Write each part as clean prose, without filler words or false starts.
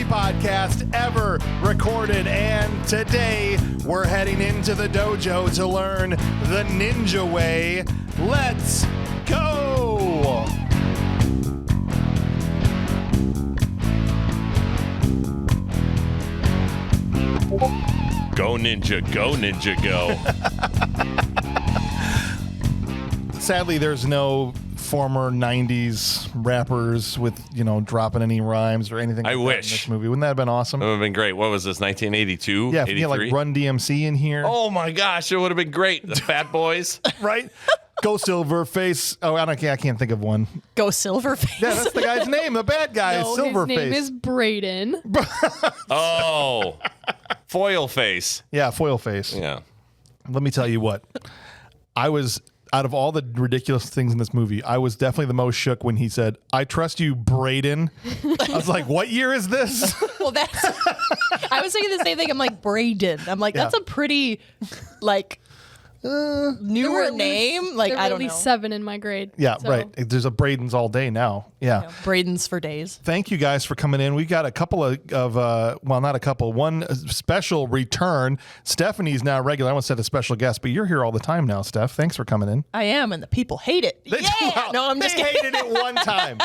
podcast ever recorded, and today we're heading into the dojo to learn the ninja way. Let's go! Go ninja, go. Sadly, there's no former 90s rappers with, dropping any rhymes or anything like that wish. in this movie. Wouldn't that have been awesome? It would have been great. What was this, 1982? Yeah, if you had like Run DMC in here. Oh my gosh, it would have been great. The Fat Boys. Right? Go Silverface. Oh, I can't think of one. Go Silverface. Yeah, that's the guy's name. The bad guy is Silverface. His name is Braden. Oh, Foil Face. Yeah, Foil Face. Yeah. Let me tell you what. Out of all the ridiculous things in this movie, I was definitely the most shook when he said, "I trust you, Braden." I was like, what year is this? Well, I was thinking the same thing. I'm like, Braden. I'm like, that's a pretty, newer name. Like, There were I don't at least know. 7 in my grade. Yeah, so. right. There's a Braden's all day now. Yeah. Braden's for days. Thank you guys for coming in. We got a couple not a couple, one special return. Stephanie's now regular. I almost said a special guest, but you're here all the time now, Steph. Thanks for coming in. I am, and the people hate it. Yeah. No, I'm just They kidding. hated it one time.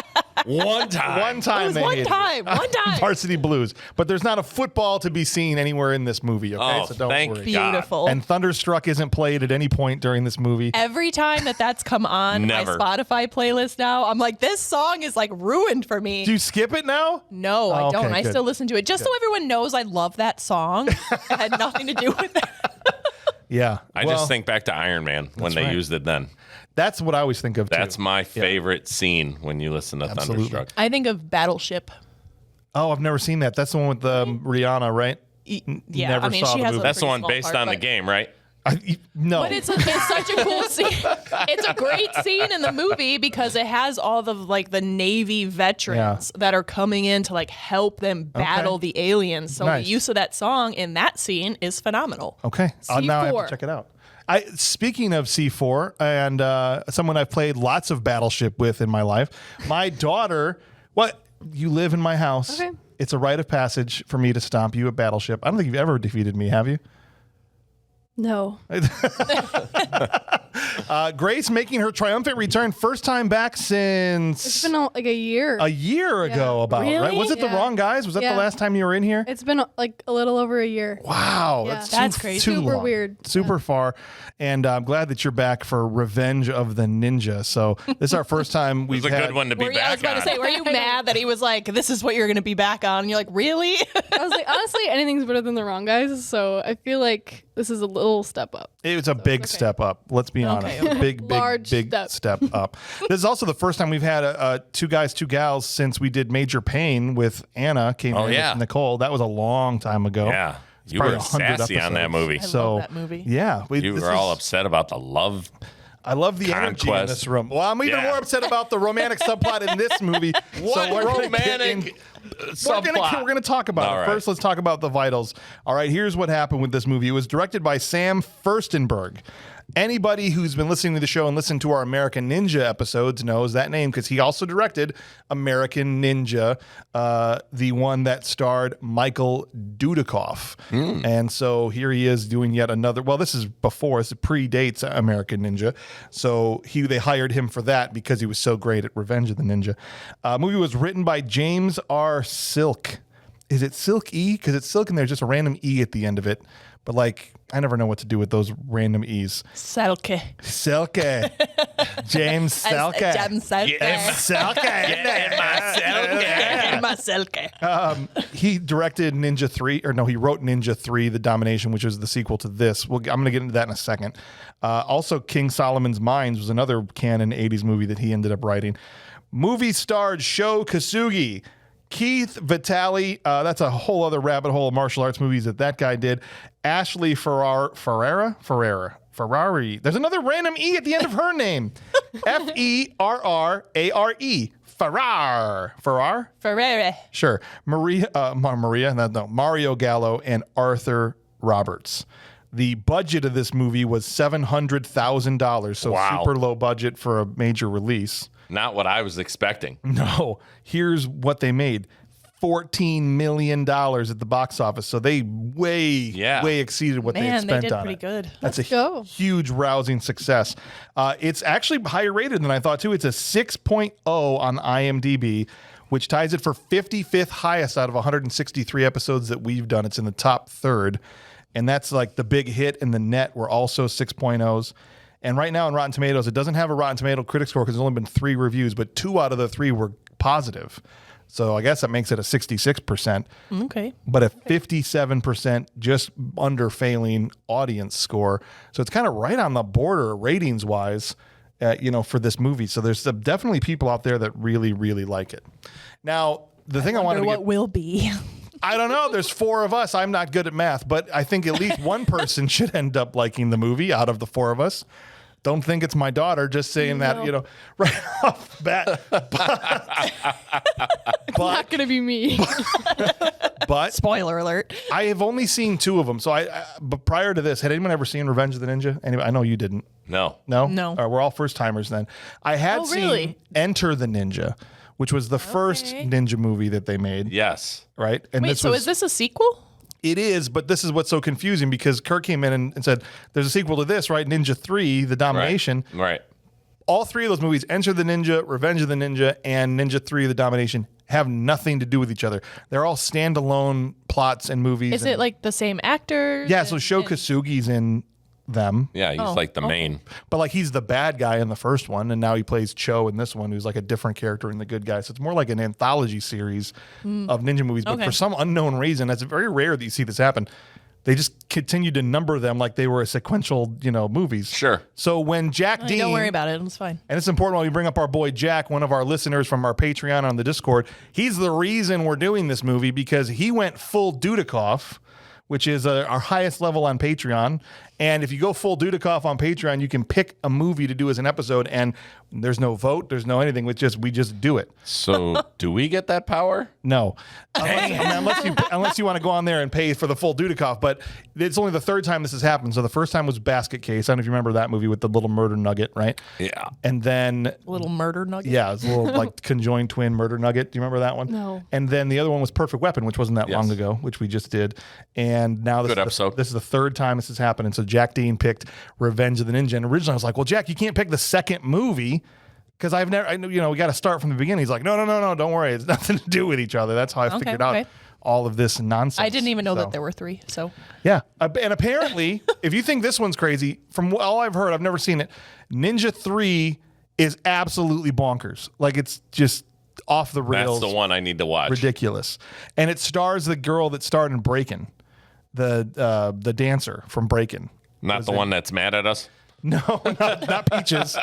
One time. One time It was they one hated time. it. One time. Varsity Blues. But there's not a football to be seen anywhere in this movie, okay? Oh, So don't thank worry. Beautiful. And Thunderstruck isn't played at any point during this movie. Every time that's come on Never. my Spotify playlist now, I'm like, this song is ruined for me. Do you skip it now? No, I Okay, don't. I good. still listen to it. Just so everyone knows I love that song. It had nothing to do with that. Yeah. I Well, just think back to Iron Man when they right. used it then. that's what I always think of, too. That's my favorite scene when you listen to Absolutely. Thunderstruck. I think of Battleship. Oh, I've never seen that. That's the one with Rihanna, right? Yeah, Never I mean, saw she the has movie. a That's the pretty one small based part, on the but- game, right? No. But it's such a cool scene. It's a great scene in the movie because it has all the the Navy veterans that are coming in to help them battle the aliens. So Nice. the use of that song in that scene is phenomenal. Okay. Now I have to C4. check it out. Speaking of C4 and someone I've played lots of Battleship with in my life, my daughter, you live in my house. Okay. It's a rite of passage for me to stomp you at Battleship. I don't think you've ever defeated me, have you? No. Grace making her triumphant return, first time back since It's been a year. a year ago about, right? Really? Was it the Yeah. wrong guys? Was that the Yeah. last time you were in here? It's been a little over a year. Wow, Yeah. That's too crazy. Super long. weird. Super far. And I'm glad that you're back for Revenge of the Ninja. So this is our first time we've It's a had. good one to be I was back about on. to say, were you mad that he was like, this is what you're going to be back on? And you're like, really? I was like, honestly, anything's better than the wrong guys. So I feel like this is a little step up. It was a big step up. Let's be honest. okay. Big Large step up. This is also the first time we've had a two guys, two gals since we did Major Pain with Anna. Came in yeah. with Nicole. That was a long time ago. Yeah. You probably were 100 sassy on that episodes. movie. I So love that movie. yeah, You were all upset about the love. I love the energy in Conquest. this room. Well, I'm even Yeah. more upset about the romantic subplot in this movie. What so we're gonna get romantic We're going to talk about All it. right. First, let's talk about the vitals. All right, here's what happened with this movie. It was directed by Sam Furstenberg. Anybody who's been listening to the show and listened to our American Ninja episodes knows that name because he also directed American Ninja, the one that starred Michael Dudikoff. And so here he is doing yet another. Well, this is before. This predates American Ninja. So they hired him for that because he was so great at Revenge of the Ninja. Movie was written by James R. Silk. Is it Silk E? Because it's Silk and there's just a random E at the end of it. But I never know what to do with those random E's. Selke. Selke. James Selke. James Selke. My Selke. He directed Ninja 3, or no, he wrote Ninja 3, The Domination, which is the sequel to this. I'm going to get into that in a second. Also, King Solomon's Mines was another canon 80s movie that he ended up writing. Movie starred Sho Kosugi, Keith Vitale, that's a whole other rabbit hole of martial arts movies that guy did. Ashley Ferrari. There's another random E at the end of her name. Ferrare. Ferrere. Sure. Mario Gallo and Arthur Roberts. The budget of this movie was $700,000, so Wow. super low budget for a major release. Not what I was expecting. No, here's what they made. $14 million at the box office. So they way exceeded what they had Man, they spent did on pretty it. good. That's Let's a go. huge, rousing success. It's actually higher rated than I thought, too. It's a 6.0 on IMDb, which ties it for 55th highest out of 163 episodes that we've done. It's in the top third. And that's like the big hit and the net were also 6.0s. And right now on Rotten Tomatoes, it doesn't have a Rotten Tomato critic score because there's only been 3 reviews, but 2 out of the 3 were positive. So I guess that makes it a 66%. Okay. But a 57% just under failing audience score. So it's kind of right on the border ratings wise, for this movie. So there's definitely people out there that really, really like it. Now, the thing I wanted to What get, will be? I don't know. There's 4 of us. I'm not good at math, but I think at least one person should end up liking the movie out of the 4 of us. Don't think it's my daughter, just saying that, right off the bat. Not gonna be me. But Spoiler alert. I have only seen 2 of them. So but prior to this, had anyone ever seen Revenge of the Ninja? Anyway, I know you didn't. No. No? No. All right, we're all first timers then. I had seen really? Enter the Ninja, which was the first ninja movie that they made. Yes. Right? And Wait, so is this a sequel? It is, but this is what's so confusing because Kirk came in and said, there's a sequel to this, right? Ninja 3, The Domination. Right. All 3 of those movies, Enter the Ninja, Revenge of the Ninja, and Ninja 3, The Domination, have nothing to do with each other. They're all standalone plots and movies. Is it like the same actor? Yeah, so Sho Kosugi's in them. Yeah, he's like the main. But like he's the bad guy in the first one, and now he plays Cho in this one, who's like a different character in the good guy. So it's more like an anthology series of ninja movies. But Okay. for some unknown reason, it's very rare that you see this happen. They just continue to number them like they were a sequential, movies. Sure. So when Jack Dean, Don't worry about it. It's fine. and it's important when we bring up our boy Jack, one of our listeners from our Patreon on the Discord. He's the reason we're doing this movie because he went full Dudikoff, which is our highest level on Patreon. And if you go full Dudikoff on Patreon, you can pick a movie to do as an episode, and there's no vote, there's no anything. We just do it. So do we get that power? No, unless you want to go on there and pay for the full Dudikoff. But it's only the 3rd time this has happened. So the first time was Basket Case. I don't know if you remember that movie with the little murder nugget, right? Yeah. And then Little murder nugget. yeah, it's a little like conjoined twin murder nugget. Do you remember that one? No. And then the other one was Perfect Weapon, which wasn't that long ago, which we just did. And now Good episode. This is the 3rd time this has happened. And so Jack Dean picked Revenge of the Ninja. And originally I was like, well, Jack, you can't pick the second movie because I know, we got to start from the beginning. He's like, no, don't worry. It's nothing to do with each other. That's how I figured out all of this nonsense. I didn't even know So, that there were 3. So yeah. And apparently, if you think this one's crazy, from all I've heard, I've never seen it, Ninja 3 is absolutely bonkers. Like it's just off the rails. That's the one I need to watch. Ridiculous. And it stars the girl that starred in Breakin', the dancer from Breakin'. Not the one that's mad at us? No, not Peaches.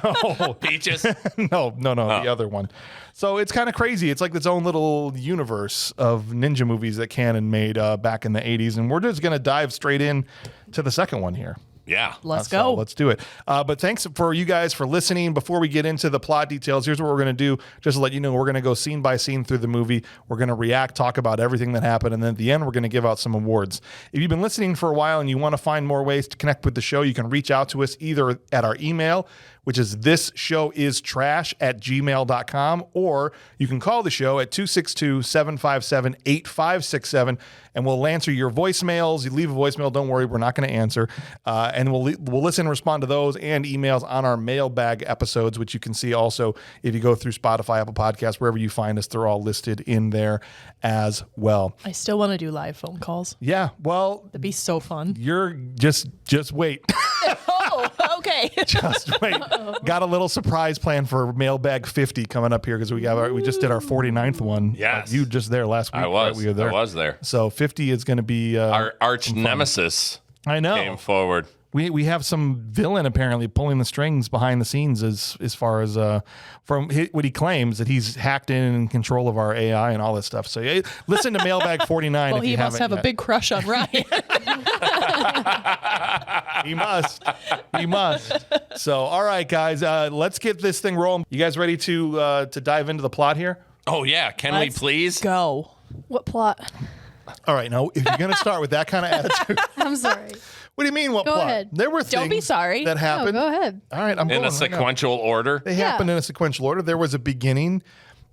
No. Peaches? No, the other one. So it's kind of crazy. It's like its own little universe of ninja movies that Canon made back in the 80s. And we're just going to dive straight in to the second one here. Yeah. let's So go. let's do it. But thanks for you guys for listening. Before we get into the plot details, here's what we're going to do. Just to let you know, we're going to go scene by scene through the movie. We're going to react, talk about everything that happened. And then at the end, we're going to give out some awards. If you've been listening for a while and you want to find more ways to connect with the show, you can reach out to us either at our email, which is thisshowIstrash@gmail.com, or you can call the show at 262-757-8567, and we'll answer your voicemails. You leave a voicemail, don't worry, we're not going to answer. And we'll listen and respond to those and emails on our mailbag episodes, which you can see also if you go through Spotify, Apple Podcasts, wherever you find us, they're all listed in there as well. I still want to do live phone calls. Yeah, well, That'd be so fun. you're just wait. Oh, okay. Just wait. Got a little surprise plan for Mailbag 50 coming up here because we just did our 49th one. Yes. You just there last week. I was. Right? We were there. I was there. So 50 is going to be Our arch nemesis I know. came forward. We have some villain apparently pulling the strings behind the scenes as far as from what he claims that he's hacked in control of our AI and all this stuff. So listen to Mailbag 49 Well, if he you must haven't have a yet. big crush on Ryan. He must. He must. So, all right, guys, let's get this thing rolling. You guys ready to dive into the plot here? Oh, yeah. Can we please? Go. What plot? All right. Now, if you're going to start with that kind of attitude, I'm sorry. what do you mean? What Go plot? ahead. There were things Don't be sorry. that No, happened. go ahead. All right, I'm going In a right now. sequential order? They Yeah. happened in a sequential order. There was a beginning,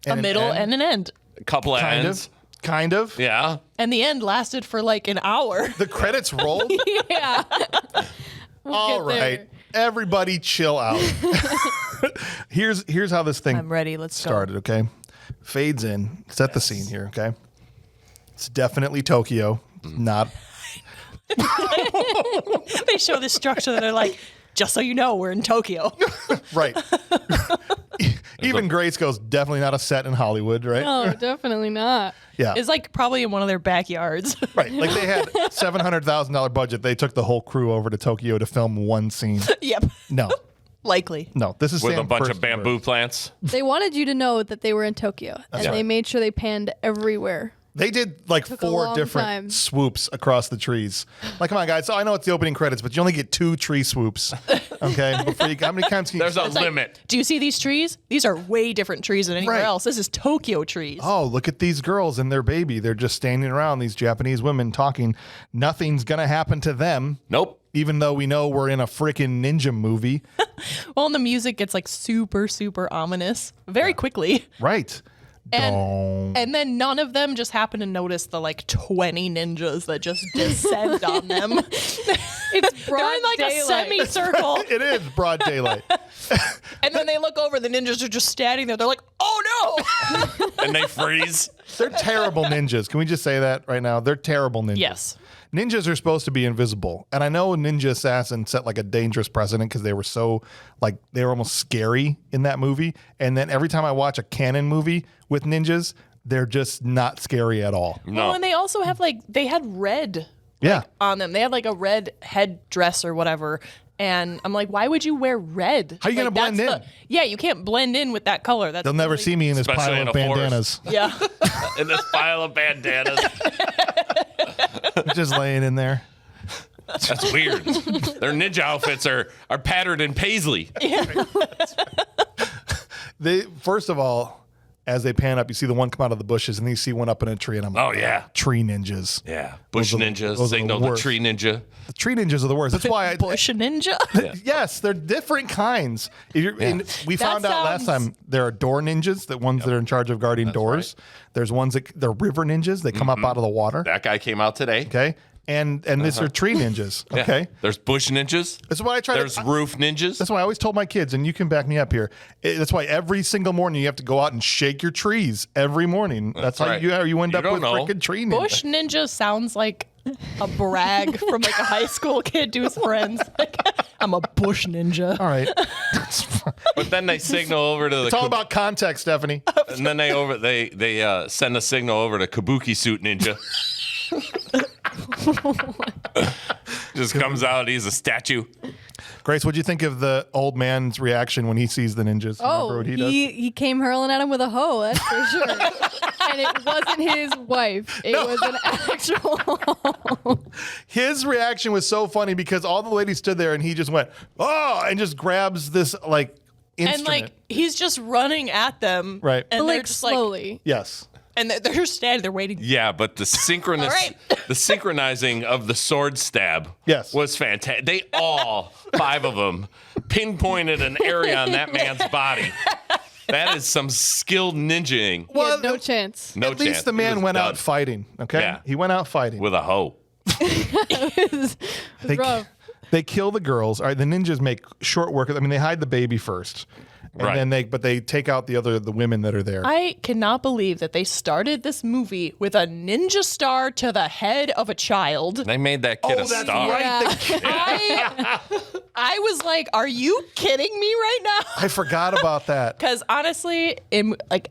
A and an middle end. and an end. A couple of ends. Kind of. Yeah. And the end lasted for like an hour. The credits rolled. Yeah. All get there. right. Everybody chill out. Here's how this thing I'm ready. Let's started, okay? Fades in. Set the scene here, okay? It's definitely Tokyo. Not go. They show the structure that they're like, just so you know, we're in Tokyo. right. Even Grace goes, definitely not a set in Hollywood, right? No, definitely not. Yeah. It's like probably in one of their backyards. Right. Like they had $700,000 budget. They took the whole crew over to Tokyo to film one scene. Yep. No. Likely. No. This is With Sam a bunch of Furstenberg. bamboo plants. They wanted you to know that they were in Tokyo, and right. they made sure they panned everywhere. They did like a 4 long different time. swoops across the trees. Like, come on, guys. So I know it's the opening credits, but you only get 2 tree swoops. Okay. Before you, how many times can you? There's a limit. Do you see these trees? These are way different trees than anywhere Right. else. This is Tokyo trees. Oh, look at these girls and their baby. They're just standing around, these Japanese women talking. Nothing's going to happen to them, Nope. even though we know we're in a freaking ninja movie. Well, and the music gets like super, super ominous very quickly. Right. And then none of them just happen to notice the like 20 ninjas that just descend on them. It's broad They're in like daylight. a semicircle. It is broad daylight. And then they look over, the ninjas are just standing there. They're like, oh no. And they freeze. They're terrible ninjas. Can we just say that right now? They're terrible ninjas. Yes. Ninjas are supposed to be invisible. And I know Ninja Assassin set like a dangerous precedent because they were so like they were almost scary in that movie. And then every time I watch a canon movie with ninjas, they're just not scary at all. No. Well, and they also have like, they had red Yeah. on them. They had like a red headdress or whatever. And I'm like, why would you wear red? How you gonna Like, blend that's in? Yeah, you can't blend in with that color. That's They'll never really- see me in this Especially pile in of a forest. bandanas. Yeah. In this pile of bandanas. Just laying in there. That's weird. Their ninja outfits are patterned in paisley. They first of all, as they pan up, you see the one come out of the bushes, and then you see one up in a tree, and I'm like, Oh, yeah. tree ninjas. Yeah. Bush Those are- ninja, those are the signal the worst. tree ninja. The tree ninjas are the worst. That's why I Bush ninja. yes, they're different kinds. If you're, and we found out last sounds- time there are door ninjas, the ones that are in charge of guarding doors. There's ones that they're river ninjas. They come up out of the water. That guy came out today. Okay, and these are tree ninjas. Yeah. Okay, There's bush ninjas. that's why I try There's to. roof ninjas. That's why I always told my kids, and you can back me up here. That's why every single morning you have to go out and shake your trees every morning. That's how right. you end You up don't with know. freaking tree ninja. Bush ninja sounds like a brag from like a high school kid to his friends. Like, I'm a bush ninja. All right, But then they signal over to the it's all about context, Stephanie. and then they send a signal over to Kabuki suit ninja. Just comes out, he's a statue. Grace, what'd you think of the old man's reaction when he sees the ninjas? Remember Oh, what he does? he came hurling at him with a hoe, that's for sure. And it wasn't his wife. It was an actual. His reaction was so funny because all the ladies stood there and he just went, oh, and just grabs this like instrument. And like he's just running at them. Right. And But they're like just slowly. Yes. and they're just standing there waiting. Yeah, but the synchronous, All right. the synchronizing of the sword stab, Yes. was fantastic. They all 5 of them pinpointed an area on that man's body. That is some skilled ninjaing. He had no chance. No At chance. least the He man was went done out fighting. Okay. Yeah. He went out fighting. with a hoe. It was rough. They kill the girls. All right. The ninjas make short work of. I mean, they hide the baby first. And Right. then they take out the women that are there. I cannot believe that they started this movie with a ninja star to the head of a child. They made that kid a that's star. right. Yeah. The kid- I was like, are you kidding me right now? I forgot about that. Because honestly,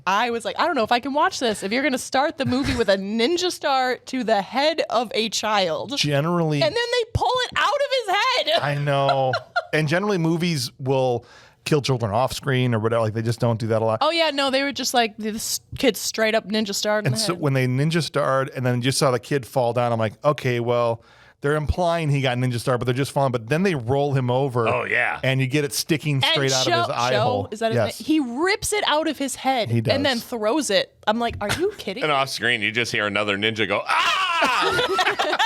I was like, I don't know if I can watch this. If you're going to start the movie with a ninja star to the head of a child, Generally, and then they pull it out of his head. I know. And generally, movies will kill children off screen or whatever. Like they just don't do that a lot. Oh yeah, no, they were just like this kid straight up ninja starred in And the so head. when they ninja starred and then just saw the kid fall down, I'm like, okay, well, they're implying he got ninja starred, but they're just falling. But then they roll him over. Oh, yeah. And you get it sticking straight out of his eye Sho, hole. is that his yes. name? He rips it out of his head He does. and then throws it. I'm like, are you kidding? And me? off screen, you just hear another ninja go, ah!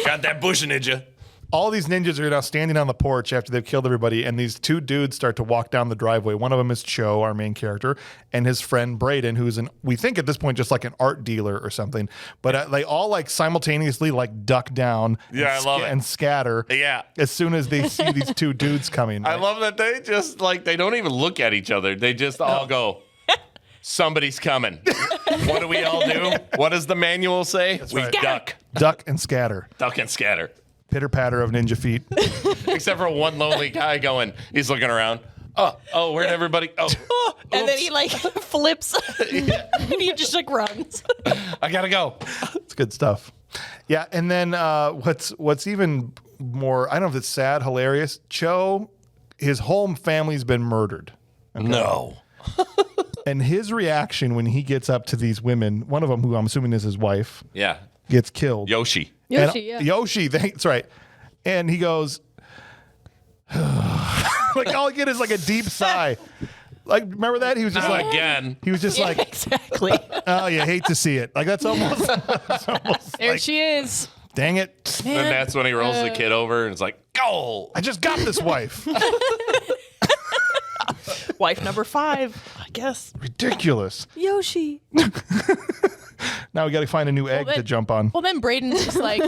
Got that bush ninja. all these ninjas are now standing on the porch after they've killed everybody, and these two dudes start to walk down the driveway. One of them is Cho, our main character, and his friend Braden, who's we think at this point just like an art dealer or something. But they all like simultaneously like duck down, I love it, and scatter. Yeah, as soon as they see these two dudes coming. Right? I love that they just like they don't even look at each other. They just all go. Somebody's coming. What do we all do? What does the manual say? We duck. Duck and scatter. Duck and scatter. Pitter patter of ninja feet. Except for one lonely guy going, he's looking around. Oh, where'd everybody? Oh, and then he like flips and he just like runs. I gotta go. It's good stuff. Yeah, and then what's even more, I don't know if it's sad, hilarious. Cho, his whole family's been murdered. Okay? No. And his reaction when he gets up to these women, one of them, who I'm assuming is his wife, gets killed. Yoshi. Yoshi, that's right. And he goes, like all I get is like a deep sigh. Like, remember that? He was just like, again. He was just like, exactly. Oh, you hate to see it. Like, that's almost There like, she is. Dang it. And that's when he rolls the kid over and it's like, go. I just got this wife. Wife number 5, I guess. Ridiculous. Yoshi. Now we got to find a new egg to jump on. Well, then Braden's just like,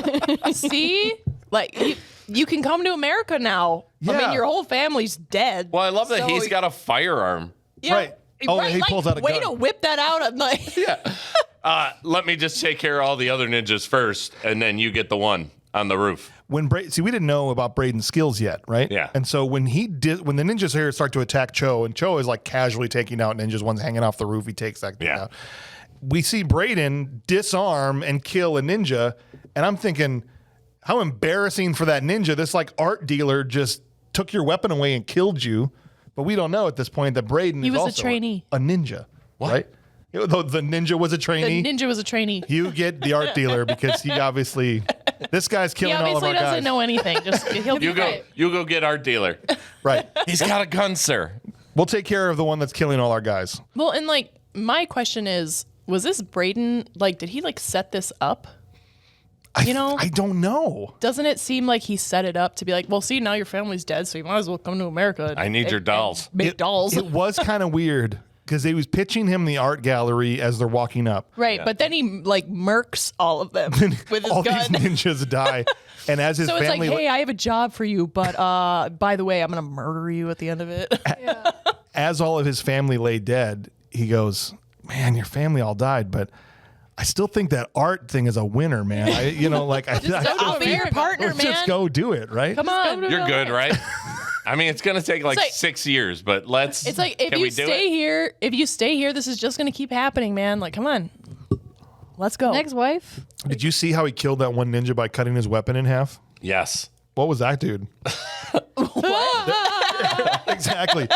see? Like, you can come to America now. Yeah. I mean, your whole family's dead. Well, I love that he's got a firearm. Yeah, Right. Oh, right, he pulls out a way gun. to whip that out at night. Yeah. Let me just take care of all the other ninjas first, and then you get the one on the roof. When see, we didn't know about Braden's skills yet, right? Yeah. And so when the ninjas here start to attack Cho, and Cho is like casually taking out ninjas, one's hanging off the roof, he takes that thing out. We see Braden disarm and kill a ninja, and I'm thinking, how embarrassing for that ninja. This like art dealer just took your weapon away and killed you, but we don't know at this point that Braden is was a also trainee. a ninja, right? The ninja was a trainee. The ninja was a trainee. You get the art dealer because he obviously, this guy's killing all of our He obviously guys. doesn't know anything. Just he'll be great. You go get our dealer. Right. He's got a gun, sir. We'll take care of the one that's killing all our guys. Well, and like my question is, was this Braden, like, did he like set this up? You know? I don't know. Doesn't it seem like he set it up to be like, well, see, now your family's dead, so you might as well come to America. I need your dolls. Make dolls. It was kind of weird because he was pitching him the art gallery as they're walking up. Right, but then he like murks all of them with his All gun. these ninjas die. And as his So it's family... like, hey, I have a job for you, but by the way, I'm going to murder you at the end of it. As all of his family lay dead, he goes, man, your family all died, but I still think that art thing is a winner, man. I'll be your partner, let's man. just go do it, right? Come on. You're good, right? I mean, it's gonna take like, 6 years, but let's. It's like if can you we do stay it? here, this is just going to keep happening, man. Like, come on. Let's go. Next wife. Did you see how he killed that one ninja by cutting his weapon in half? Yes. What was that, dude? Exactly.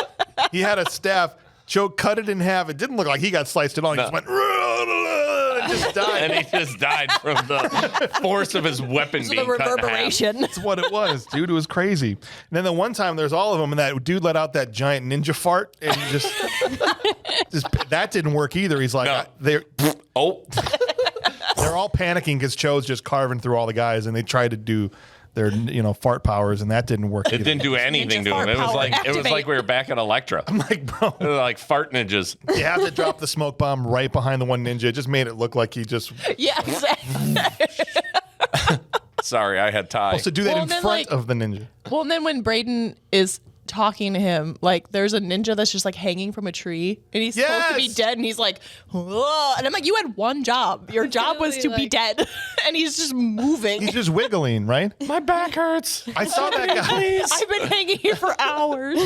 He had a staff. Joe cut it in half. It didn't look like he got sliced at all. He just went, and just died. And he just died from the force of his weeping So being the cut in half. reverberation. That's what it was, dude. It was crazy. And then the one time there's all of them, and that dude let out that giant ninja fart, and just that didn't work either. He's like, No. they're Oh, all panicking because Cho's just carving through all the guys, and they tried to do their fart powers, and that didn't work. it didn't do anything Ninja to him. fart It was power like activate. we were back at Electra. I'm like, bro, They were like fart ninjas. you have to drop the smoke bomb right behind the one ninja. It just made it look like he just Yes. Sorry, I had Ty. to do that Well, in then, front like- of the ninja. Well, and then when Braden is talking to him, like there's a ninja that's just like hanging from a tree, and he's supposed to be Yes! dead, and he's like, "Whoa." And I'm like, you had one job. Your job was to be like- dead, and he's just moving. He's just wiggling, right? My back hurts. I saw that guy. I've been hanging here for hours.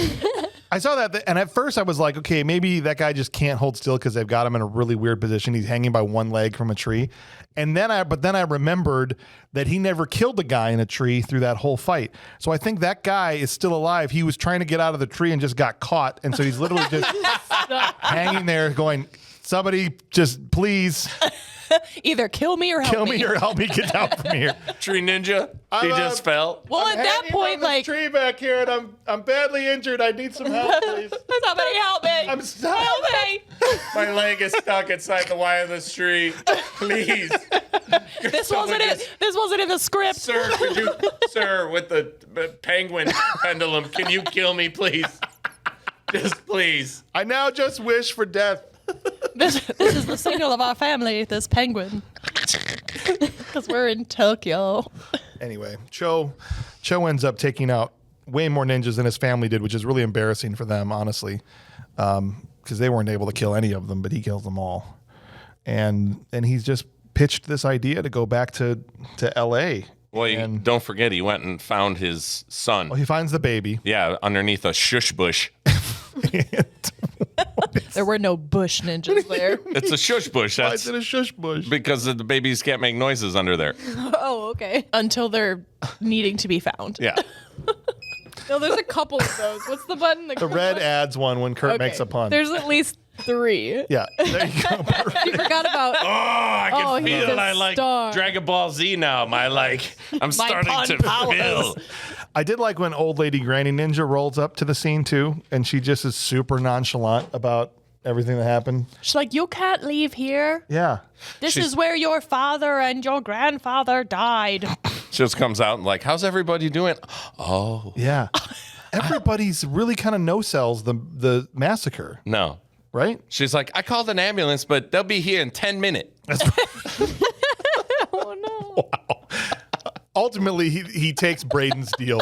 I saw that, and at first I was like, okay, maybe that guy just can't hold still because they've got him in a really weird position. He's hanging by one leg from a tree, and then I remembered that he never killed a guy in a tree through that whole fight. So I think that guy is still alive. He was trying to get out of the tree and just got caught, and so he's literally just hanging there, going, Somebody just please Either kill me or help kill me or help me get down from here. Tree ninja. He just fell. Well, at that point, like, tree back here, and I'm badly injured. I need some help, please. somebody help me. I'm stuck. Help me. My leg is stuck inside the wire of the tree. Please. This wasn't it. This wasn't in the script. Sir, could you, sir, with the penguin pendulum, can you kill me, please? Just please. I now just wish for death. This is the signal of our family, this penguin. Because we're in Tokyo. Anyway, Cho ends up taking out way more ninjas than his family did, which is really embarrassing for them, honestly, because they weren't able to kill any of them, but he kills them all. And he's just pitched this idea to go back to L.A. Well, don't forget, he went and found his son. Well, he finds the baby. Yeah, underneath a shush bush. There were no bush ninjas there. It's a shush bush. Why That's is it a shush bush? because the babies can't make noises under there. Oh, okay. Until they're needing to be found. Yeah. No, there's a couple of those. What's the button? The red adds one when Kurt makes a pun. There's at least 3. Yeah, there you go. You forgot about. Oh, I can he's feel a I like star. Dragon Ball Z now. I'm starting pun to powers. feel. I did like when old lady Granny Ninja rolls up to the scene too, and she just is super nonchalant about everything that happened. She's like, you can't leave here. Yeah. This is where your father and your grandfather died. Just comes out and like, how's everybody doing? Oh, Yeah. Everybody's really kind of no-sells the massacre, no. right? She's like, I called an ambulance, but they'll be here in 10 minutes. Oh no. Ultimately, he takes Braden's deal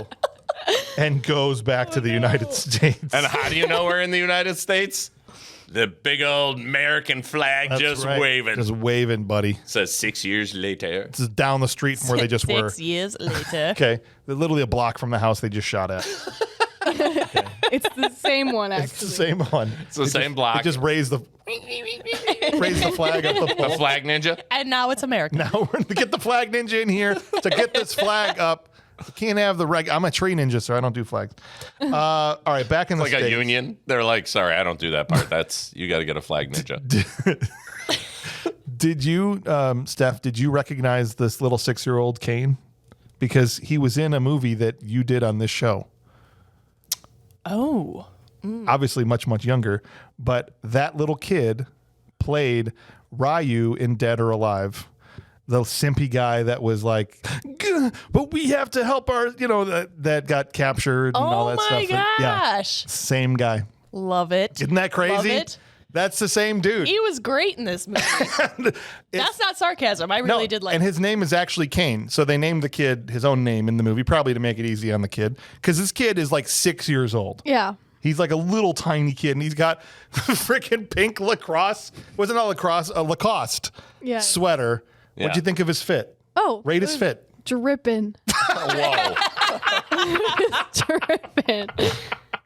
and goes back to the United States. And how do you know we're in the United States? The big old American flag That's just right. waving. Just waving, buddy. Says 6 years later. This is down the street from where they just were. 6 years later. Okay. They're literally a block from the house they just shot at. It's the same one, actually. It's the same one. It's the same block. They just raised the flag up the pole. The flag ninja. And now it's America. Now we're going to get the flag ninja in here to get this flag up. You can't have the I'm a tree ninja, so I don't do flags. All right, back in the Like a States. union. They're like, sorry, I don't do that part. You got to get a flag ninja. Did you, Steph, did you recognize this little 6-year-old Kane? Because he was in a movie that you did on this show. Oh. Obviously much, much younger. But that little kid played Ryu in Dead or Alive. The simpy guy that was like, "Gah, but we have to help our, that got captured and all Oh that my stuff. gosh. Same guy. Love it. Isn't that crazy? Love it. That's the same dude. He was great in this movie. That's not sarcasm. I really did like and his name is actually Kane. So they named the kid his own name in the movie, probably to make it easy on the kid. Because this kid is like 6 years old. Yeah. He's like a little tiny kid, and he's got freaking pink lacrosse. Wasn't a lacrosse, a Lacoste Yeah. sweater. Yeah. What'd you think of his fit? Oh. Rate his fit. Dripping. Whoa. Dripping.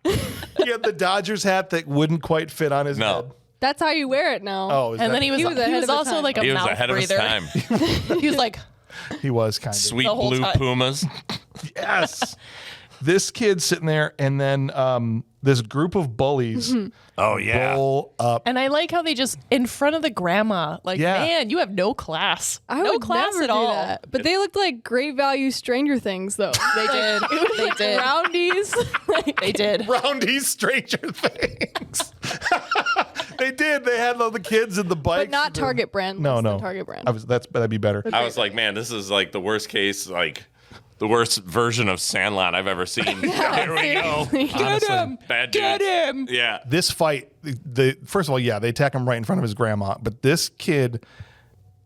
He had the Dodgers hat that wouldn't quite fit on his No. head. That's how you wear it now. Oh, is And that, then he was ahead of his also time. like a He was mouth ahead of his breather. time. He was like, he was kind of. Sweet The whole blue time. pumas. Yes. This kid's sitting there, and then this group of bullies Oh, yeah. roll up. and I like how they just in front of the grandma, like, Yeah. man, you have no class. I no would class never at do all. that. But they looked like great value Stranger Things, though. They did. They did. Roundies. They did. Roundy's Stranger Things. They did. They had all the kids and the bikes. But not Target brand. No, less than no. Target brand. That'd be better. I was like, man, this is like the worst case, like the worst version of Sandlot I've ever seen. Here we go. Get him. Bad Get dudes. him. Yeah. This fight, first of all, yeah, they attack him right in front of his grandma. But this kid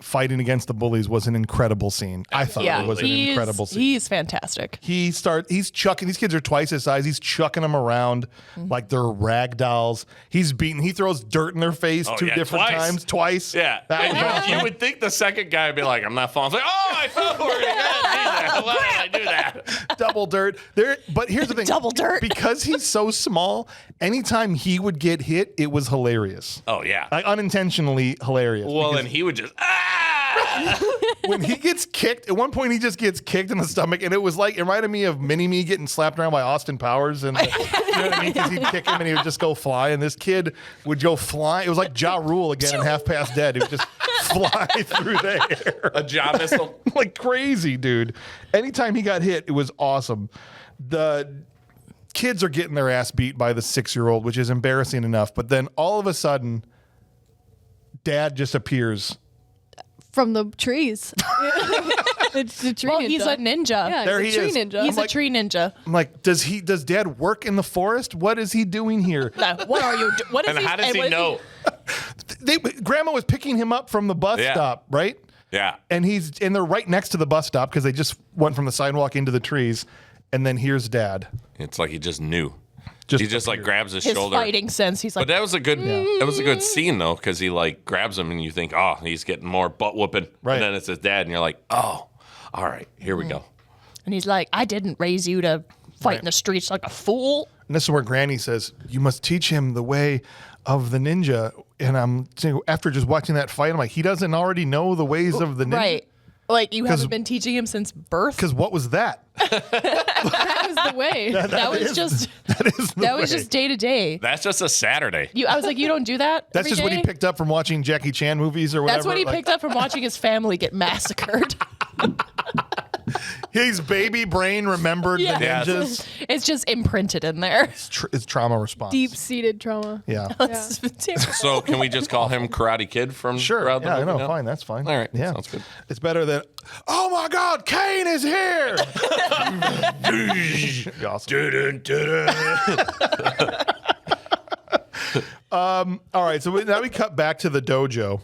fighting against the bullies was an incredible scene. I thought Yeah, it was an incredible scene. he's fantastic. He's chucking, these kids are twice his size. He's chucking them around like they're rag dolls. He throws dirt in their face Oh, two yeah, different twice. times. Twice. Yeah. That was And awesome. you would think the second guy would be like, I'm not falling. It's like, oh, I fell for it. Why did I do that? Double dirt. But here's the thing. Double dirt. Because he's so small, anytime he would get hit, it was hilarious. Oh, yeah. Like unintentionally hilarious. Well, because- and he would just, When he gets kicked, at one point he just gets kicked in the stomach, and it was like, it reminded me of Mini-Me getting slapped around by Austin Powers, and you know what I mean? Because he'd kick him and he would just go fly, and this kid would go fly. It was like Ja Rule again in Half Past Dead. He would just fly through the air. A Ja missile. Like crazy, dude. Anytime he got hit, it was awesome. The kids are getting their ass beat by the 6-year-old, which is embarrassing enough, but then all of a sudden, Dad just appears. From the trees. It's the tree Well, ninja. he's a ninja. Yeah, There he's he a tree is. ninja. He's a tree ninja. I'm like, does Dad work in the forest? What is he doing here? No, what are you? What is And he? how does and he what is know? Grandma was picking him up from the bus Yeah. stop, right? Yeah. And they're right next to the bus stop because they just went from the sidewalk into the trees. And then here's Dad. It's like he just knew. Just he just like grabs his His shoulder. fighting sense. He's like, But that was a good scene though, because he like grabs him and you think, oh, he's getting more butt whooping. Right. And then it's his dad, and you're like, oh, all right, here we go. and he's like, I didn't raise you to fight in the streets like a fool. And this is where Granny says, you must teach him the way of the ninja. And I'm saying, after just watching that fight, I'm like, he doesn't already know the ways of the ninja. Right. Like you haven't been teaching him since birth. Because what was that? That was the way. That was just That was just day to day. That's just a Saturday. I was like, you don't do that. That's every just what he day? picked up from watching Jackie Chan movies or whatever. That's what he picked up from watching his family get massacred. His baby brain remembered the Yeah. ninjas. It's just imprinted in there. It's trauma response. Deep-seated trauma. Yeah. It's terrible. So can we just call him Karate Kid from Sure. throughout the Yeah, I movie know. now? Fine. That's fine. All right. Yeah. Sounds good. It's better than, oh my God, Kane is here. Be awesome. All right. So now we cut back to the dojo.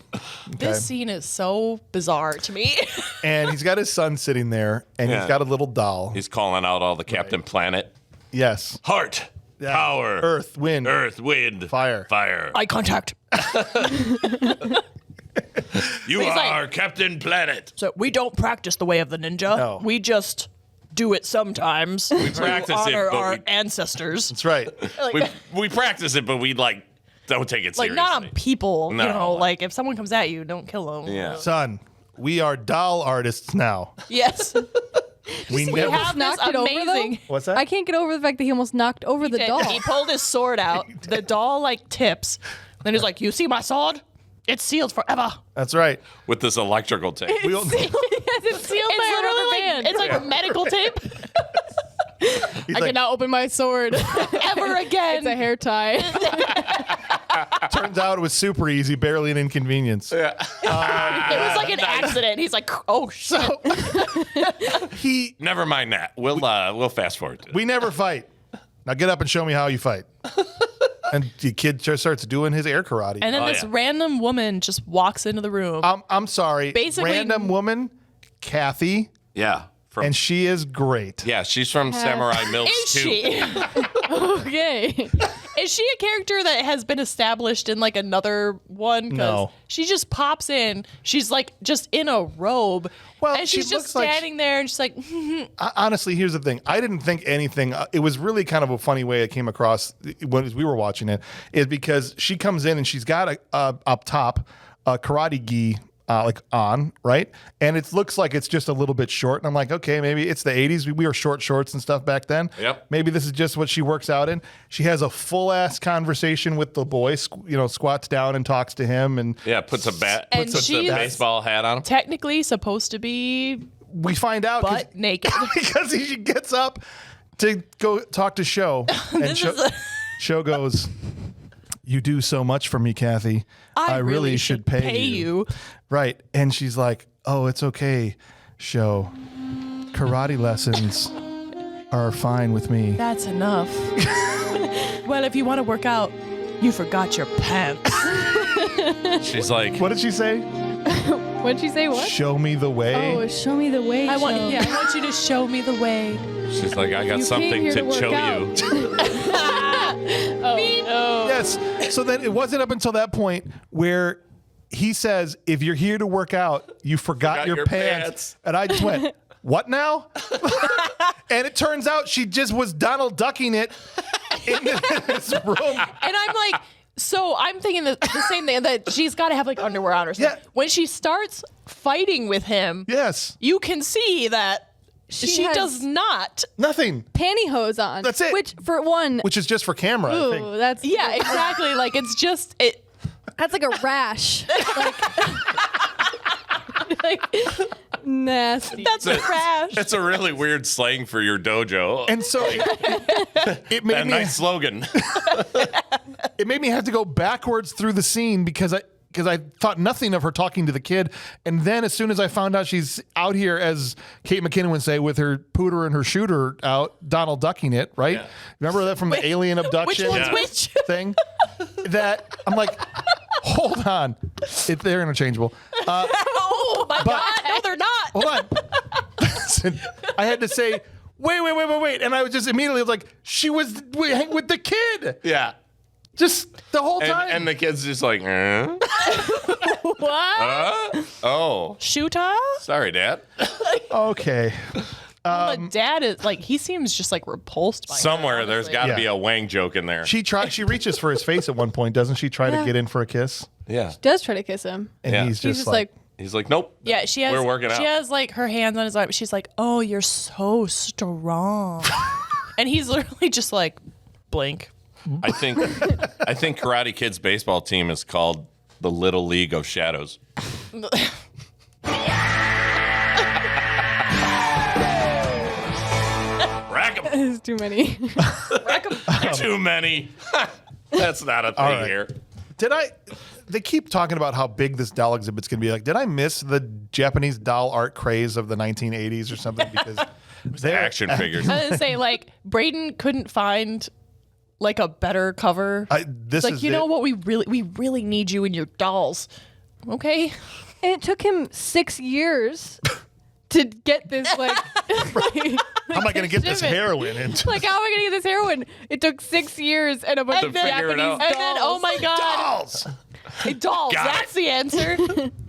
This scene is so bizarre to me. And he's got his son sitting there, and he's Yeah. got a little doll. He's calling out all the Captain Planet. Yes. Heart, power, Earth, wind, wind, fire. fire. Eye contact. You He's like- are Captain Planet. So we don't practice the way of the ninja. No. We just do it sometimes. We practice it, honor but our we- ancestors. That's right. We practice it, but we like don't take it Like seriously. not on people. No. You know, like if someone comes at you, don't kill them. Yeah. Son, we are doll artists now. Yes. We We never. have this Knocked it over, though? amazing. What's that? I can't get over the fact that he almost knocked over the doll. He pulled his sword out. The doll like tips. Then he's like, "You see my sword? It's sealed forever." That's right. With this electrical tape. We'll, It's sealed It's by a rubber literally band. it's like a medical tape. he's I like, cannot open my sword. Ever again. It's a hair tie. turns out it was super easy, barely an inconvenience. It was like an accident. He's like, "Oh shit." He, Never mind that. We'll fast forward. To it. we never fight. Now get up and show me how you fight. And the kid just starts doing his air karate. And then Oh, this yeah. random woman just walks into the room. I'm sorry. Basically- Random woman, Kathy, Yeah. From, and she is great. yeah, she's from Samurai Mills Is too. she? Okay. Is she a character that has been established in like another one? 'Cause No. she just pops in. She's like just in a robe. Well, and she's she just looks like standing there and she's like, Honestly, here's the thing. I didn't think anything. It was really kind of a funny way it came across when we were watching it, is because she comes in and she's got up top a karate gi like on, right? And it looks like it's just a little bit short. And I'm like, okay, maybe it's the 80s. We were short shorts and stuff back then. Yep. Maybe this is just what she works out in. She has a full ass conversation with the boy, squats down and talks to him. And Yeah, puts a And puts a she's- baseball hat on him. technically supposed to be we find out butt naked. because she gets up to go talk to Sho. And Sho goes, "You do so much for me, Kathy. I really should pay you." Right. And she's like, "Oh, it's okay, Sho. Karate lessons are fine with me." That's enough. Well, if you want to work out, you forgot your pants. She's like, What did she say? What'd she say? What? Show me the way. Oh, show me the way. I want Sho. I want you to show me the way. she's like, I got You came something here to to work show out. you. Yes. So then it wasn't up until that point where he says, "If you're here to work out, you forgot your pants." And I just went, "What now?" And it turns out she just was Donald Ducking it in this room. And I'm like, So I'm thinking the same thing, that she's got to have like underwear on or something. Yeah. When she starts fighting with him, Yes. you can see that she has does not. Nothing. pantyhose on. That's it. Which, for one, Which is just for camera, I think. ooh, that's Yeah, exactly. Like it's just it. that's like a rash. like nasty. That's a crash. That's a really weird slang for your dojo. And so it made a me nice slogan. it made me have to go backwards through the scene because I thought nothing of her talking to the kid. And then as soon as I found out she's out here, as Kate McKinnon would say, with her pooter and her shooter out, Donald ducking it, right? Yeah. Remember that from the alien abduction Which one's Yeah. which? thing? That I'm like, hold on. They're interchangeable. Oh my God! No, they're not. Hold on. Listen, I had to say, wait. And I was just immediately like, she was with the kid. Yeah. Just the whole And, time. and the kid's just like, What? oh, Shooter? sorry, Dad. Okay. The dad is like, he seems just like repulsed by her, Somewhere there's honestly. got to Yeah. be a Wang joke in there. She reaches for his face at one point, doesn't she? Try to get in for a kiss. Yeah. Does try to kiss him. And Yeah. he's He's just just like, He's like, nope. Yeah, she has. We're working She out. has like her hands on his arm. She's like, "Oh, you're so strong," and he's literally just like, blink. I think Karate Kid's baseball team is called the Little League of Shadows. Rack 'em. there's too many. Too many. That's not a thing right. here. They keep talking about how big this doll exhibit's going to be. Like, did I miss the Japanese doll art craze of the 1980s or something? Because they're Action figures. I was gonna say, like, Braden couldn't find like a better cover. This like, is you it. know what? We really need you in your dolls. Okay. And it took him 6 years to get this, like, How am I going to get this shipment. heroin into? Like, how am I gonna get this heroin? It took 6 years and a bunch of figure it Japanese out. And then, oh my God, dolls. dolls. Got That's the answer.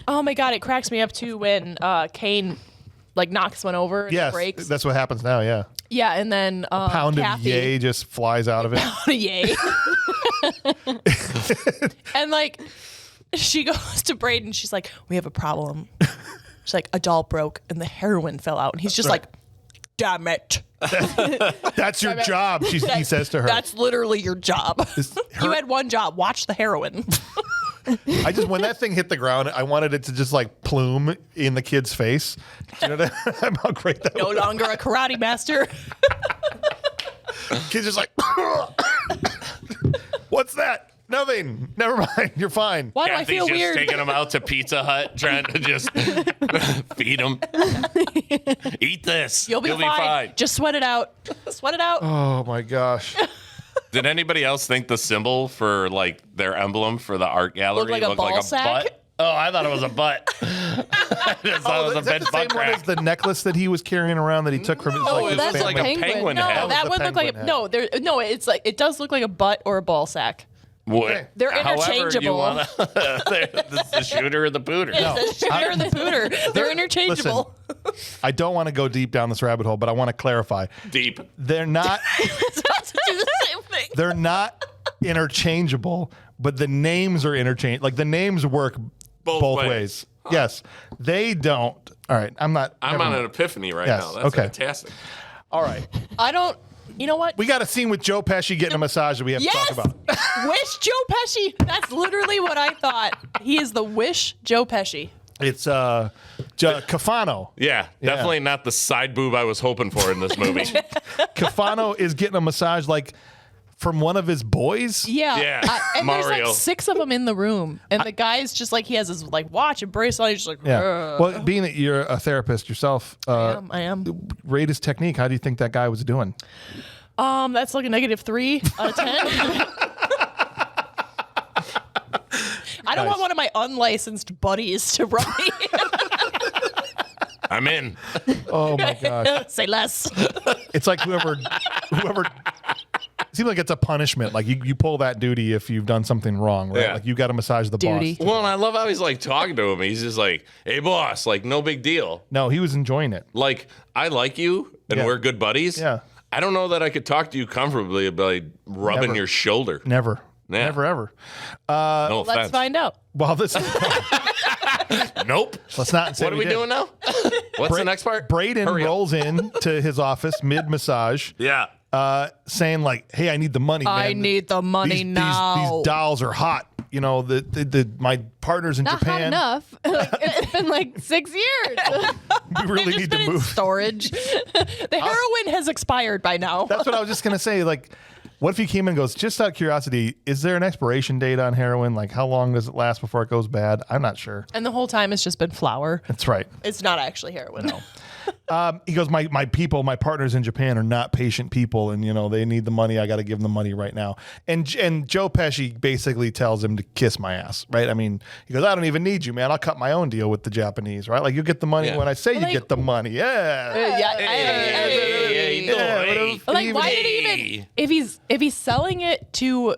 Oh my God, it cracks me up too when Kane like knocks one over and it Yes, breaks. that's what happens now. Yeah, Yeah, and then pound Kathy, of yay just flies out of it. Yay. And like she goes to Braden, she's like, "We have a problem." She's like, "A doll broke and the heroin fell out." And he's just like, "Damn it. That's your job," he says to her. That's literally your job. her- You had one job, watch the heroin." I just, when that thing hit the ground, I wanted it to just like plume in the kid's face. Do you know how great that No was? longer a karate master. Kid's just like, what's that? Nothing. Never mind. You're fine. Why do I Kathy's feel just weird? taking him out to Pizza Hut, trying to just feed him. Eat this. You'll be fine. Just sweat it out. Sweat it out. Oh my gosh. Did anybody else think the symbol for like their emblem for the art gallery Looked like a ball sack? butt? Oh, I thought it was a butt. I just thought it was a is that big the same butt one as crack. the necklace that he was carrying around that he took from his, No, like, it his was that's family? like a penguin. penguin No, head. that the one looked like penguin head. no. It's like it does look like a butt or a ball sack. What- They're however you interchangeable. wanna- the shooter or the pooter. The shooter and the pooter. They're interchangeable. I don't want to go deep down this rabbit hole, but I want to clarify. Deep. They're not. It's about to do the same thing. They're not interchangeable, but the names are interchangeable. Like the names work both ways. ways. Yes, they don't. All right, I'm not. I'm never on mind. an epiphany right Yes, now. That's okay. fantastic. All right, I don't. You know what? we got a scene with Joe Pesci getting a massage that we have Yes! to talk about. Wish Joe Pesci. That's literally what I thought. He is the Wish Joe Pesci. It's Cafano. Yeah, definitely not the side boob I was hoping for in this movie. Cafano is getting a massage like from one of his boys. Yeah. Yeah, And there's Mario. like 6 of them in the room, and the guy's just like he has his like watch and bracelet. He's just like, Yeah. "Ugh." Well, being that you're a therapist yourself, I am. rate his technique. How do you think that guy was doing? That's like a -3 out of 10. I don't want one of my unlicensed buddies to run me. I'm in. Oh my gosh. Say less. It's like whoever it seems like it's a punishment. Like you pull that duty if you've done something wrong, right? Yeah. Like you got to massage the Duty. boss. Well, and I love how he's like talking to him. He's just like, "Hey, boss, like no big deal. No, he was enjoying it. Like I like you, and Yeah. we're good buddies. Yeah. I don't know that I could talk to you comfortably about like, rubbing Never. your shoulder. Never. Yeah. Never ever. No Let's offense. find out. Well, this is Nope. let's not say What are we did. doing now? What's the next part? Braden Hurry up. rolls in to his office mid massage, Yeah. saying like, "Hey, I need the money. I man. need the money now." These dolls are hot. You know, my partners in Not Japan. hot enough. Like, it's been like 6 years. We really They've just need been to in move. storage. The heroin has expired by now. That's what I was just gonna say. Like, what if he came in and goes, just out of curiosity, is there an expiration date on heroin? Like, how long does it last before it goes bad? I'm not sure. And the whole time it's just been flour. That's right. It's not actually heroin. No. He goes, my partners in Japan are not patient people, and you know they need the money. I got to give them the money right now. And Joe Pesci basically tells him to kiss my ass, right? I mean, he goes, I don't even need you, man. I'll cut my own deal with the Japanese, right? Like you get the money Yeah. when I say you Like- get the money. Yeah. Like, why did he even if he's selling it to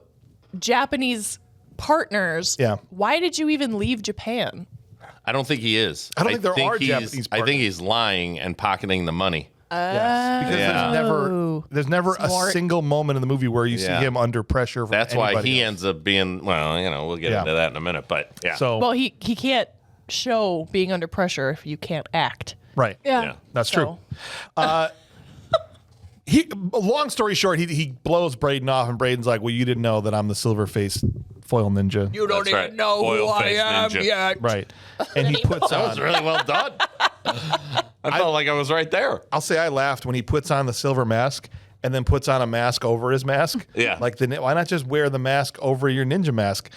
Japanese partners? Yeah. Why did you even leave Japan? I don't think he is. I don't think there are he's- Japanese I partners. think he's lying and pocketing the money. Yes. Because Yeah. there's never a Smart. single moment in the movie where you see Yeah. him under pressure. From That's why anybody he else. ends up being, well, you know, we'll get Yeah. into that in a minute, but yeah. So Well, he can't show being under pressure if you can't act. right. Yeah. Yeah. That's true. So, Long story short, he blows Braden off, and Braden's like, "Well, you didn't know that I'm the silver-faced foil ninja." you don't That's even right. know who I Oil-faced am ninja. yet. Right. And he puts That was on. really well done. I felt like I was right there. I'll say I laughed when he puts on the silver mask and then puts on a mask over his mask. Yeah. Like, why not just wear the mask over your ninja mask?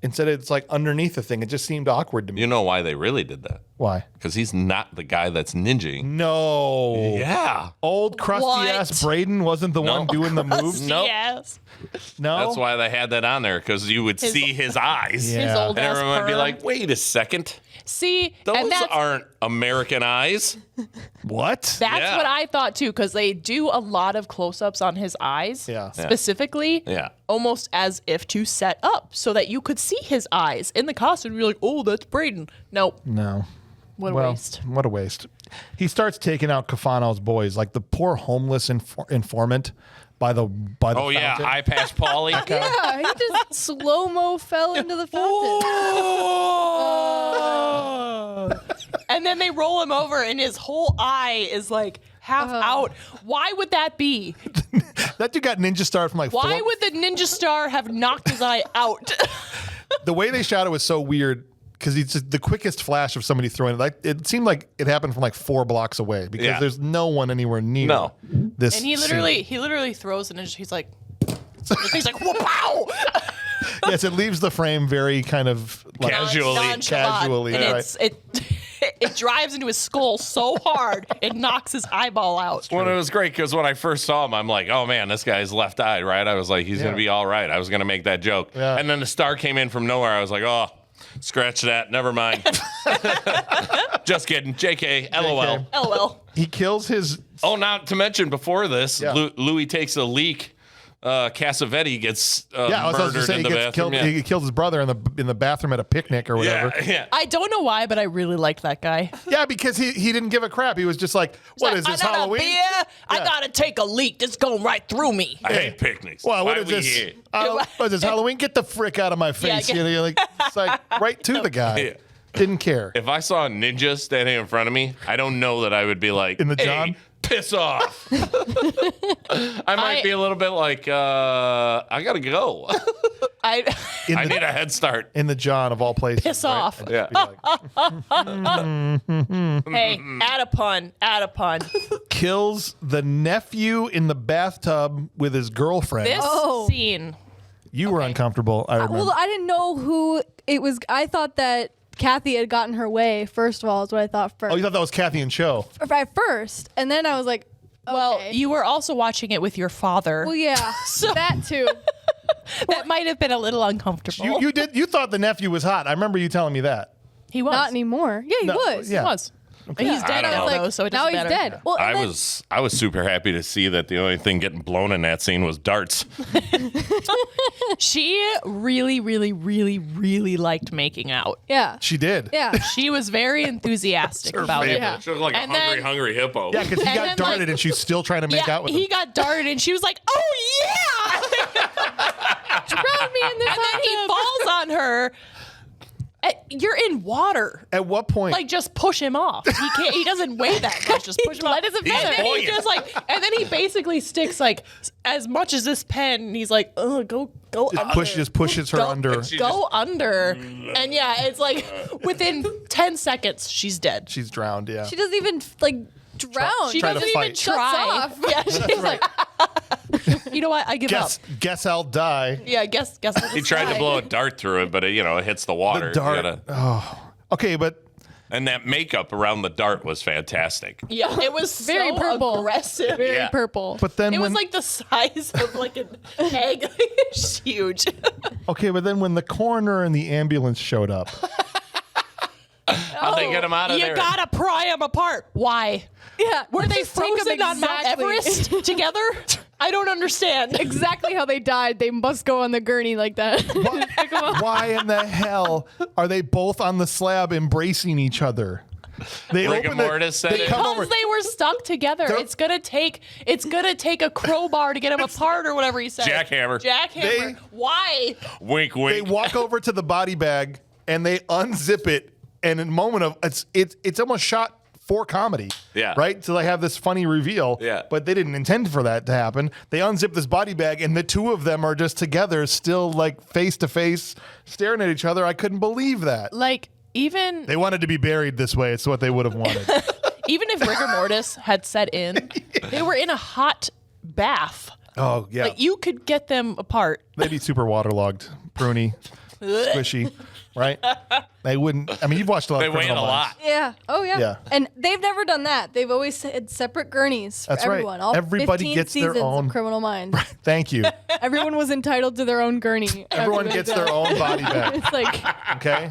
Instead, it's like underneath the thing. It just seemed awkward to me. You know why they really did that? Why? Because he's not the guy that's ninjing. No. Yeah. Old crusty ass Braden wasn't the one doing the moves. Nope. Yes. No. That's why they had that on there, because you would see his eyes. Yeah. His old And ass everyone would be perm. like, wait a second. See, Those and that's aren't American eyes. What? That's Yeah. what I thought too, because they do a lot of close-ups on his eyes, Yeah. specifically, Yeah. almost as if to set up so that you could see his eyes in the costume. You're like, oh, that's Braden. Nope, No. what a Well, waste. what a waste. He starts taking out Cafano's boys, like the poor homeless informant by the Oh, yeah. fountain. Eye patch Paulie. Yeah, he just slow-mo fell into the fountain. And then they roll him over, and his whole eye is like half out. Why would that be? That dude got ninja star from like Why four- would the ninja star have knocked his eye out? the way they shot it was so weird because it's just the quickest flash of somebody throwing it. Like it seemed like it happened from like 4 blocks away because Yeah. there's no one anywhere near No. this. And he literally throws it, and he's like, wow. Yes, it leaves the frame very kind of like, Casually. Casually, and right. it drives into his skull so hard it knocks his eyeball out. Well, it was great because when I first saw him, I'm like, oh man, this guy's left eyed, right? I was like, he's going to be all right. I was going to make that joke. Yeah. And then the star came in from nowhere. I was like, oh, scratch that. Never mind. Just kidding. JK, LOL. LOL. He kills his. Oh, not to mention before this, Yeah. Louis takes a leak. Cassavetti gets I was about to murdered say in he the gets bathroom. killed. He kills his brother in the bathroom at a picnic or whatever. Yeah. I don't know why, but I really liked that guy. Yeah, because he didn't give a crap. He was just like, "What is this, I got Halloween?" A beer. I gotta take a leak. It's going right through me. I hate picnics. Well, Why what is we this? here? What is this, Halloween? Get the frick out of my face! Yeah, You know, you're like, it's like right to the guy. Yeah. Didn't care. If I saw a ninja standing in front of me, I don't know that I would be like, In the hey, John? piss off. I might be a little bit like, I gotta go. I In I the, need a head start. in the John of all places. piss right? off. Yeah. Be like, Hey, add a pun. Add a pun. kills the nephew in the bathtub with his girlfriend. This Oh. scene. You were uncomfortable. I remember. Well, I didn't know who it was. I thought that Kathy had gotten her way, first of all, is what I thought first. Oh, you thought that was Kathy and Sho? At first. And then I was like, Well, okay. you were also watching it with your father. Well, yeah, So- that too. That might have been a little uncomfortable. You thought the nephew was hot. I remember you telling me that. He was. Not anymore. Yeah, he No, was. yeah. He was. He's dead I don't now, know. though, so it now doesn't he's matter. dead. Well, and then- I was super happy to see that the only thing getting blown in that scene was darts. She really, really, really, really liked making out. Yeah. She did. Yeah. She was very enthusiastic about it. Yeah. She looked like And a hungry, then- hungry hippo. Yeah, because he And got then, darted like- and she's still trying to make out with him. he got darted, and she was like, "Oh yeah!" drown me in this And then he hot tub. falls on her. You're in water. At what point? Like, just push him off. He can't. He doesn't weigh that much. Just push him off. Light as a And then feather. he just like, and then he basically sticks like as much as this pen. And he's like, oh, go under. Pushes her under. Go under. And yeah, it's like within 10 seconds, she's dead. She's drowned. Yeah. She doesn't even like drown. She try to doesn't even fight. try. Shuts off. Yeah, she's like, you know what? I give up. Guess I'll die. Yeah, guess. He tried to blow a dart through it, but it hits the water. The dart. You gotta- Okay, but and that makeup around the dart was fantastic. Yeah, it was Very so purple. aggressive. Very Yeah. purple. but then It when was like the size of like an egg. It's huge. okay, but then when the coroner and the ambulance showed up, How'd they get him out of You there? gotta pry them apart. Why? Yeah. Were they Just take 'em frozen on Mount exactly- Everest together? I don't understand. Exactly how they died. They must go on the gurney like that. Pick 'em up. why in the hell are they both on the slab embracing each other? They Rigor open the- mortis said they it. come over. Because they were stuck together. They're- It's gonna take a crowbar to get them apart or whatever he said. Jackhammer. Jackhammer. Why? Wink, They wink. walk over to the body bag and they unzip it, and in a moment of it's almost shot for comedy. Yeah. Right? So they have this funny reveal. Yeah. But they didn't intend for that to happen. They unzip this body bag and the two of them are just together, still like face to face, staring at each other. I couldn't believe that. Like even They wanted to be buried this way. It's what they would have wanted. even if rigor mortis had set in, they were in a hot bath. Oh, yeah. Like you could get them apart. They'd be super waterlogged, pruny, squishy, right? They wouldn't. I mean, you've watched a lot They of weighed a Criminal lot. Minds. Yeah. Oh, yeah. Yeah. And they've never done that. They've always had separate gurneys for That's right. everyone. All Everybody 15 gets their seasons own- of Criminal Minds. Thank you. Everyone was entitled to their own gurney. Everyone after gets they their died. own body bag. It's like, Okay.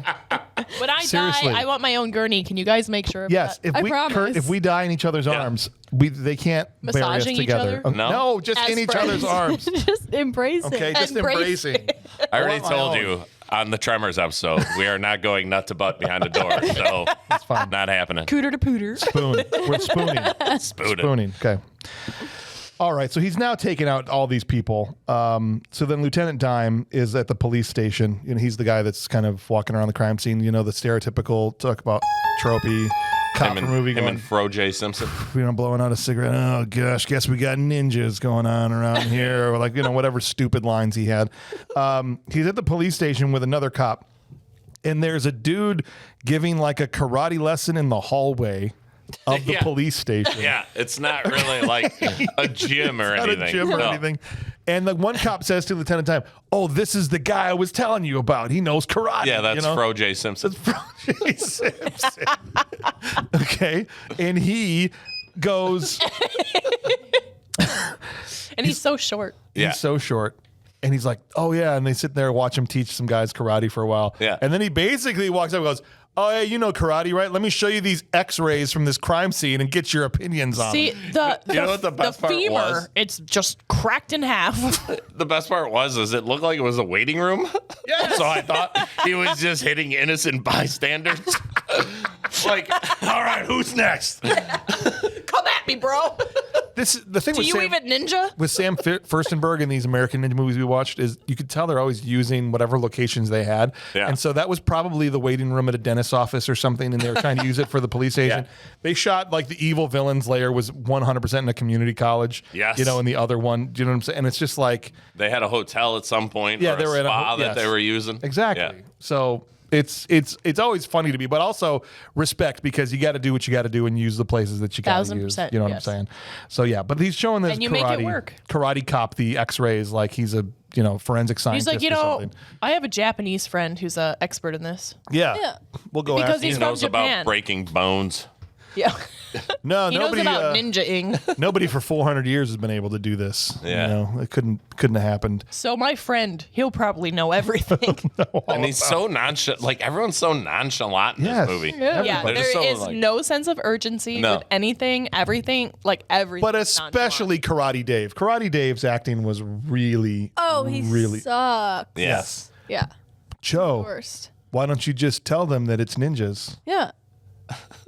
When I Seriously. die, I want my own gurney. Can you guys make sure of Yes. that? If I we promise. if we die in each other's arms, they can't bury us Massaging each together. other? No. just As in each friends. other's arms. just embrace Okay, it. just Embrace embracing. I already want my told own. you on the Tremors episode, we are not going nut to butt behind a door. So It's fine. not happening. Cooter to pooter. Spoon. We're spooning. Spooning. Spooning. Okay. All right. So he's now taken out all these people. So then Lieutenant Dime is at the police station. You know, he's the guy that's kind of walking around the crime scene. You know, the stereotypical talk about tropey cop Him and, movie him going, and Fro J. Simpson. you know, blowing out a cigarette. Oh gosh, guess we got ninjas going on around here, or like, you know, whatever stupid lines he had. He's at the police station with another cop, and there's a dude giving like a karate lesson in the hallway of the Yeah. police station. Yeah, it's not really like a gym or Not anything. a gym or No. anything. And the one cop says to Lieutenant Dime, "Oh, this is the guy I was telling you about. He knows karate." Yeah, that's you know? Fro J. Simpson. Jay Simpson. Okay, and he goes. And he's so short. Yeah. He's so short. And he's like, "Oh yeah," and they sit there and watch him teach some guys karate for a while. Yeah. And then he basically walks up and goes, "Oh yeah, you know karate, right? Let me show you these X-rays from this crime scene and get your opinions on See, them." the You know what the best part femur, was? it's just cracked in half. The best part was it looked like it was a waiting room. Yes. So I thought he was just hitting innocent bystanders. Like, all right, who's next? Come at me, bro. The thing Do with you Sam, even ninja? with Sam Furstenberg in these American Ninja movies we watched is you could tell they're always using whatever locations they had. Yeah. And so that was probably the waiting room at a dentist's office or something, and they were trying to use it for the police station. Yeah. They shot like the evil villain's lair was 100% in a community college. Yes. You know, and the other one, do you know what I'm saying? And it's just like, They had a hotel at some point. Yeah, or they were a in a spa ho- that yes. they were using. exactly. Yeah. So it's always funny to me, but also respect because you got to do what you got to do and use the places that you got to use. 1000%, You know what yes. I'm saying? So yeah, but he's showing this And you make it karate, work. karate cop the X-rays like he's a forensic scientist. He's like, you or know, something. I have a Japanese friend who's an expert in this. Yeah. Yeah. We'll go Because after he's him. He from knows about Japan. breaking bones. Yeah. No, He nobody. knows about ninja-ing. Nobody for 400 years has been able to do this. Yeah. You know, it couldn't have happened. So my friend, he'll probably know everything. And he's so nonchalant. Like, everyone's so nonchalant in Yes. this movie. Yeah, They're there just so, is like- no sense of urgency No. with anything, everything. But especially Karate Dave. Karate Dave's acting was really, Oh, he really. sucks. Yes. Yeah. Joe, Worst. why don't you just tell them that it's ninjas? Yeah.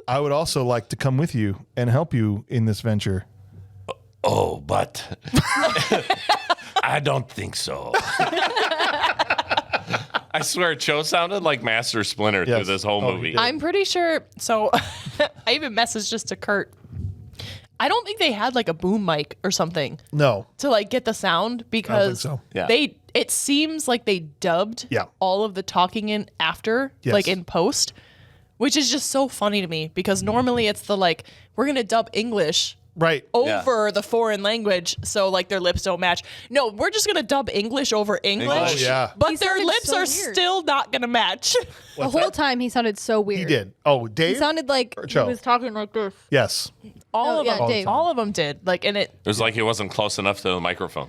I would also like to come with you and help you in this venture. Oh, but I don't think so. I swear, Cho sounded like Master Splinter through this whole movie. I'm pretty sure. So I even messaged just to Kurt. I don't think they had like a boom mic or something No. to like get the sound because so. Yeah. it seems like they dubbed all of the talking in after, like in post, which is just so funny to me because normally it's the like, we're going to dub English Right. over the foreign language, so like their lips don't match. No, we're just gonna dub English over English. Oh, yeah. But He their sounded lips so are weird. still not gonna match. The whole time he sounded so weird. He did. Oh, Dave? He sounded like he Cho? was talking like this. Yes. All of them, Dave. all of them did. Like, and it. It was like he wasn't close enough to the microphone.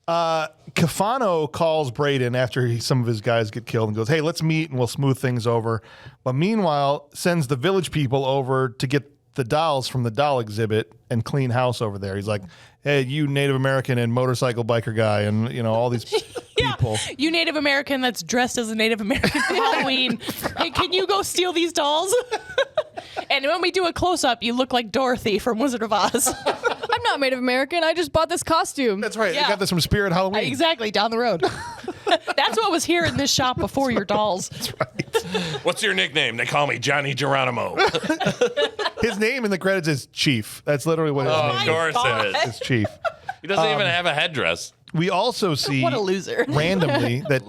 Cafano calls Braden after some of his guys get killed and goes, hey, let's meet and we'll smooth things over. But meanwhile, sends the village people over to get the dolls from the doll exhibit and clean house over there. He's like, hey, you Native American and motorcycle biker guy and, you know, all these people. You Native American that's dressed as a Native American for Halloween. Hey, can you go steal these dolls? And when we do a close-up, you look like Dorothy from Wizard of Oz. I'm not Native American. I just bought this costume. That's right. Yeah. I got this from Spirit Halloween. Exactly, down the road. That's what was here in this shop before your dolls. What's your nickname? They call me Johnny Geronimo. His name in the credits is Chief. That's literally what his Oh, name of course God. it is. is. Chief. He doesn't even have a headdress. We also see What a loser. randomly that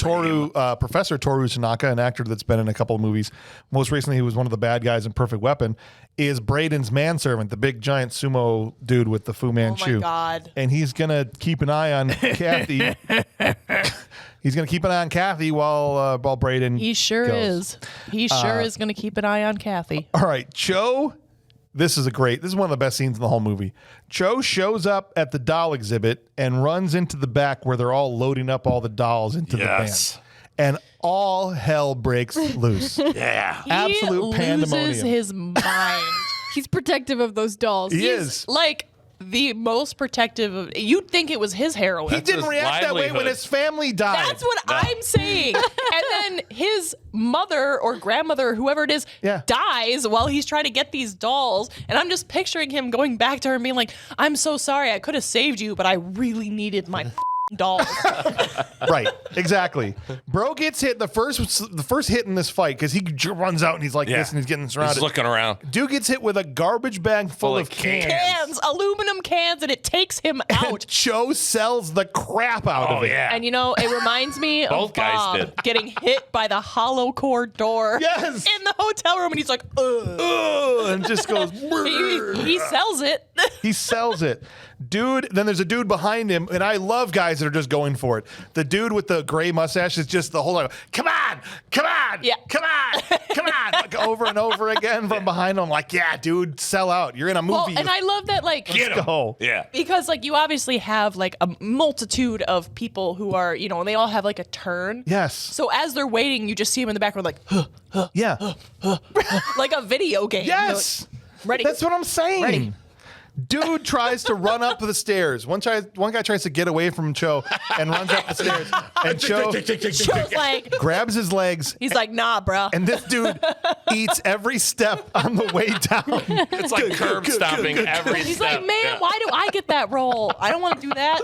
Professor Toru Tanaka, an actor that's been in a couple of movies, most recently he was one of the bad guys in Perfect Weapon, is Braden's manservant, the big giant sumo dude with the Fu Manchu. Oh my God. And he's gonna keep an eye on Kathy. He's gonna keep an eye on Kathy while Braden. He sure goes. is. He sure is going to keep an eye on Kathy. All right, Cho. This is one of the best scenes in the whole movie. Cho shows up at the doll exhibit and runs into the back where they're all loading up all the dolls into the van. And all hell breaks loose. Yeah. Absolute He loses pandemonium. his mind. He's protective of those dolls. He is. Like the most protective of. You'd think it was his heroin. He didn't his react that way when livelihood. his family died. That's what I'm saying. And then his mother or grandmother or whoever it is dies while he's trying to get these dolls. And I'm just picturing him going back to her and being like, I'm so sorry. I could have saved you, but I really needed my dolls. Right, exactly. Bro gets hit the first hit in this fight because he runs out and he's like this and he's getting surrounded. He's looking around. Dude gets hit with a garbage bag full of cans. Aluminum cans, and it takes him out. Cho sells the crap out of it. And you know, it reminds me Both of guys Bob did. getting hit by the hollow core door Yes. in the hotel room, and he's like, ugh. Ugh, and just goes. He sells it. He sells it. Dude, then there's a dude behind him, and I love guys that are just going for it. The dude with the gray mustache is just the whole time, come on, come on, Yeah. come on, come on, like over and over again from behind him. Like, yeah, dude, sell out. You're in a movie. Well, and I love that, like, Get him. go. Yeah. because like you obviously have like a multitude of people who are, you know, and they all have like a turn. Yes. So as they're waiting, you just see them in the background like, huh, Yeah. like a video game. Yes. Ready. That's what I'm saying. Ready. Dude tries to run up the stairs. One guy tries to get away from Cho and runs up the stairs. And Cho Cho's like, grabs his legs. he's like, nah, bruh. And this dude eats every step on the way down. It's like curb stomping every He's step. like, man, Yeah. why do I get that role? I don't want to do that.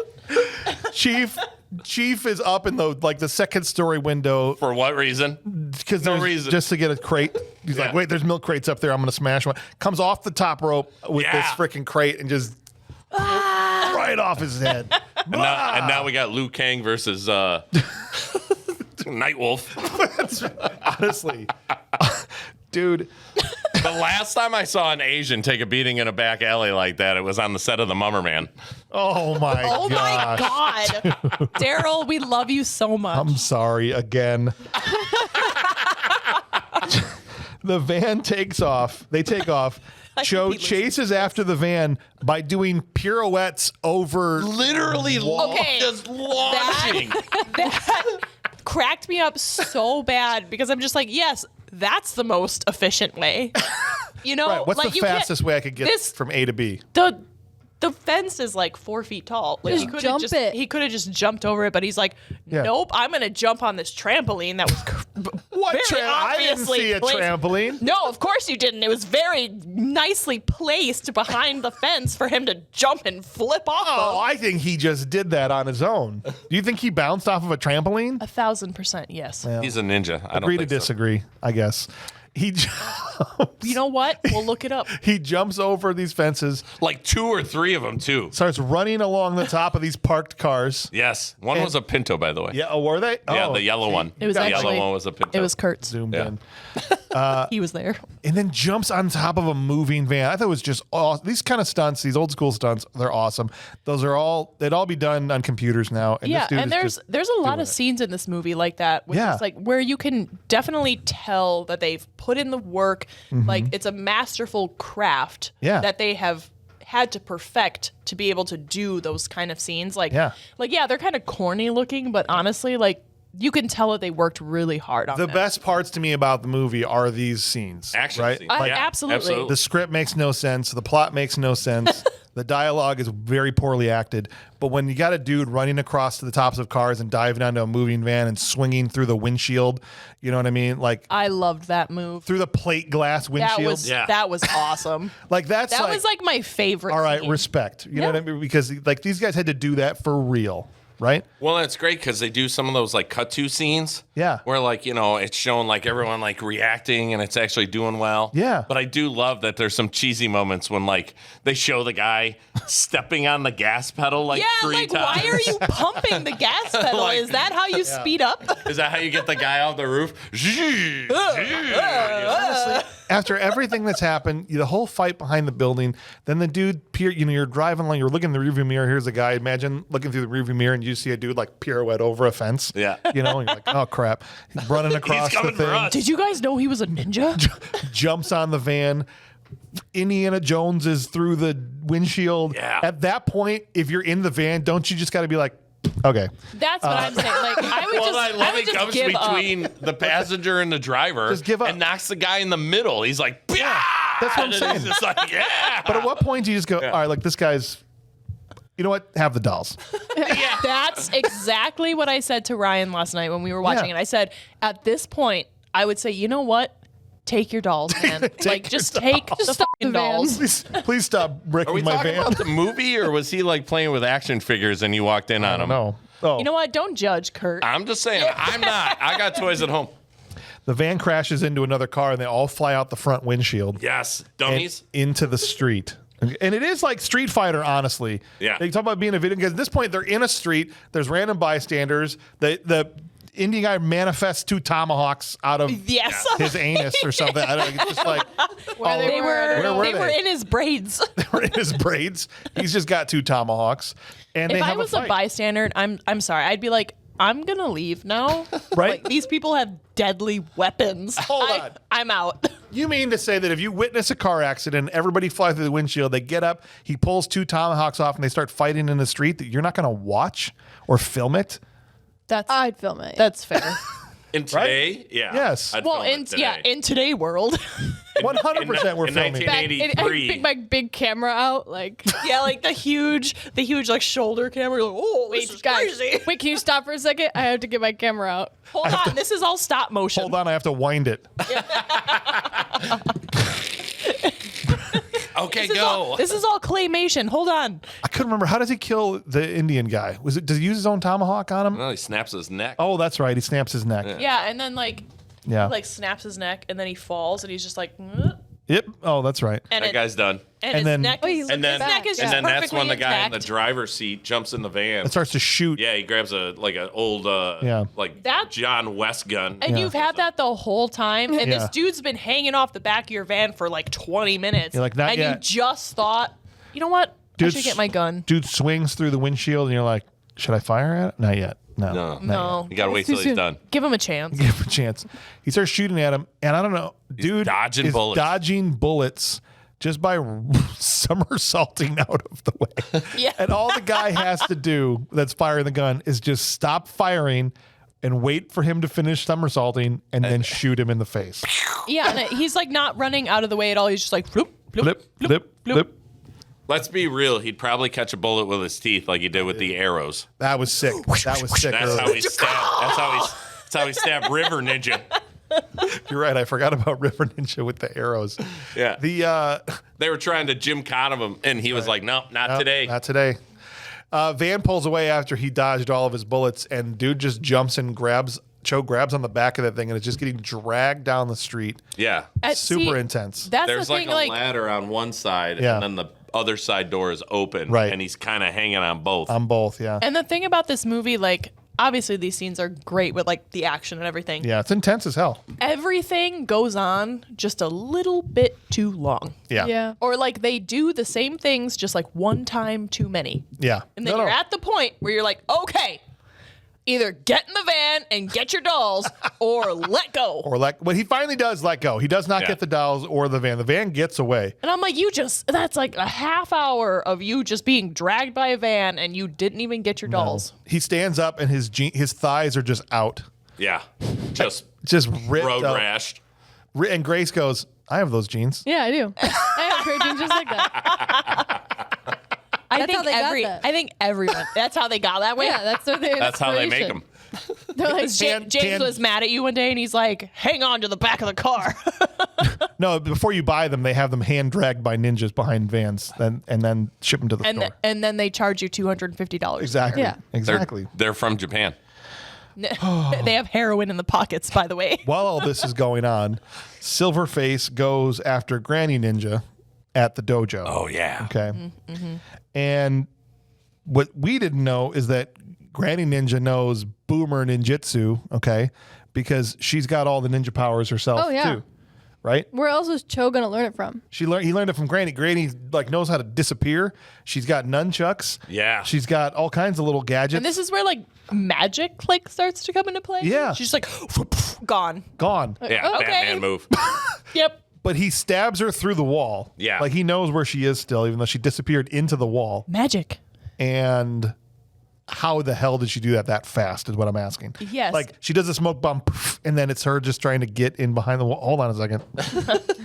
Chief is up in the second story window For what reason? because No reason. just to get a crate. He's like, wait, there's milk crates up there. I'm gonna smash one. Comes off the top rope with this freaking crate and just right off his head. And now we got Liu Kang versus Nightwolf. Honestly, dude. The last time I saw an Asian take a beating in a back alley like that, it was on the set of The Mummer Man. Oh my Oh gosh. my God. Daryl, we love you so much. I'm sorry again. The van takes off. They take off. Cho chases after the van by doing pirouettes over Literally Okay, just launching. that cracked me up so bad because I'm just like, yes, that's the most efficient way. You know, Right. What's like the you can't- fastest way I could get this- from A to B? The fence is like 4 feet tall. Like Just he could jump have it. he could have just jumped over it, but he's like, Yeah. nope, I'm gonna jump on this trampoline that was What? Very I didn't obviously see a placed- trampoline. No, of course you didn't. It was very nicely placed behind the fence for him to jump and flip off Oh, of. I think he just did that on his own. Do you think he bounced off of a trampoline? 1,000%, yes. He's a ninja. I don't Agree to think so. disagree, I guess. He You know what? We'll look it up. he jumps over these fences, Like 2 or 3 of them, too. starts running along the top of these parked cars. Yes. One was a Pinto, by the way. Yeah, oh, were they? Yeah, Oh, the yellow one. It was the actually- yellow one was a Pinto. It was Kurt's. zoomed Yeah. in. He was there. And then jumps on top of a moving van. I thought it was just awesome. These kind of stunts, these old school stunts, they're awesome. They'd all be done on computers now. And Yeah, this dude and is there's a lot of scenes in this movie like that, which Yeah. is like where you can definitely tell that they've put in the work. Like it's a masterful craft Yeah. that they have had to perfect to be able to do those kind of scenes. Like, Yeah. they're kind of corny looking, but honestly, like you can tell that they worked really hard on the them. best parts to me about the movie are these scenes. Action right? scenes. I- Yeah, absolutely. The script makes no sense. The plot makes no sense. The dialogue is very poorly acted. But when you got a dude running across to the tops of cars and diving onto a moving van and swinging through the windshield, you know what I mean? Like I loved that move. through the plate glass windshield. That was awesome. Like that's That like, was like my favorite. all right, scene. respect. You know Yeah. what I mean? Because like these guys had to do that for real, right? Well, it's great because they do some of those like cut to scenes. Yeah. Where like, it's showing like everyone like reacting and it's actually doing well. Yeah. But I do love that there's some cheesy moments when like they show the guy stepping on the gas pedal like Yeah, 3 like times. why are you pumping the gas pedal? Like- Is that how you speed up? Is that how you get the guy off the roof? After everything that's happened, the whole fight behind the building, then the dude, you're driving along, you're looking in the rearview mirror. Here's a guy. Imagine looking through the rearview mirror and you see a dude like pirouette over a fence. Yeah. And you're like, oh crap, he's running across the coming for thing, us. Did you guys know he was a ninja? jumps on the van. Indiana Jones is through the windshield. Yeah. At that point, if you're in the van, don't you just got to be like, okay, That's what I'm saying. Like I would Well, just, I love would he just comes give up. between the passenger and the driver Just give up. and knocks the guy in the middle. He's like, yeah. That's what I'm And then saying. He's just like, yeah. But at what point do you just go, all right, like this guy's, you know what? Have the dolls. That's exactly what I said to Ryan last night when we were watching Yeah. it. I said, at this point, I would say, you know what? Take your dolls, man. Like, just take the stop fucking the van. dolls. Please stop Are we wrecking my talking van. about the movie or was he like playing with action figures and you walked in on him? No. Oh, You know what? Don't judge, Kurt. I'm just saying, I'm not. I got toys at home. the van crashes into another car and they all fly out the front windshield. Yes. and Dummies. into the street. And it is like Street Fighter, honestly. Yeah. They talk about being a video game. At this point, they're in a street. There's random bystanders. The Indian guy manifests 2 tomahawks out of Yes. his anus or something. I don't know. It's just like Where they They were, I don't were, know. Where were they were they? in his braids. they're in his braids. He's just got 2 tomahawks. And they If I have was a a fight. bystander, I'm sorry. I'd be like, I'm gonna leave now. Right? Like, these people have deadly weapons. Hold on. I'm out. You mean to say that if you witness a car accident, everybody flies through the windshield, they get up, he pulls 2 tomahawks off, and they start fighting in the street, that you're not going to watch or film it? I'd film it. That's fair. In today, yeah. Yes. I'd Well, film it today. in today world. 100% we're in filming. 1980. I'd 83. pick my big camera out, like, Yeah, like the huge like shoulder camera. You're like, oh, this is guys, crazy. wait, can you stop for a second? I have to get my camera out. Hold on, this is all stop motion. Hold on, I have to wind it. Okay, This is, go. all, this is all claymation. Hold on. I couldn't remember. How does he kill the Indian guy? Does he use his own tomahawk on him? Well, he snaps his neck. Oh, that's right. He snaps his neck. Yeah, and then like Yeah. he like snaps his neck, and then he falls, and he's just like, "Ugh," Yep. Oh, that's right. and That guy's done. and and his then- neck Oh, he is, And then, his neck is and just then that's when the perfectly guy in the intact. driver's seat jumps in the van. It starts to shoot. Yeah, he grabs an old Yeah. like That- John West gun. And you've had that the whole time, and Yeah. this dude's been hanging off the back of your van for like 20 minutes. You're like, not and yet. you just thought, you know what? I should get my gun. Dude swings through the windshield, and you're like, should I fire at it? Not yet. No. No. Not No, You gotta wait till he's done. give him a chance. yet. Give him a chance. He starts shooting at him, and I don't know. Dude dodging is bullets. dodging bullets just by somersaulting out of the way. Yeah. And all the guy has to do that's firing the gun is just stop firing and wait for him to finish somersaulting and then shoot him in the face. Yeah, and he's like not running out of the way at all. He's just like, bloop, bloop, Blip, blip, blip. Let's be real. He'd probably catch a bullet with his teeth like he did with the arrows. That was sick. That was sick. That's earlier. how he stabbed. That's how he stabbed River Ninja. You're right. I forgot about River Ninja with the arrows. Yeah. The They were trying to Jim Cotton him, and he was like, no, not today. Not today. Van pulls away after he dodged all of his bullets, and dude just jumps and Cho grabs on the back of that thing, and it's just getting dragged down the street. Yeah. Super intense. That's There's the thing, like a ladder on one side, Yeah. and then the other side door is open. Right. And he's kind of hanging on both. On both, yeah. And the thing about this movie, like, obviously these scenes are great with like the action and everything. Yeah, it's intense as hell. Everything goes on just a little bit too long. Yeah. Yeah. Or like they do the same things just like one time too many. Yeah. And then you're at the point where you're like, okay, either get in the van and get your dolls or let go. But he finally does let go. He does not get the dolls or the van. The van gets away. And I'm like, that's like a half hour of you just being dragged by a van and you didn't even get your dolls. He stands up and his thighs are just out. Yeah. Just ripped road up. rashed. And Grace goes, I have those jeans. Yeah, I do. I have great jeans just like that. I how they got that. I think everyone, that's how they got that way. Yeah, that's how they make them. They're like, James was mad at you one day and he's like, hang on to the back of the car. No, before you buy them, they have them hand dragged by ninjas behind vans, and then ship them to the store. And then they charge you $250. Exactly. Yeah. Exactly. They're from Japan. They have heroin in the pockets, by the way. While all this is going on, Silverface goes after Granny Ninja at the dojo. Oh, yeah. Okay. And what we didn't know is that Granny Ninja knows Boomer Ninjutsu, okay, because she's got all the ninja powers herself, Oh, yeah. too. Right? where else is Cho gonna learn it from? He learned it from Granny. Granny like knows how to disappear. She's got nunchucks. Yeah. She's got all kinds of little gadgets. And this is where like magic like starts to come into play. Yeah. She's like gone. Gone. Yeah, Okay. Batman move. Yep. But he stabs her through the wall. Yeah. Like he knows where she is still, even though she disappeared into the wall. Magic. And how the hell did she do that fast is what I'm asking. Yes. Like she does a smoke bomb poof, and then it's her just trying to get in behind the wall. Hold on a second.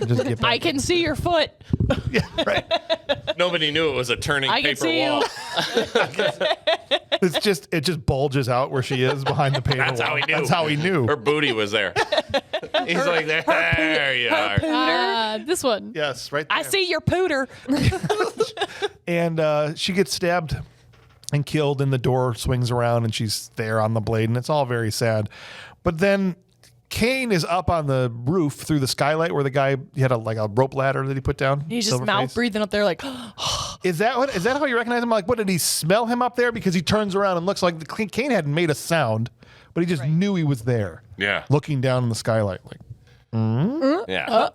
Just get back. I can see your foot. Yeah, right. Nobody knew it was a turning I can paper see wall. It just bulges out where she is behind the paper That's wall. how he knew. That's how he knew. Her booty was there. He's like, there you are. This one. Yes, right there. I see your pooter. And she gets stabbed and killed, and the door swings around, and she's there on the blade, and it's all very sad. But then Kane is up on the roof through the skylight where the guy he had a rope ladder that he put down. He's just Silverface. mouth breathing up there like, Is that how you recognize him? Like, what did he smell him up there? Because he turns around and looks like Kane hadn't made a sound, but he just knew he was there. Yeah. Looking down in the skylight, like. Yeah.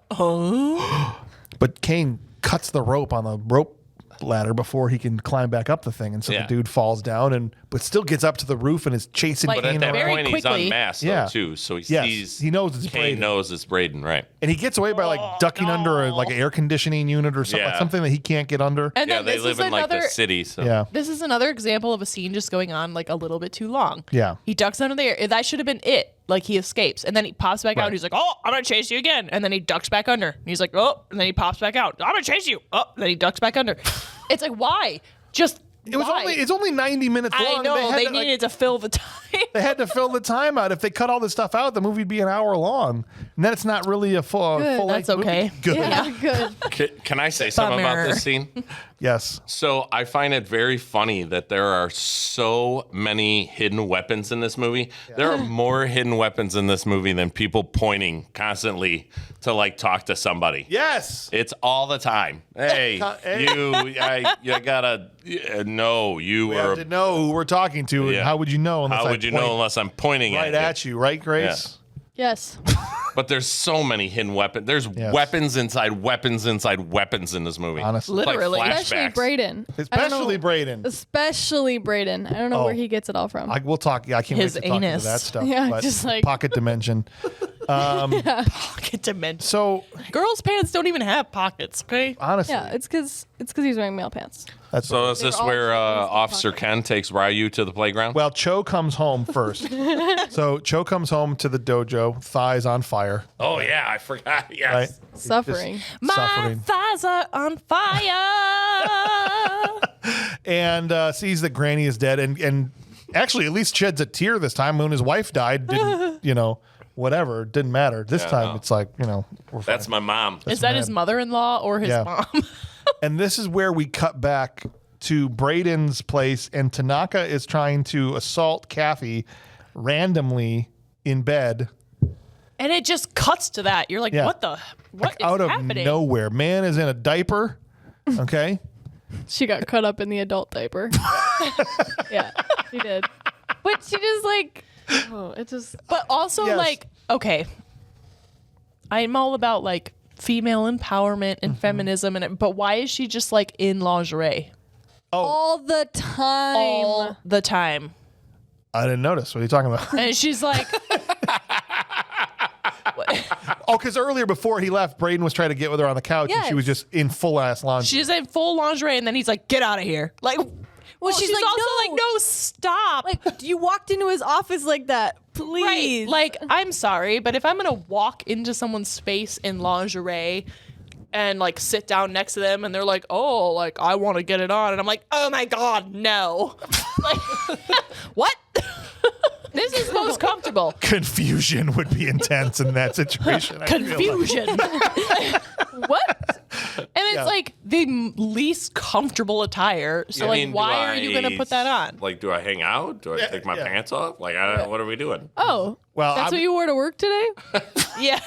But Kane cuts the rope on the rope ladder before he can climb back up the thing, and so the Yeah. dude falls down but still gets up to the roof and is chasing Like, But at Kane that around. very point, he's quickly. unmasked, Yeah. though, too. So he Yes, sees. he knows it's Kane Braden. knows it's Braden, right? And he gets away by ducking under an air conditioning unit or something, Yeah. something that he can't get under. and Yeah, then they this live is in like another. the city. So. Yeah. This is another example of a scene just going on like a little bit too long. Yeah. He ducks under there. That should have been it. Like he escapes and then he pops back out. Right. And he's like, "Oh, I'm gonna chase you again." And then he ducks back under. And he's like, "Oh," and then he pops back out. "I'm gonna chase you." Oh, and then he ducks back under. It's like, why? Just It's only 90 minutes long. I know they had to, needed to fill the time. They had to fill the time out. If they cut all this stuff out, the movie'd be an hour long, and then it's not really a full. Good. Full-length That's okay. movie. Good. Yeah, good. Can I say something about Bummer. this scene? Yes. So I find it very funny that there are so many hidden weapons in this movie. There are more hidden weapons in this movie than people pointing constantly to talk to somebody. Yes. It's all the time. Hey, you gotta no, you We are. have to know who we're talking to, and Yeah. how would you know? Unless How I would you point know unless I'm pointing right at at you, right, Grace? Yes. But there's so many hidden weapons. There's weapons inside weapons in this movie. Honestly. It's like Literally. Especially flashbacks. Braden. I don't know- Especially Braden. Especially Braden. I don't know Oh. where he gets it all from. We'll talk. Yeah, I can't His wait to talk into anus. that stuff. Yeah, but just like- pocket dimension. Pocket dimension. So Girls' pants don't even have pockets. Okay. honestly, yeah, it's because he's wearing male pants. that's So is this They're all where supposed to be Officer pockets. Ken takes Ryu to the playground? well. Cho comes home first. So Cho comes home to the dojo, thighs on fire. Oh yeah, I forgot. Yes. Right. Suffering. My Suffering. thighs are on fire. And sees that Granny is dead, and actually at least sheds a tear this time. When his wife died, didn't whatever. It didn't matter. This time it's like, we're fine. That's my mom. Is that his mother-in-law or his mom? And this is where we cut back to Braden's place, and Tanaka is trying to assault Kathy randomly in bed. And it just cuts to that. You're like, what is Out of happening? nowhere. Man is in a diaper. Okay. She got cut up in the adult diaper. Yeah, she did. But she just it just. But also, okay, I'm all about female empowerment and feminism, but why is she just in lingerie All the time. all the time? I didn't notice. What are you talking about? And she's like, Because earlier before he left, Braden was trying to get with her on the couch, and she was just in full ass lingerie. she's in full lingerie, and then he's like, get out of here. Well, she's like, also no. no, stop. You walked into his office like that. Please. Right. I'm sorry, but if I'm going to walk into someone's space in lingerie and sit down next to them and they're like, oh, I want to get it on. And I'm like, oh my God, no. What? This is most comfortable. Confusion would be intense in that situation. Confusion. What? And it's the least comfortable attire. So why are you going to put that on? Do I hang out? Do I take my pants off? What are we doing? Oh, well, that's what you wore to work today? Yeah.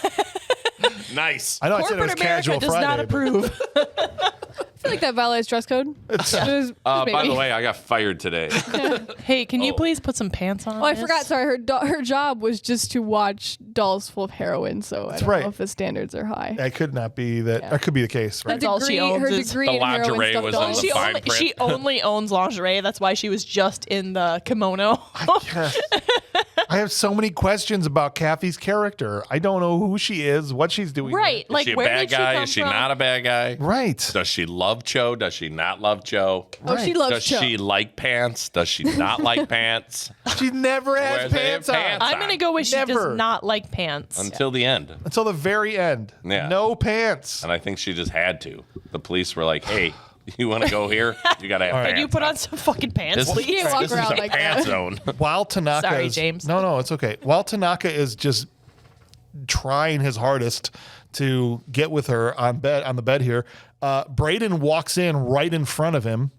Nice. I know I said it was Corporate casual America does Friday. not approve. I feel like that violates dress code. By the way, I got fired today. Hey, can you please put some pants on? Oh, I forgot. Sorry, her job was just to watch dolls full of heroin. So I don't know if the standards are high. That could not be that. That could be the case, right? That's all she owns. Her is- degree The in heroin lingerie stuff was dolls. on the fine print. She only owns lingerie. That's why she was just in the kimono. I have so many questions about Kathy's character. I don't know who she is, what she's doing. Right. Is she a where bad did she guy? come Is she from? not a bad guy? Right. Does she love Cho? Does she not love Cho? Oh, she loves Does Cho. she like pants? Does she not like pants? She never has Where's they pants have on. pants? I'm going to go with she Never. does not like pants. Until the end. Until the very end. Yeah. No pants. And I think she just had to. The police were like, hey, you want to go here? You got to have pants. Can you put on some fucking pants, This, please? can't walk this is around a like pants that. zone. While Tanaka Sorry, is, James. No, it's okay. While Tanaka is just trying his hardest to get with her on the bed here, Braden walks in right in front of him,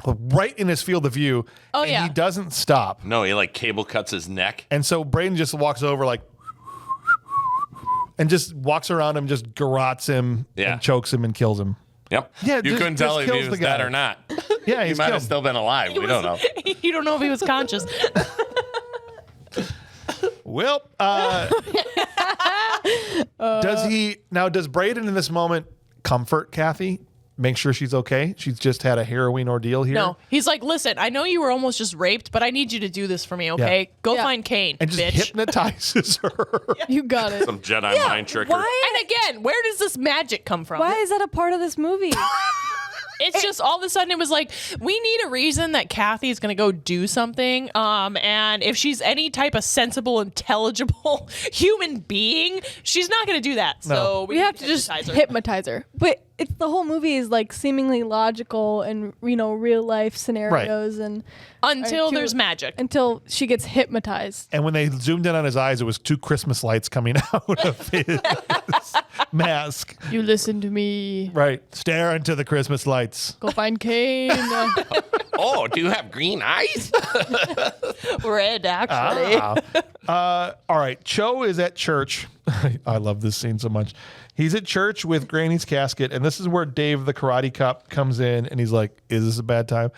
right in his field of view. Oh, and yeah. he doesn't stop. No, he cable cuts his neck. And so Braden just walks over and just walks around him, just garrots him Yeah. and chokes him and kills him. Yep. Yeah, you just- couldn't just tell if kills he the was dead guy. or not. Yeah, He he's might have killed. still been alive. We don't know. You don't know if he was conscious. Well, does Braden in this moment comfort Kathy? Make sure she's okay? She's just had a heroin ordeal here. No. He's like, listen, I know you were almost just raped, but I need you to do this for me, okay? Yeah. Go Yeah. find Kane, And just bitch. hypnotizes her. You got it. Some Jedi mind trickery. And again, where does this magic come from? Why is that a part of this movie? It's just all of a sudden it was like, we need a reason that Kathy's going to go do something. And if she's any type of sensible, intelligible human being, she's not going to do that. So We have to just hypnotize her. But it's the whole movie is seemingly logical and real life scenarios and until to- there's magic. until she gets hypnotized. And when they zoomed in on his eyes, it was 2 Christmas lights coming out of his mask. You listen to me. Right. Stare into the Christmas lights. Go find Kane. Oh, do you have green eyes? Red, actually. All right. Cho is at church. I love this scene so much. He's at church with Granny's casket, and this is where Dave the karate cop comes in, and he's like, "Is this a bad time?"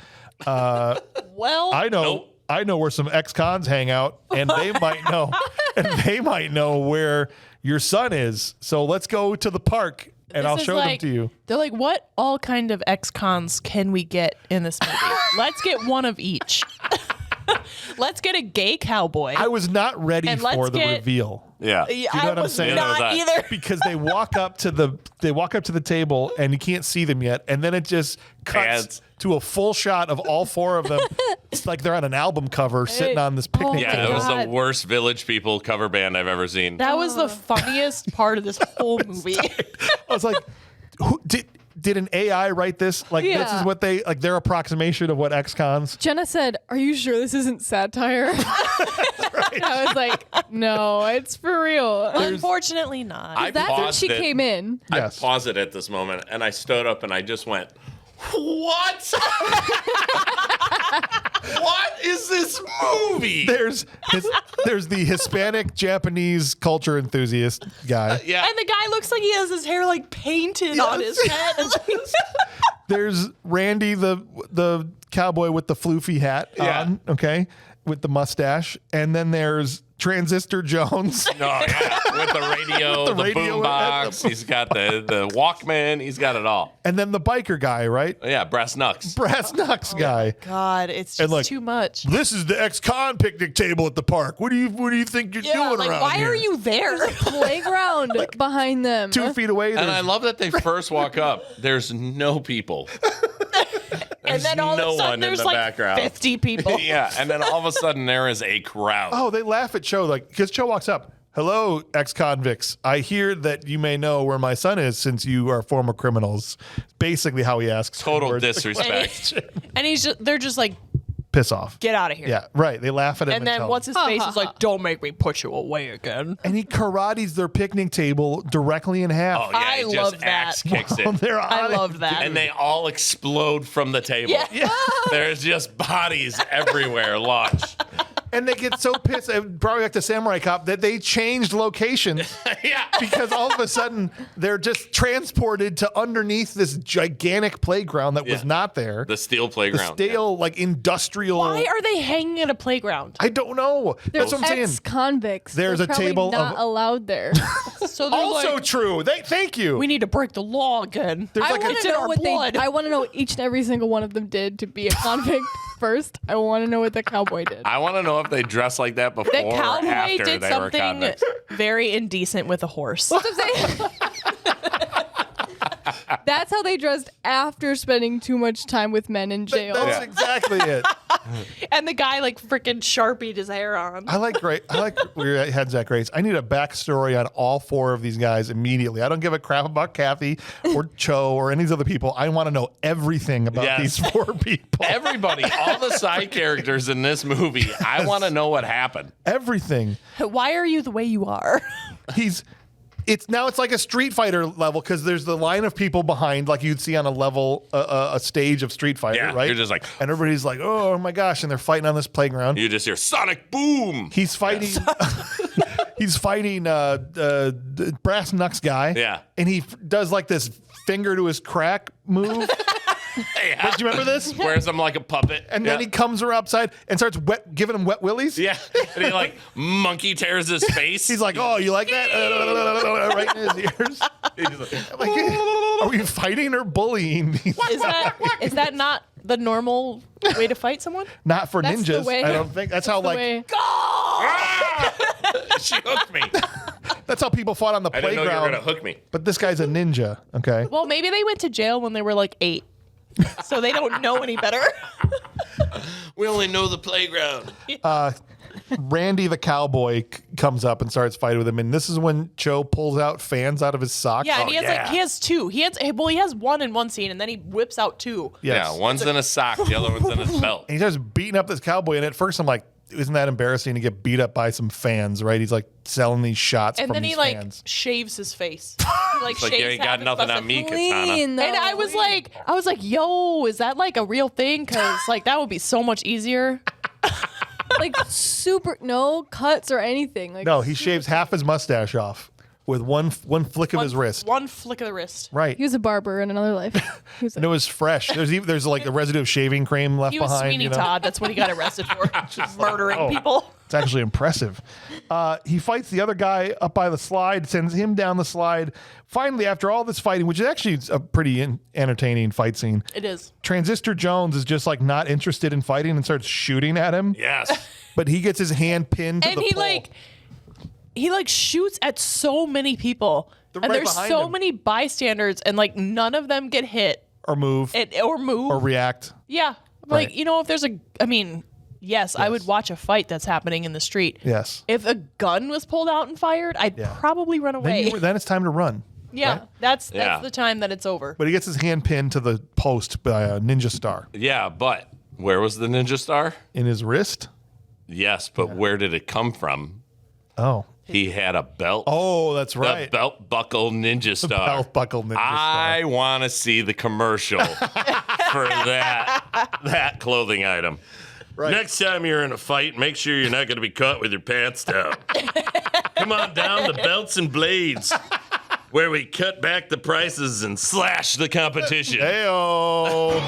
Well, I know. Nope. I know where some ex-cons hang out, and they might know. And they might know where your son is. So let's go to the park, and this I'll is show them to you. They're like, what all kind of ex-cons can we get in this movie? Let's get one of each. Let's get a gay cowboy. I was not ready And for let's the get- reveal. Yeah. you know what I'm saying? Not Neither was I. either. Because they walk up to the table and you can't see them yet, and then it just cuts Pads. to a full shot of all 4 of them. It's like they're on an album cover sitting on this picnic Yeah, table. it was the God. worst Village People cover band I've ever seen. That was the funniest part of this whole movie. I was like, did an AI write this? Like this is what they like their approximation of what ex-cons. Jenna said, "Are you sure this isn't satire?" I was like, "No, it's for real." Unfortunately not. That's when she came in. Yes. I paused it at this moment, and I stood up and I just went, "What? What is this movie?" There's the Hispanic Japanese culture enthusiast guy. Yeah. And the guy looks like he has his hair like painted on his head. There's Randy, the cowboy with the floofy hat on, okay, with the mustache, and then there's Transistor Jones. No, yeah. With the radio, With the the radio, boombox. He's got the Walkman. He's got it all. And then the biker guy, right? Yeah, brass knucks. Brass knucks guy. God, it's And, just like, too much. This is the ex-con picnic table at the park. What do you think you're doing like around why here? are you there? Playground behind them. 2 feet away? And I there's- love that they first walk up. There's no people. And then all no of a sudden one in there's the like background. 50 people. Yeah, and then all of a sudden there is a crowd. Oh, they laugh at Cho, like, because Cho walks up. Hello, ex-convicts. I hear that you may know where my son is since you are former criminals. Basically how he asks. Total for words. disrespect. And they're just like, Piss off. get out of here. Yeah, right. They laugh at him. And then tell what's him. his face is like, don't make me put you away again. And he karates their picnic table directly in half. Oh, yeah, I he love just that. axe kicks it. They're on I it. love that. And they all explode from the table. Yeah. There's just bodies everywhere launched. And they get so pissed, probably like the Samurai Cop, that they changed locations Yeah. because all of a sudden they're just transported to underneath this gigantic playground that was Yeah. not there. The steel The playground. stale, like industrial. Why are they hanging at a playground? I don't know. There's That's what I'm saying. ex-convicts. There's They're a probably table not of- allowed there. So they're Also like, true. Thank you. we need to break the law again. There's I like want It's to in know our what blood. I want to know what each and every single one of them did to be a convict. First, I want to know what the cowboy did. I want to know if they dressed like that before The or cowboy after did they were something convicts. very indecent with a horse. That's how they dressed after spending too much time with men in jail. That's Yeah. exactly it. And the guy like freaking sharpied his hair on. I like where your head's at, Grace. I need a backstory on all 4 of these guys immediately. I don't give a crap about Kathy or Cho or any of these other people. I want to know everything about Yes. these 4 people. Everybody, all the side characters in this movie, I want to know what happened. Everything. Why are you the way you are? It's like a Street Fighter level because there's the line of people behind, like you'd see on a level, a stage of Street Fighter, Yeah, right? you're just like- and everybody's like, oh my gosh, and they're fighting on this playground. You just hear Sonic Boom. He's fighting. He's fighting the brass knucks guy. Yeah. and he does like this finger to his crack move. Yeah. Do you remember this? Wears him like a puppet. And then he comes around upside and starts giving him wet willies. Yeah. And he like monkey tears his face. He's like, oh, you like that? Right in his ears. He's like, I'm like, are we fighting or bullying? Is that not the normal way to fight someone? Not for That's the ninjas. way. I don't think that's how The way- she hooked me. that's how people fought on the I didn't know you were playground. going to hook me. But this guy's a ninja. Okay. Well, maybe they went to jail when they were like 8. So they don't know any better. We only know the playground. Randy the cowboy comes up and starts fighting with him, and this is when Cho pulls out fans out of his socks. Yeah, and he has 2. He has 1 in one scene, and then he whips out 2. Yes. Yeah, one's in a sock, the other one's in his belt. And he starts beating up this cowboy, and at first I'm like, isn't that embarrassing to get beat up by some fans, right? He's like selling these shots And from then these he like fans. shaves his face. He like Like, shaves you ain't half got his nothing mustache. on me, Katana. Clean, though. And I was like, yo, is that like a real thing? Because like that would be so much easier. like super no cuts or anything. Like No, he shaves half his mustache off with one flick of his wrist. One flick of the wrist. Right. he was a barber in another life. He was And it was fresh. There's like a residue of shaving cream left He was behind. Sweeney you know? Todd. That's what he got arrested for. Just murdering people. It's actually impressive. He fights the other guy up by the slide, sends him down the slide. Finally, after all this fighting, which is actually a pretty entertaining fight scene, It is. Transistor Jones is just like not interested in fighting and starts shooting at him. Yes. But he gets his hand pinned to And the he pole. like shoots at so many people. They're And right there's behind so him. many bystanders, and like none of them get hit or move or move. or react. Yeah. Right. Like, if there's yes, I would watch a fight that's happening in the street. Yes. If a gun was pulled out and fired, I'd probably run away. Then it's time to run. Yeah, Right? that's Yeah. the time that it's over. But he gets his hand pinned to the post by a ninja star Yeah, but where was the ninja star? in his wrist. Yes, but where did it come from? Oh. He had a belt. Oh, that's The right. belt buckle ninja star. Belt buckle ninja I want to see the commercial for that clothing item. Right. Next time you're in a fight, make sure you're not going to be caught with your pants down. Come on down to Belts and Blades, where we cut back the prices and slash the competition. Heyo.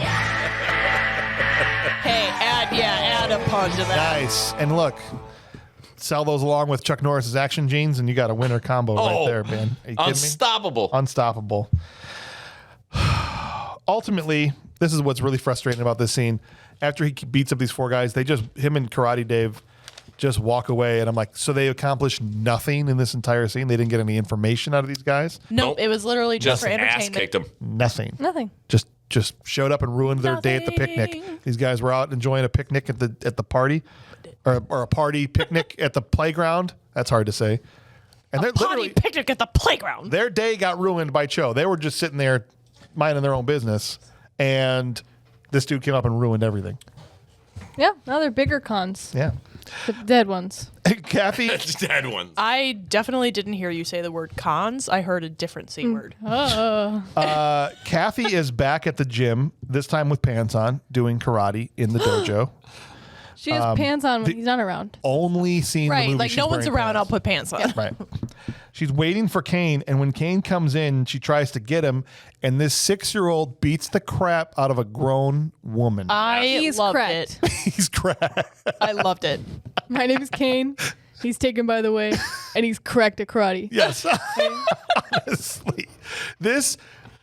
Hey, add a pun to that. Nice. And look, sell those along with Chuck Norris's action jeans, and you got a winner combo right there, man. Are you kidding me? Unstoppable. Unstoppable. Ultimately, this is what's really frustrating about this scene. After he beats up these four guys, him and Karate Dave just walk away. And I'm like, so they accomplished nothing in this entire scene? They didn't get any information out of these guys? Nope, it was literally just for ass entertainment. kicked him. Nothing. Nothing. Just showed up and ruined their day at the picnic. Nothing. These guys were out enjoying a picnic at the party, or a party picnic at the playground. That's hard to say. And they're Potty literally picnic at the playground. their day got ruined by Cho. They were just sitting there minding their own business, and this dude came up and ruined everything. Yeah, now they're bigger cons. Yeah. The dead ones. Kathy, Dead ones. I definitely didn't hear you say the word cons. I heard a different C word. Kathy is back at the gym, this time with pants on, doing karate in the dojo. She has pants on when he's not around. Only scene in the Right, movie like she's no one's wearing around, pants. I'll put pants on. Right. She's waiting for Kane, and when Kane comes in, she tries to get him, and this 6-year-old beats the crap out of a grown woman. He's loved correct. it. He's crap. I loved it. My name is Kane. He's taken by the way, and he's correct at karate. Yes. Honestly. This,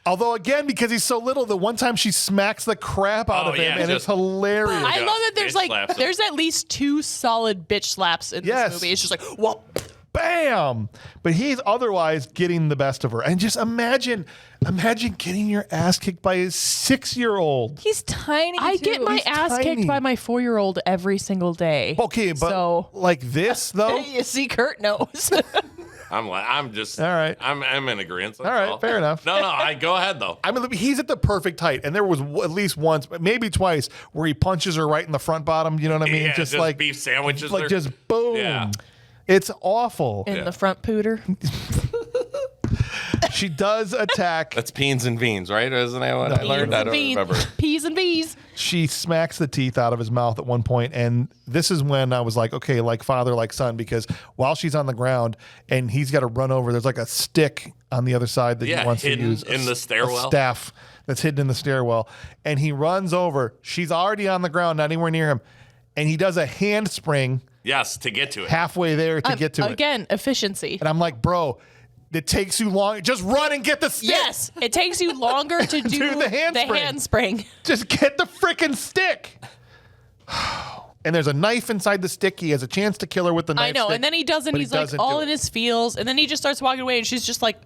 although again, because he's so little, the one time she smacks the crap out Oh, of him, yeah, and it's just- hilarious. I love that there's bitch slaps him. there's at least 2 solid bitch slaps in Yes. this movie. It's just like, well, Bam! But he's otherwise getting the best of her. And just imagine getting your ass kicked by a 6-year-old. He's tiny. I too. get my He's ass tiny. kicked by my 4-year-old every single day. Okay, but so like this though. you see, Kurt knows. I'm just. All right. I'm in agreement. All right, fair enough. No, I go ahead though. I mean, he's at the perfect height, and there was at least once, maybe twice, where he punches her right in the front bottom. You know what I mean? Yeah, just just like beef sandwiches like her. just boom. Yeah. It's awful. In the front pooter. She does attack. That's peens and beans, right? Isn't that what I learned? I don't remember. P's and B's. She smacks the teeth out of his mouth at one point, and this is when I was like, okay, like father, like son, because while she's on the ground and he's got to run over, there's like a stick on the other side that he Yeah, wants to hidden use in the a stairwell. staff that's hidden in the stairwell, and he runs over. She's already on the ground, not anywhere near him, and he does a handspring Yes, to get to it. halfway there to get to it. Again, efficiency. And I'm like, bro, it takes you long. Just run and get the stick. Yes, it takes you longer to do the handspring. handspring. Just get the freaking stick. And there's a knife inside the stick. He has a chance to kill her with the knife. I know, stick, and then he doesn't. but He's like doesn't all do in it. his feels, and then he just starts walking away, and she's just like,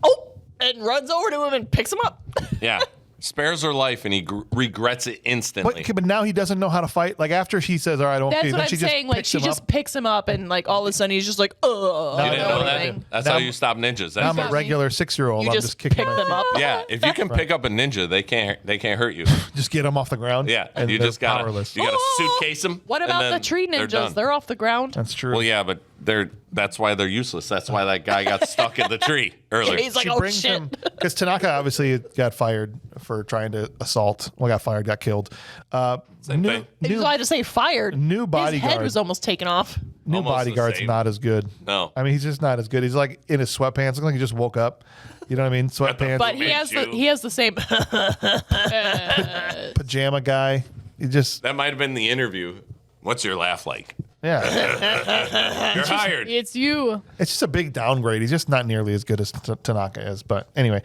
oh, and runs over to him and picks him up. Yeah. Spares her life and he regrets it instantly. But now he doesn't know how to fight. Like after she says, "All right, okay," That's then what I'm she just saying. Like picks she him just up. picks him up, and like all of a sudden he's just like, oh, You didn't know that? everything. That's Now how I'm- you stop ninjas. Now I'm That's a regular 6-year-old. You I'm just just kicking pick them up. yeah, if you can pick up a ninja, they can't hurt you. Just get them off the ground. Yeah, and you they're just gotta powerless. suitcase them. What about the tree ninjas? They're off the ground. That's true. Well, yeah, but that's why they're useless. That's why that guy got stuck in the tree earlier. He's like, She oh brings shit. him because Tanaka obviously got fired for trying to assault. Well, got fired, got killed. Same thing. He's allowed to say fired. New His bodyguard. head was almost taken off. New Almost the bodyguard's same. not as good. No. I mean he's just not as good. He's like in his sweatpants, looking like he just woke up. You know what I mean? Sweatpants, But he has the same. pajama guy. He just That might have been the interview. What's your laugh like? yeah. You're hired. It's you. It's just a big downgrade. He's just not nearly as good as Tanaka is. But anyway,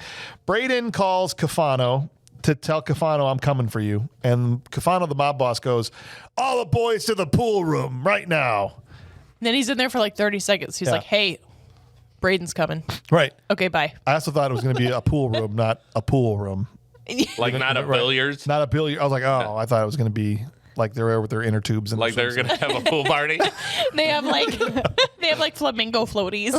Brayden calls Kafano to tell Kafano, I'm coming for you. And Kafano, the mob boss, goes, all the boys to the pool room right now. Then he's in there for like 30 seconds. He's Yeah. like, hey, Braden's coming. Right. Okay, bye. I also thought it was going to be a pool room, not a pool room. Like not a Right. billiards. Not a billiard. I was like, oh, I thought it was going to be like they're there with their inner tubes and Like they're gonna have a pool party. They have like flamingo floaties.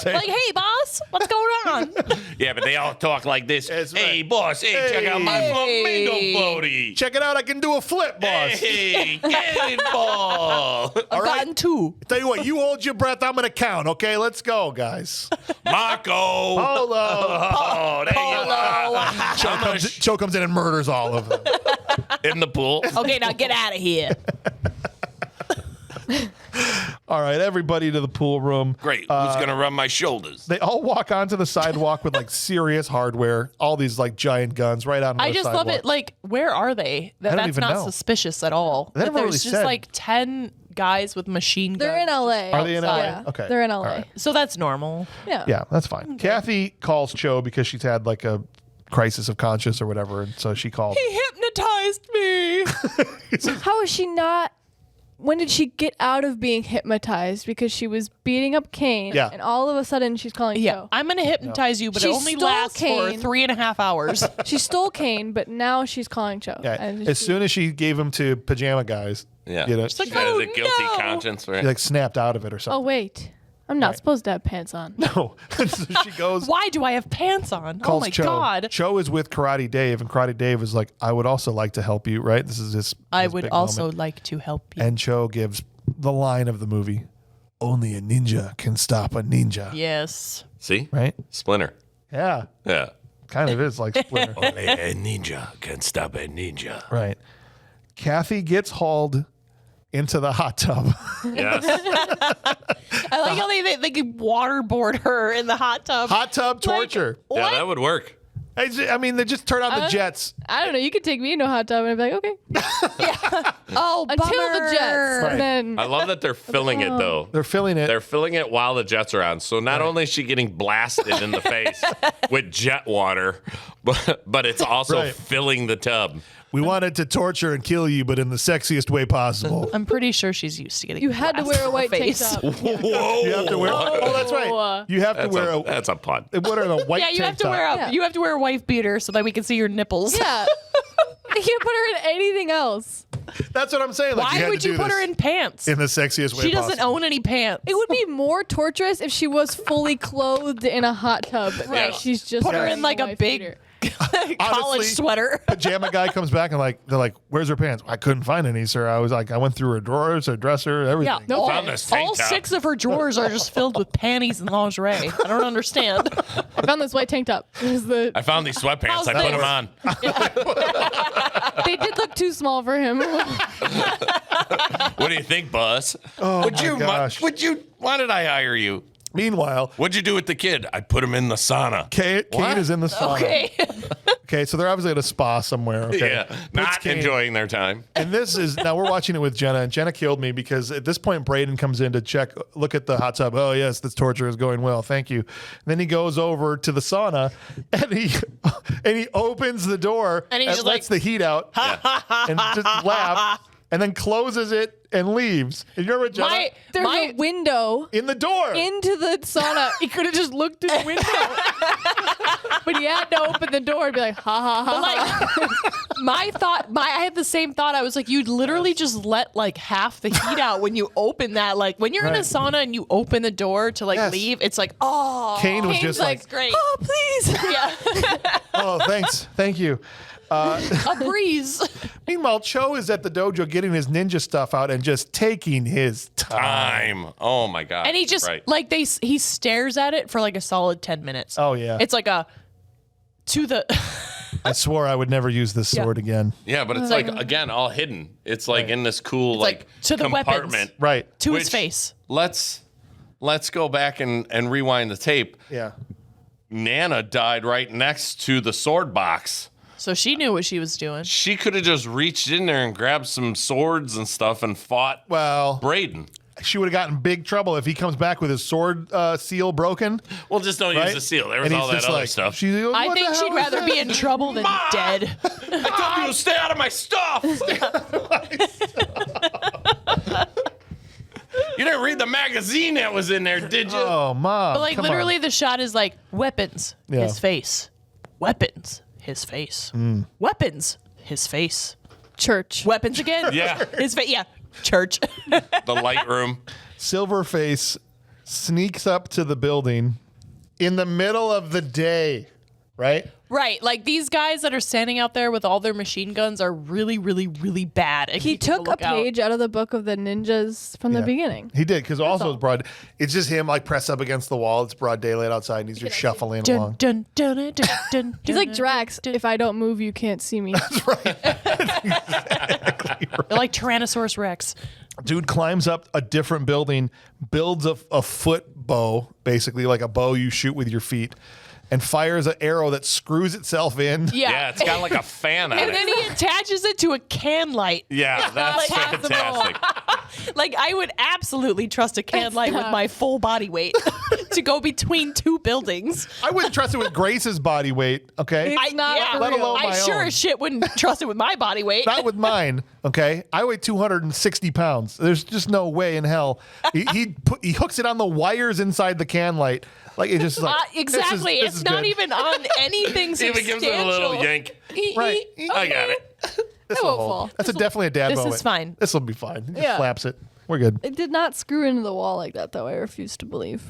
Like, hey boss, what's going on? Yeah, but they all talk like this. That's Hey right. boss, hey, check out my flamingo floaty. Check it out, I can do a flip, boss. Hey, cannonball. I've gotten 2. Tell you what, you hold your breath, I'm gonna count, okay? Let's go, guys. Marco. Polo. Oh, there you are. Cho comes in and murders all of them. In the pool. Okay, now get out of here. All right, everybody to the pool room. Great. Who's gonna run my shoulders? They all walk onto the sidewalk with like serious hardware, all these like giant guns right out on the I just sidewalk. love it. Like, where are they? I don't That's even not know. suspicious at all. They That never there's really just said. like 10 guys with machine guns. They're in LA. Are they in LA? Yeah. Okay. They're in LA. All right. So that's normal. Yeah. Yeah, that's fine. Kathy calls Cho because she's had like a crisis of conscience or whatever, and so she called. He hypnotized me. How is she not? When did she get out of being hypnotized? Because she was beating up Kane, Yeah. and all of a sudden she's calling Yeah, Joe. I'm gonna hypnotize you, but She it only stole lasts for Kane. 3.5 hours. She stole Kane, but now she's calling Joe. Yeah, And as soon as she gave him to pajama guys, Yeah. you know, She like, has oh, a guilty no. conscience, right? she like snapped out of it or Oh something. wait, I'm not supposed to have pants on. No, so she goes. Why do I have pants on? Oh Calls my Cho. god. Cho is with Karate Dave, and Karate Dave is like, I would also like to help you, right? This is his. I his would big also moment. like to help you. And Cho gives the line of the movie: "Only a ninja can stop a ninja." Yes. See? Right? Splinter. Yeah, Yeah. kind of is like Splinter. Only a ninja can stop a ninja. Right. Kathy gets hauled into the hot tub. Yes. I like how they could waterboard her in the hot tub. Hot tub torture. Yeah, that would work. I mean, they just turn on the jets. I don't know. You could take me into a hot tub, and I'd be like, okay, Oh, until bummer. the jets, Right. and then I love that they're filling it though. They're filling it. They're filling it while the jets are on. So not only is she getting blasted in the face with jet water, but it's also Right. filling the tub. We wanted to torture and kill you, but in the sexiest way possible. I'm pretty sure she's used to getting you had to blasted wear a in the white tank face. top. Whoa. You have to wear. Oh, that's right. You have to That's wear a. that's a pun. What are the white Yeah, you tank have to top? wear a Yeah. you have to wear a wife beater so that we can see your nipples. Yeah, you can't put her in anything else. That's what I'm saying. Like, Why had would to you do put her this in pants? in the sexiest way She doesn't possible. own any pants. It would be more torturous if she was fully clothed in a hot tub. Right. She's just Put her wearing in like a wife big beater. college Honestly, sweater. Pajama guy comes back and they're like, "Where's her pants?" I couldn't find any, sir. I went through her drawers, her dresser, everything. Yeah, all, Found this tank all top. 6 of her drawers are just filled with panties and lingerie. I don't understand. I found this white tank top. It was the, I found these sweatpants. How's I put this? them on. they did look too small for him. What do you think, Buzz? Oh Would my you? gosh. Why did I hire you? Meanwhile, What'd you do with the kid? I put him in the sauna. Kate is in the sauna. Okay. Okay, so they're obviously at a spa somewhere. Okay. Yeah, Puts not Kane- enjoying their time. And this is now we're watching it with Jenna, and Jenna killed me because at this point Braden comes in to look at the hot tub. Oh yes, this torture is going well. Thank you. And then he goes over to the sauna, and he opens the door And he's just lets like, the heat out and just laughs, and then closes it and leaves. And you remember Jenna There's a window in the door. into the sauna. He could have just looked through the window. But he had to open the door and be like, ha ha ha. Like I had the same thought. I was like, you'd literally just let like half the heat out when you open that. Like when you're in a Right. sauna and you open the door to like Yes. leave, it's like, oh, Kane was Kane's just like, great. Oh, please. Yeah, oh, thanks. Thank you. a breeze. Meanwhile, Cho is at the dojo getting his ninja stuff out and just taking his time. Time. Oh my god. And he just right. like he stares at it for like a solid 10 minutes. Oh, yeah. It's like a to the I swore I would never use this sword again. Yeah, but it's like again all hidden. It's like in this cool like, to the compartment. weapons. Right. to his Which- face. Let's go back and rewind the tape. Yeah. Nana died right next to the sword box. So she knew what she was doing. She could have just reached in there and grabbed some swords and stuff and fought Well, Braden. she would have gotten in big trouble if he comes back with his sword seal broken. Well, just don't Right? use the seal. There was And he's all that just other like, stuff. She's like, I "What think the she'd hell is rather that?" be in trouble than dead. I told you to stay out of my stuff. You didn't read the magazine that was in there, did you? Oh, Mom. But like come literally on. the shot is like weapons, Yeah. his face. Weapons, his face. Mm. Weapons, his face. Church. Weapons again. Yeah. Church. The light room. Silverface sneaks up to the building in the middle of the day, right? Right, like these guys that are standing out there with all their machine guns are really, really, really bad. At He keeping took the a lookout. page out of the book of the ninjas from the beginning. He did, because also it's broad. It's just him like pressed up against the wall. It's broad daylight outside, and he's just shuffling Dun, along. dun, dun, dun, dun, dun, He's like dun, Drax. dun. If I don't move, you can't see me. They're like Tyrannosaurus Rex. Dude climbs up a different building, builds a foot bow, basically like a bow you shoot with your feet, and fires an arrow that screws itself in. Yeah, it's got like a fan on And it. then he attaches it to a can light. Yeah, that's Like, fantastic. Like, I would absolutely trust a can light with my full body weight to go between two buildings. I wouldn't trust it with Grace's body weight, okay? It's not for Let real. alone I my sure own. as shit wouldn't trust it with my body weight. Not with mine, okay? I weigh 260 pounds. There's just no way in hell. He hooks it on the wires inside the can light. Like, it just like, exactly. this It's is not good. even on anything Even substantial. gives it a little yank. Right. I got it. This'll won't hold. fall. That's definitely a dad This is moment. fine. This will be fine. He just Yeah. flaps it. We're good. It did not screw into the wall like that, though. I refuse to believe.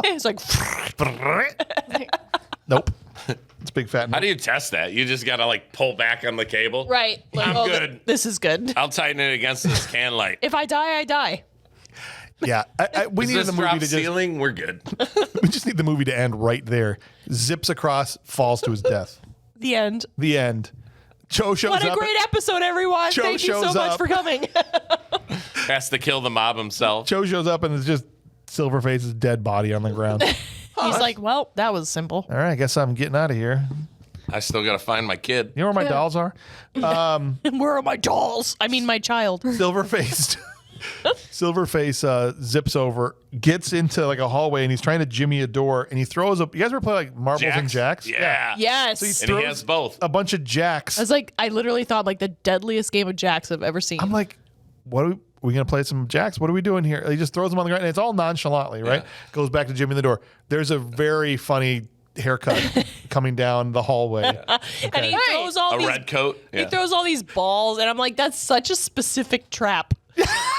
It's like, Nope. It's big fat. How do you test that? You just got to like pull back on the cable. right. Like, I'm good. This is good. I'll tighten it against this can light. If I die, I die. Yeah. We Is need this the movie drop to just. ceiling? We're good. We just need the movie to end right there. Zips across, falls to his death. The end. The end. Cho shows What a up. great episode, everyone. Joe Thank you so shows much up. for coming. Has to kill the mob himself. Cho shows up and it's just Silverface's dead body on the ground. He's like, well, that was simple. All right, I guess I'm getting out of here. I still got to find my kid. You know where my dolls are? Where are my dolls? I mean, my child. Silverface. Silverface zips over, gets into like a hallway, and he's trying to jimmy a door, and he throws up. You guys ever play like marbles and jacks? Yeah. Yes. So And he has both. a bunch of jacks. I was like, I literally thought like the deadliest game of jacks I've ever seen. I'm like, what are we gonna play some jacks? What are we doing here? He just throws them on the ground, and it's all nonchalantly, right? Goes back to Jimmy the door. There's a very funny haircut coming down the hallway. And he throws all A these red coat. he Yeah. throws all these balls, and I'm like, that's such a specific trap.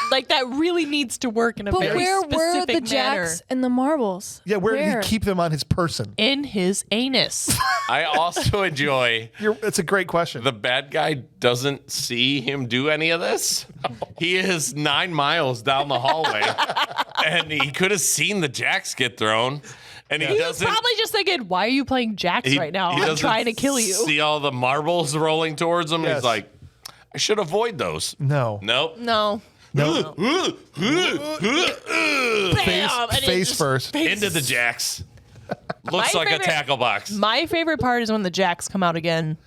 Like that really needs to work in a But very where were specific the manner. jacks and the marbles? Yeah, where did he keep them on his person? In his anus. I also enjoy It's a great question. the bad guy doesn't see him do any of this. He is 9 miles down the hallway, and he could have seen the jacks get thrown. And he He was doesn't. probably just thinking, why are you playing jacks right now? he I'm doesn't trying to kill you. See all the marbles rolling towards him. Yes. He's like, I should avoid those. No. Nope. No. No. Bam! And it Face just- first. Into the jacks. Looks My like favorite- a tackle box. My favorite part is when the jacks come out again.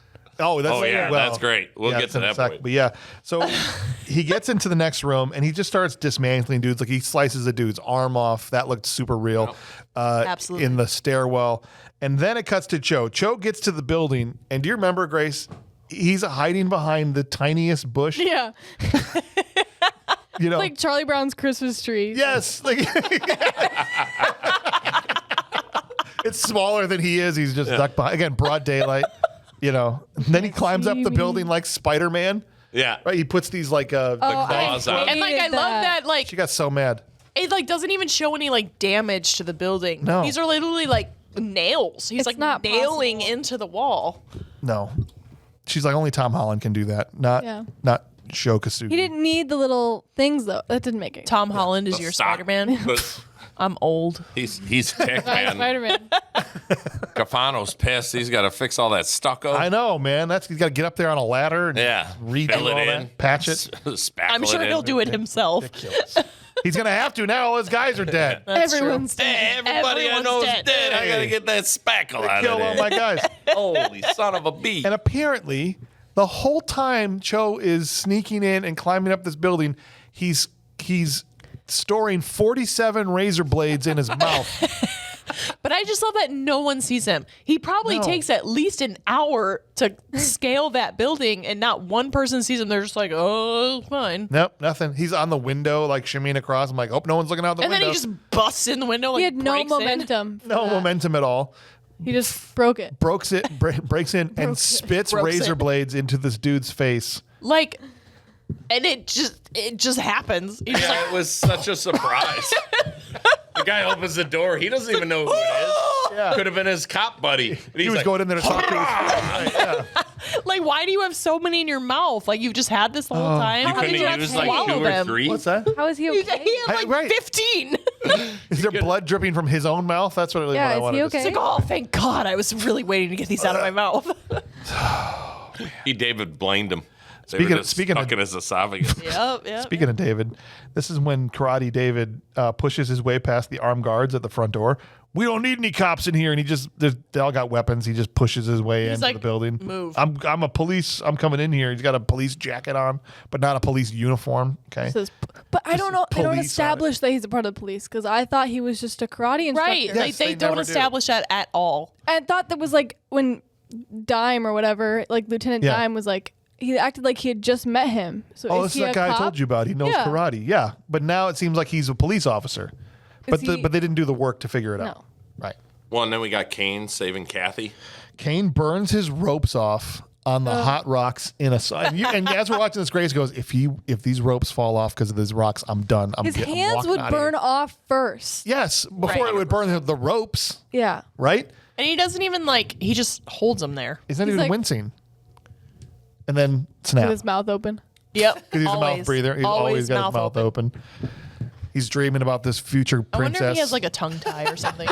Oh, that's Oh, yeah, that's great. We'll get that's to in a that sec. point. But yeah, so he gets into the next room and he just starts dismantling dudes. Like he slices a dude's arm off. That looked super real. Absolutely. In the stairwell. And then it cuts to Cho. Cho gets to the building. And do you remember, Grace? He's hiding behind the tiniest bush. Yeah. You know, Like Charlie Brown's Christmas tree. yes. Like, it's smaller than he is. He's just ducked behind. Again, broad daylight. You know, and then he climbs up the building like Spider-Man. Yeah. Right? He puts these like claws out. And like I hated love that. that like She got so mad. it like doesn't even show any like damage to the building. No. These are literally like nails. He's It's like not nailing possible. into the wall. No. She's like, only Tom Holland can do that. Not Sho Kosugi. He didn't need the little things though. That didn't make it. Tom Holland is your Sock. Spider-Man. But I'm old. he's ticked, man. Spider-Man. Cafano's pissed. He's got to fix all that stucco. I know, man. He's got to get up there on a ladder and Yeah. redo Fill all it that, in. patch it. Spackle I'm sure it in. he'll do it himself. Ridiculous. He's going to have to now. All his guys are dead. That's true. Everyone's dead. Hey, everybody I Everyone's know is dead. dead. I got to get that spackle out Killed all of my there. guys. Holy son of a bee. And apparently, the whole time Cho is sneaking in and climbing up this building, he's storing 47 razor blades in his mouth. But I just love that no one sees him. He probably No. takes at least an hour to scale that building, and not one person sees him. They're just like, oh, fine. Nope, nothing. He's on the window, like shimmying across. I'm like, oh, no one's looking out the And then window. he just busts in the window. Like He had no breaks in. momentum. No momentum at all. He just broke it. breaks in, and spits razor blades into this dude's face. Like, and it just happens. He's just like, It was such a surprise. The guy opens the door. He doesn't even know who it is. Yeah. Could have been his cop buddy. He was going in there to talk to his like, why do you have so many in your mouth? Like, you've just had this the whole time. You How did couldn't you have not used like swallow 2 or them? 3. What's that? How is he He okay? had like Right. 15. Is there blood dripping from his own mouth? That's what I Yeah, is wanted he to okay? say. It's like, oh, thank God. I was really waiting to get these out of my mouth. David blamed him. Speaking of stuck in his esophagus. Yep. Speaking of David, this is when Karate David pushes his way past the armed guards at the front door. We don't need any cops in here, and they all got weapons. He just pushes his way into like, the building. "Move." I'm a police. I'm coming in here. He's got a police jacket on, but not a police uniform. Okay. But I don't know. They don't police on establish that he's a part of the police because I thought he was just a karate instructor. Right. Yes, they they don't never do. establish that at all. I thought that was like when Dime or whatever, like Lieutenant Yeah. Dime was like, he acted like he had just met him. So Oh, is this is he that a guy I cop? told you about. He knows Yeah. karate. Yeah, but now it seems like he's a police officer. But he- but they didn't do the work to figure it out. No. Right. Well, and then we got Kane saving Kathy. Kane burns his ropes off on the hot rocks in a and as we're watching this, Grace goes, if these ropes fall off because of these rocks, I'm done. His I'm hands walking would out of burn here. off first. Yes, before it would burn the ropes, Yeah. right? And he doesn't even he just holds them there. He's not He's even like- wincing. And then snap. With his mouth open. Yep. Because he's a mouth breather. He's always got his mouth open. He's dreaming about this future I princess. wonder if he has like a tongue tie or something.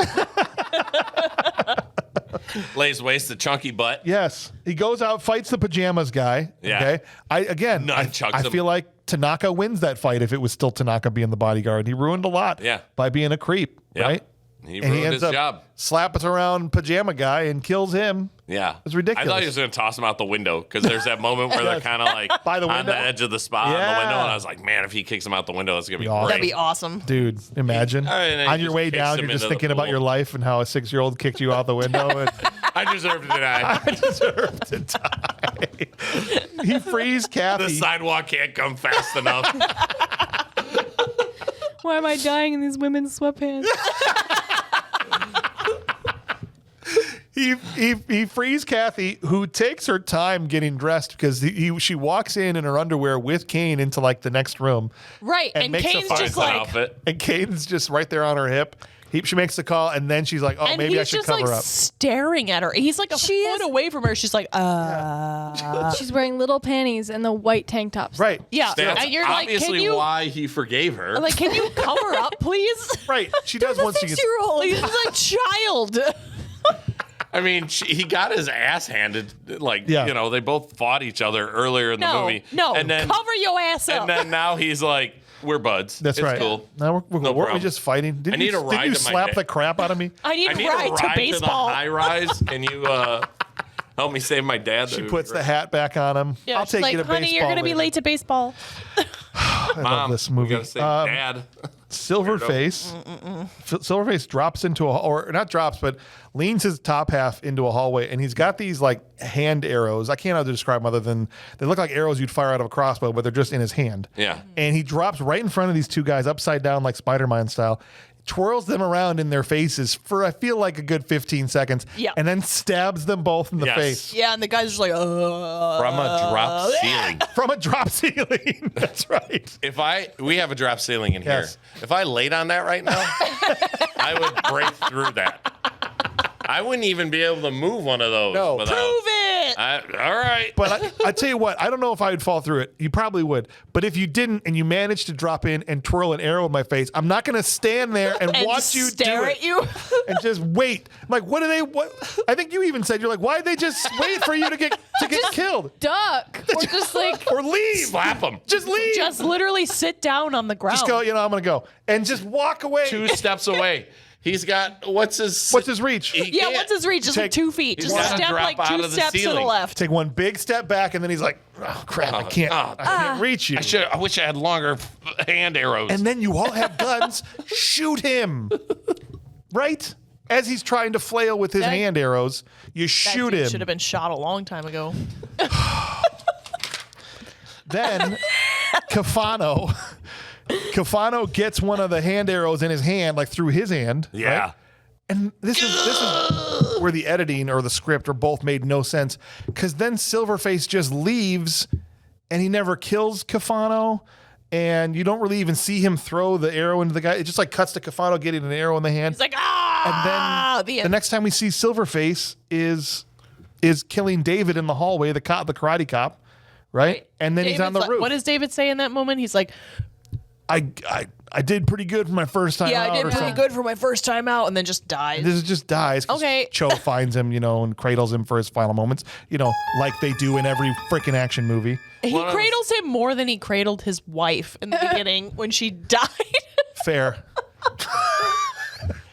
Lays waste the chunky butt. Yes, he goes out, fights the pajamas guy. Yeah. Okay. I Nunchucks him. feel like Tanaka wins that fight if it was still Tanaka being the bodyguard. He ruined a lot. Yeah. By being a creep. Yep. Right. He And ruined ends his up job. slapping around pajama guy and kills him. Yeah. It's ridiculous. I thought he was going to toss him out the window because there's that moment where they're kind of like By the on window? the edge of the spot on Yeah. the window. And I was like, man, if he kicks him out the window, it's going to be Be awesome. great. That'd be awesome. Dude, imagine And then he on your just way kicks down, him you're just into the thinking about pool. your life and how a 6-year-old kicked you out the window. And I deserve to die. I deserve to die. He frees The Kathy. sidewalk can't come fast enough. Why am I dying in these women's sweatpants? He frees Kathy, who takes her time getting dressed because she walks in her underwear with Kane into like the next room. Right. And makes a Kane's fine just Finds an like, outfit. And Kane's just right there on her hip. She makes the call, and then she's like, "Oh, and maybe he's I should just cover like up." staring at her. He's like a She foot is- away from her. She's like, She's wearing little panties and the white tank tops. Right, yeah. That's And you're like, obviously can you, why he forgave her. like, can you cover up, please? right. She does once she gets. 6-year-old. He's a child. I mean, he got his ass handed. Like, Yeah. you know, they both fought each other earlier in the No, movie. no. And then, Cover your ass up. and then now he's like, we're buds. That's it's right. cool. Now we're No weren't we problem. just fighting? Didn't I need you, a ride didn't you to my slap day. the crap out of me? I need I a need ride a to ride baseball. to the high rise. Can you help me save my dad? She puts the hat back on him. Yeah, I'll she's take like, you to honey, baseball. you're gonna be later." late to baseball. I love this movie. We gotta save dad. Silverface. Silverface drops into or not drops, but leans his top half into a hallway, and he's got these like hand arrows. I can't know how to describe them other than they look like arrows you'd fire out of a crossbow, but they're just in his hand. Yeah. And he drops right in front of these two guys upside down like Spider-Man style, twirls them around in their faces for I feel like a good 15 seconds. Yeah. And then stabs them both in the Yes. face Yeah, and the guy's just like, From a drop ceiling. from a drop ceiling. That's right. We have a drop ceiling in Yes. here. If I laid on that right now, I would break through that. I wouldn't even be able to move one of those. No. without- prove it. All right. But I tell you what, I don't know if I would fall through it. You probably would. But if you didn't and you managed to drop in and twirl an arrow in my face, I'm not going to stand there and watch you stare do it at you. and just wait. I'm like, what? I think you even said, you're like, why'd they just wait for you to get killed? Duck. Or just like, Or leave. Slap him. Just leave. Just literally sit down on the ground. Just go, I'm going to go. And just walk away. 2 steps away. He's got what's his reach? he Yeah, can't- what's his reach? Just like Take- 2 feet. he's Just gotta step drop like out 2 of the steps to the ceiling. left. Take one big step back, and then he's like, oh, crap, I can't reach you. I wish I had longer hand arrows. And then you all have guns. Shoot him. Right? As he's trying to flail with his That- hand arrows, you shoot him. Should have been shot a long time ago. Then Cafano gets one of the hand arrows in his hand, like through his hand. yeah. Right? And this is where the editing or the script or both made no sense. Because then Silverface just leaves and he never kills Cafano. And you don't really even see him throw the arrow into the guy. It just like cuts to Cafano getting an arrow in the hand. He's like, ah! And then the next time we see Silverface is killing David in the hallway, the karate cop, right? And then he's on the roof. What does David say in that moment? He's like, I did pretty good for my first time out. I did pretty good for my first time out, and then just dies. This just dies. Okay. Cho finds him, and cradles him for his final moments, like they do in every freaking action movie. He cradles him more than he cradled his wife in the beginning when she died. Fair.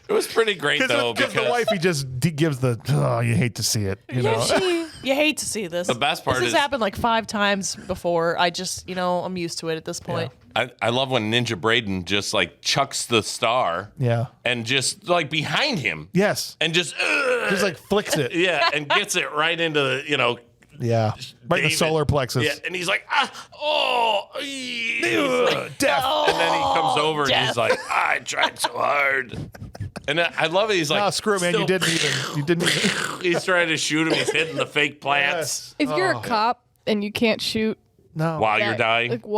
It was pretty great though because the wife, he just gives you hate to see it. You hate to see this. The best part this is has happened like 5 times before. I just, I'm used to it at this point. Yeah. I love when Ninja Braden just like chucks the star. Yeah. And just like behind him. Yes. And just like flicks it. Yeah, and gets it right into the, yeah. Right in the solar plexus. Yeah, and he's like, death. Death. And then he comes over and he's like, I tried so hard. And I love it. He's like, no, screw it, man. You didn't even. He's trying to shoot him. He's hitting the fake plants. If you're a cop and you can't shoot while you're dying, just in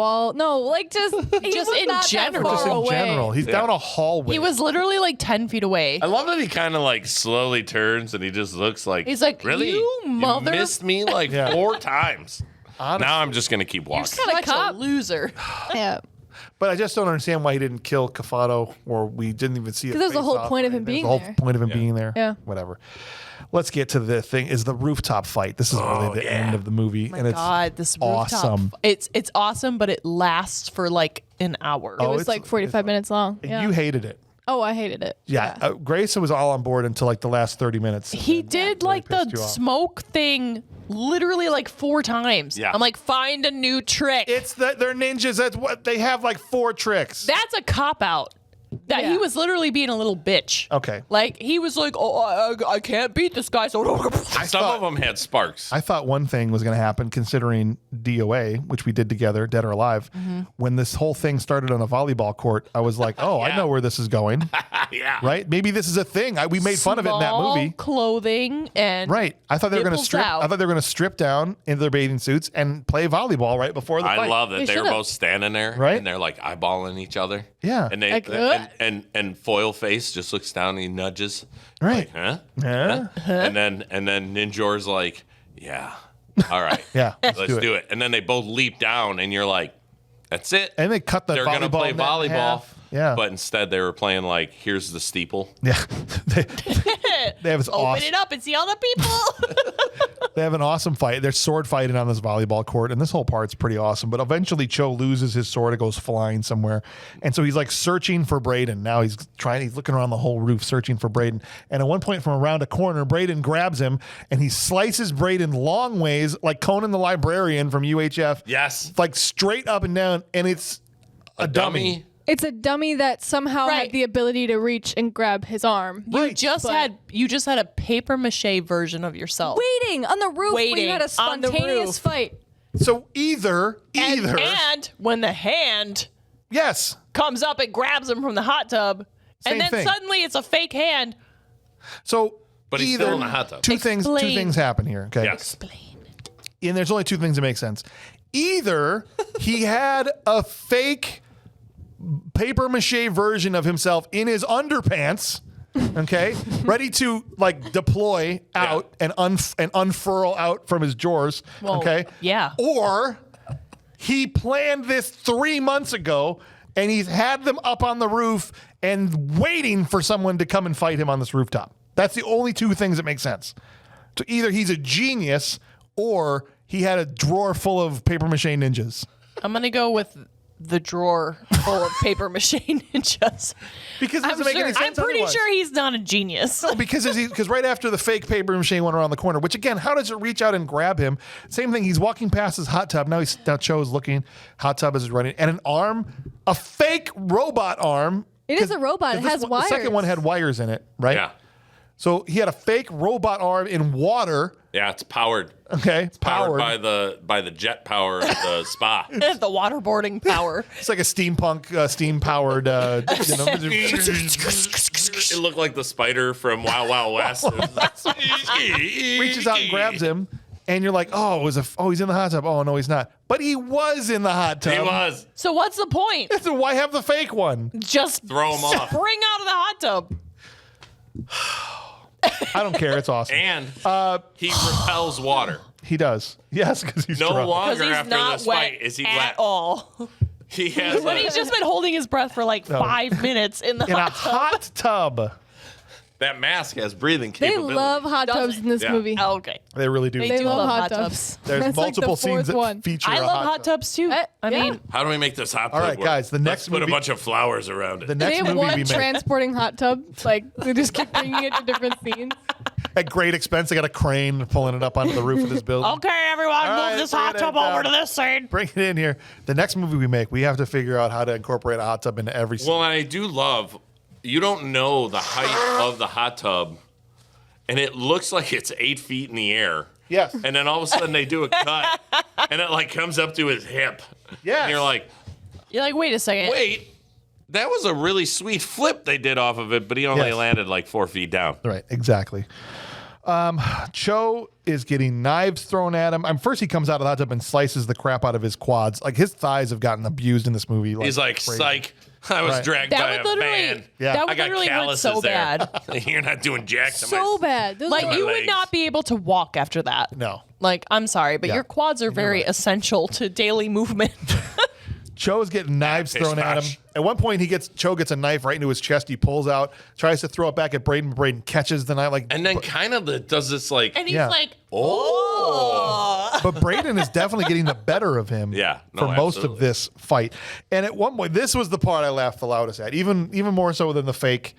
general. Just in general, he's down a hallway. He was literally like 10 feet away. I love that he kind of like slowly turns and he just looks like, he's like, really? You mother. You missed me like 4 times. Honestly. Now I'm just gonna keep walking. Such a loser. Yeah. But I just don't understand why he didn't kill Cafano, or we didn't even see it. Because there's the whole point of him being there. The whole point of him being there. Yeah. Whatever. Let's get to the thing. Is the rooftop fight? This is really the end of the movie, Oh my and it's God, this rooftop. awesome. It's awesome, but it lasts for like an hour. It was like 45 minutes long. Yeah. You hated it. Oh, I hated it. Yeah. Grayson was all on board until like the last 30 minutes. He did like the smoke thing literally like 4 times. Yeah. I'm like, find a new trick. It's that they're ninjas. That's what they have, like 4 tricks. That's a cop out. That he was literally being a little bitch. Okay. Like he was like, oh, I can't beat this guy. So Some of them had sparks. I thought one thing was going to happen, considering DOA, which we did together, Dead or Alive. When this whole thing started on a volleyball court, I was like, oh, I know where this is going. Yeah. Right? Maybe this is a thing. We made fun of it in that movie. Clothing and Right. I thought they were going to nipples strip. out. I thought they were going to strip down into their bathing suits and play volleyball right before the fight. I love that They they were should've. both standing there, Right? and they're like eyeballing each other. Yeah. And they Like, and Foil Face just looks down and he nudges. Right. Huh? Yeah. And then Ninjor's like, yeah, all right, Yeah. let's do it. And then they both leap down, and you're like, that's it. And they cut the They're volleyball gonna play net in volleyball. half. Yeah. But instead they were playing like, here's the steeple. Yeah. they have this open awesome. it up and see all the people. They have an awesome fight. They're sword fighting on this volleyball court, and this whole part's pretty awesome. But eventually, Cho loses his sword. It goes flying somewhere, and so he's like searching for Braden. Now he's looking around the whole roof, searching for Braden. And at one point, from around a corner, Braden grabs him, and he slices Braden long ways, like Conan the Librarian from UHF. Yes. Like straight up and down, and it's a dummy. It's a dummy that somehow Right. had the ability to reach and grab his arm. You just had a paper mache version of yourself. Waiting on the roof when Waiting you had a on the spontaneous roof. fight. So either, And when the hand yes. comes up and grabs him from the hot tub, Same and then thing. suddenly it's a fake hand. So But he's either still in the hot tub. Two things Explain. happen here. Okay. Yes. And there's only 2 things that make sense. Either he had a fake paper mache version of himself in his underpants, okay, ready to like deploy out and unfurl out from his drawers, Well, okay? yeah. Or he planned this 3 months ago and he's had them up on the roof and waiting for someone to come and fight him on this rooftop. That's the only 2 things that make sense. So either he's a genius or he had a drawer full of paper mache ninjas. I'm gonna go with the drawer full of paper mache ninjas. Because it doesn't make any sense I'm pretty otherwise. sure he's not a genius. Because right after the fake paper mache went around the corner, which again, how does it reach out and grab him? Same thing. He's walking past his hot tub. Now Cho is looking. Hot tub is running, and an arm, a fake robot arm. It is a robot. It has wires. The second one had wires in it, right? Yeah. So he had a fake robot arm in water Yeah, it's powered. Okay, it's Powered powered. by the jet power of the spa. The waterboarding power. It's like a steampunk, steam-powered, It looked like the spider from Wild Wild West. reaches out and grabs him, and you're like, oh, he's in the hot tub. Oh, no, he's not. But he was in the hot tub. He was. So what's the point? So why have the fake one? Just Throw him off. spring out of the hot tub. I don't care. It's awesome. And he repels water. He does. Yes, because he's No drunk. Because longer he's after not this wet fight is he at wet. all. He has But he's just been holding his breath for like 5 minutes in the In a hot tub. hot tub. that mask has breathing They capability. love hot tubs in this Yeah. movie. Oh, okay. They really do. They do love love hot hot tubs. There's That's like the multiple scenes fourth that one. feature I a love hot tub. tubs too. I yeah. mean, How do we make this hot tub All right, work? guys, the next Let's put a movie- bunch of flowers around it. The They next have movie one we make transporting hot tub. Like they just keep bringing it to different scenes. at great expense. They got a crane pulling it up onto the roof of this building. okay, everyone, All move right, this bring hot it tub down. over to this scene. Bring it in here. The next movie we make, we have to figure out how to incorporate a hot tub into every scene. Well, I do love, you don't know the height of the hot tub, and it looks like it's 8 feet in the air. Yes. And then all of a sudden they do a cut, and it like comes up to his hip. Yes. And you're like, You're like, wait a second. wait, that was a really sweet flip they did off of it, but he only Yes. landed like 4 feet down. Right, exactly. Cho is getting knives thrown at him. First, he comes out of the hot tub and slices the crap out of his quads. Like, his thighs have gotten abused in this movie. He's like, crazy. psych, I was Right. dragged That by would a literally, van. Yeah. that I would got literally hurt calluses so there. bad. You're not doing jack to So my... bad. Those Like my you would legs. not be able to walk after that. No. Like, I'm sorry, but Yeah. your quads are very essential to daily movement. Cho's getting knives Pish thrown at him. posh. At one point, Cho gets a knife right into his chest. He pulls out, tries to throw it back at Braden. Braden catches the knife. Like, And then kind of does this like... And he's Yeah. like, but Braden is definitely getting the better of him. Yeah, no, for most of absolutely. this fight. And at one point, this was the part I laughed the loudest at, even more so than the fake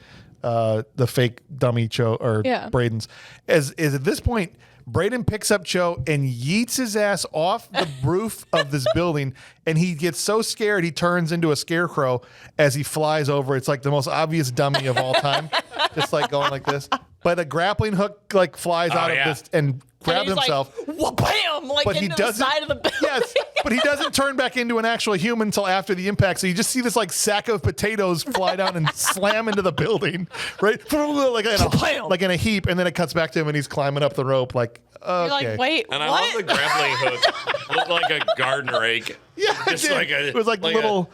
dummy Cho or Yeah. Braden's. Is at this point, Braden picks up Cho and yeets his ass off the roof of this building, and he gets so scared he turns into a scarecrow as he flies over. It's like the most obvious dummy of all time, just like going like this. But a grappling hook like flies out yeah. of this and grabs and he's himself. like, wha-bam, like But he into the doesn't. side of the building. Yes, but he doesn't turn back into an actual human until after the impact. So you just see this like sack of potatoes fly down and slam into the building, right? Like in a heap, and then it cuts back to him and he's climbing up the rope. Like, okay, You're like, wait, And I what? love the grappling hook. Looked like a garden rake. yeah, Just it did. like a- it was like a little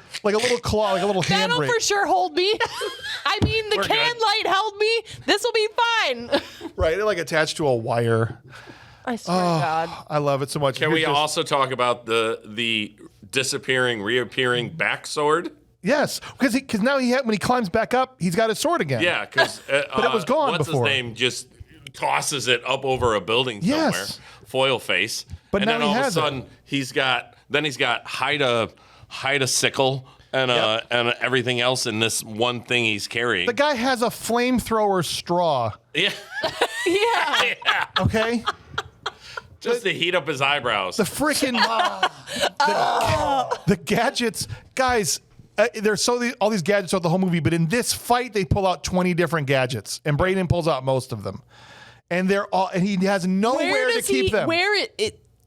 claw, like a little hand That'll rake. for sure hold me. I mean, the We're can good. light held me. This will be fine. Right, it like attached to a wire. I swear to God. I love it so much. Can You're we just- also talk about the disappearing, reappearing back sword? Yes, because now when he climbs back up, he's got his sword again. Yeah, because But it was gone what's before. his name just tosses it up over a building somewhere. Yes. Foil face. But and now then he all of a has it. sudden he's got hide a sickle and and everything else in this one thing he's carrying. The guy has a flamethrower straw. yeah. Yeah. Yeah. Okay. Just to heat up his eyebrows. The freaking the gadgets, guys. There's all these gadgets throughout the whole movie, but in this fight, they pull out 20 different gadgets, and Braden pulls out most of them, and he has nowhere Where to does keep he? them. Where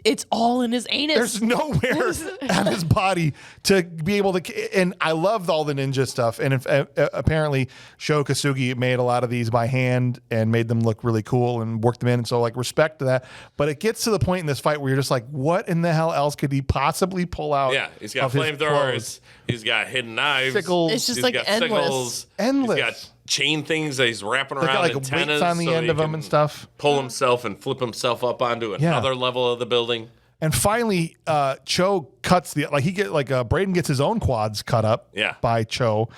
it's all in his anus. There's nowhere on his body to be able to. And I loved all the ninja stuff. And apparently, Sho Kosugi made a lot of these by hand and made them look really cool and worked them in. And so, like, respect to that. But it gets to the point in this fight where you're just like, what in the hell else could he possibly pull out? Yeah, he's got of his flamethrowers. clothes? He's got hidden knives. Sickles. It's just He's like got endless. sickles. Endless. He's got chain things that he's wrapping They around got like antennas weights on the so end he of them can and stuff. Pull himself and flip himself up onto another level of the building. And finally, Cho cuts Braden gets his own quads cut up Yeah. by Cho.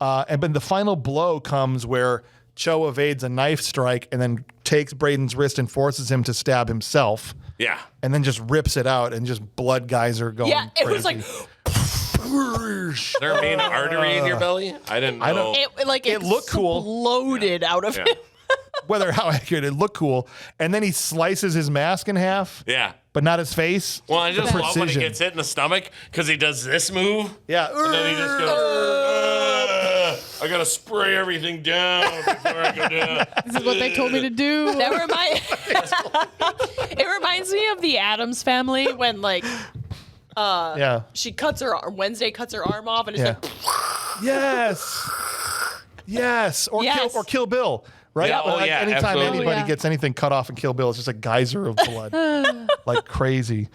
And then the final blow comes where Cho evades a knife strike and then takes Braden's wrist and forces him to stab himself. Yeah. And then just rips it out and just blood geyser going Yeah, it was crazy. like Is there a main artery in your belly? I didn't know. I don't- it looked cool. exploded out of Yeah. him. Whether how accurate, it looked cool. And then he slices his mask in half, Yeah. but not his face. Well, I just The love when he precision. gets hit in the stomach because he does this move. Yeah. And then he just goes, I gotta spray everything down before I go down. This is what they told me to do. It reminds me of the Addams Family when like she cuts her arm. Wednesday cuts her arm off and it's like yes, or Kill Bill. Right? Yeah, anytime absolutely. anybody gets anything cut off in Kill Bill, it's just a geyser of blood, like crazy.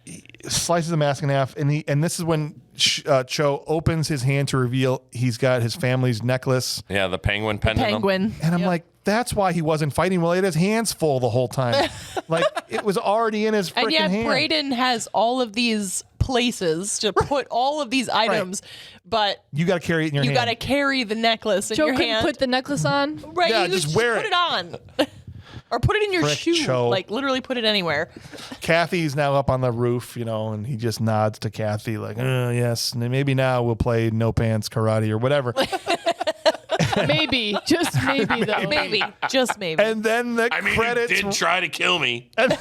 He slices the mask in half, and this is when Cho opens his hand to reveal he's got his family's necklace. Yeah, the penguin pendant. penguin. And I'm like, that's why he wasn't fighting well. He had his hands full the whole time. Like, it was already in his freaking And yet hand. Brayden has all of these places to put all of these items, but You got to carry it in your you hand. got to carry the necklace in Joe your couldn't hand. put the necklace on. Right, Yeah, you just wear put it. it on. Or put it in your Frick, shoe. Cho. Like, literally put it anywhere. Kathy's now up on the roof, and he just nods to Kathy like, yes, and maybe now we'll play no pants karate or whatever. Maybe, just maybe though. Maybe. Just maybe. And then the credits. He did try to kill me. And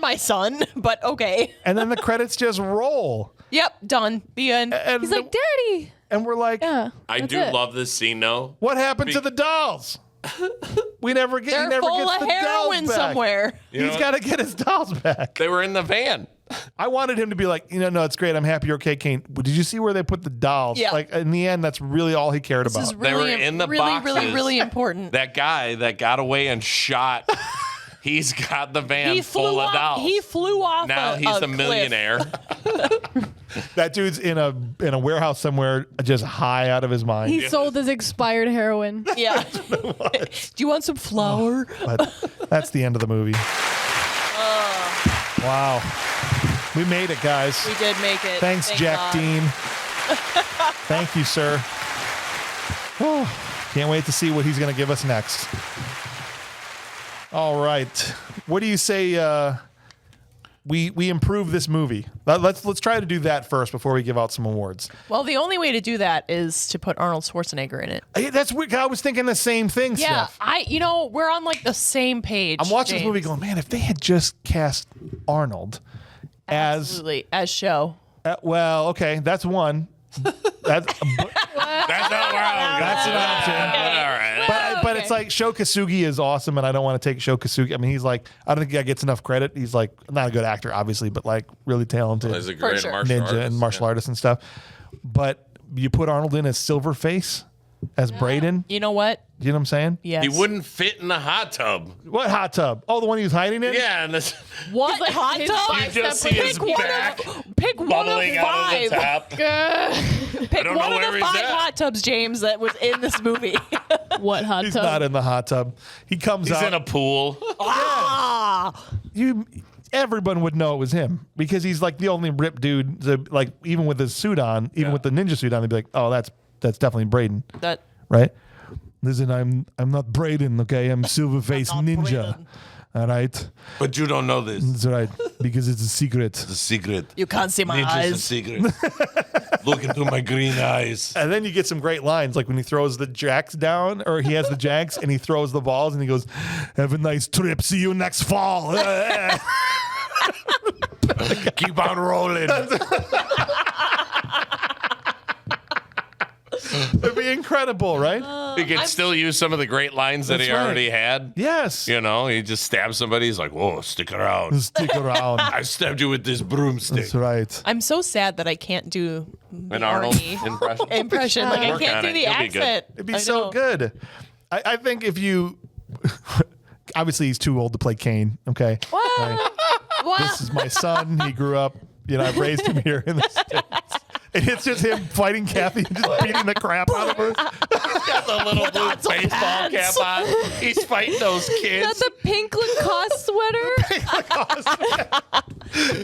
my son, but okay. And then the credits just roll. Yep, done. The end. And He's like, Daddy. and we're like, Yeah. I that's do it. love this scene, though. what happened to the dolls? We never get. They're he never full gets of the heroin dolls back. somewhere. You know He's what? got to get his dolls back. They were in the van. I wanted him to be like, no, it's great. I'm happy you're okay, Kane. But did you see where they put the dolls? Yeah. Like, in the end, that's really all he cared This is about. They really, were in the really, boxes. really important. That guy that got away and shot, he's got the van He full flew of off. dolls. He flew off. Now he's a cliff. millionaire. That dude's in a warehouse somewhere, just high out of his mind. He sold his expired heroin. Yeah. Do you want some flour? But that's the end of the movie. Wow. We made it, guys. We did make it. Thanks, Thank Jack God. Dean. Thank you, sir. Oh, can't wait to see what he's going to give us next. All right. What do you say we improve this movie? Let's try to do that first before we give out some awards. Well, the only way to do that is to put Arnold Schwarzenegger in it. Hey, that's weird. I was thinking the same thing, Yeah, Steph. we're on like the same page. I'm watching this James. movie going, man, if they had just cast Arnold Absolutely, as Sho. well, okay, that's one. That's That's not wrong. That's an option. All right. But it's like Sho Kosugi is awesome, and I don't want to take Sho Kosugi. I mean, he's like, I don't think he gets enough credit. He's like not a good actor, obviously, but like really talented He's a great sure. martial ninja artist. and martial artist and stuff. But you put Arnold in as Silverface, as Brayden. You know what? You know what I'm saying? Yes. He wouldn't fit in the hot tub. What hot tub? Oh, the one he was hiding in? Yeah, and this, What like hot his tub? you just see his back Pick one of bubbling out of the five. top. Pick don't one know of where the he's 5 at. hot tubs, James, that was in this movie. What hot He's tub? not in the hot tub. He comes He's out. in a pool. Everyone would know it was him because he's like the only ripped dude. Like even with his suit on, even with the ninja suit on, they'd be like, "Oh, that's definitely Brayden." That Right? Listen, I'm not Brayden, okay? I'm Silverface Not Ninja. Brayden. All right? But you don't know this. That's right. Because it's a secret. The secret. you can't see my Ninja's a eyes. secret. Look into my green eyes. And then you get some great lines, like when he throws the jacks down, or he has the jacks and he throws the balls and he goes, "Have a nice trip. See you next fall." Keep on rolling. It'd be incredible, right? He could still use some of the great lines that That's he right. already had. Yes. You know, he just stabs somebody. He's like, whoa, stick around. Stick around. I stabbed you with this broomstick. That's right. I'm so sad that I can't do the An Arnold Arnie impression. impression. Like I Work can't on do it. the You'll be good. accent. It'd be I so know. good. I think if you... Obviously, he's too old to play Kane, okay? Right. What? This is my son. He grew up, I've raised him here in the States. And it's just him fighting Kathy and just beating the crap out of her. Got the little blue baseball cap on. He's fighting those kids. That's a pink Lacoste sweater.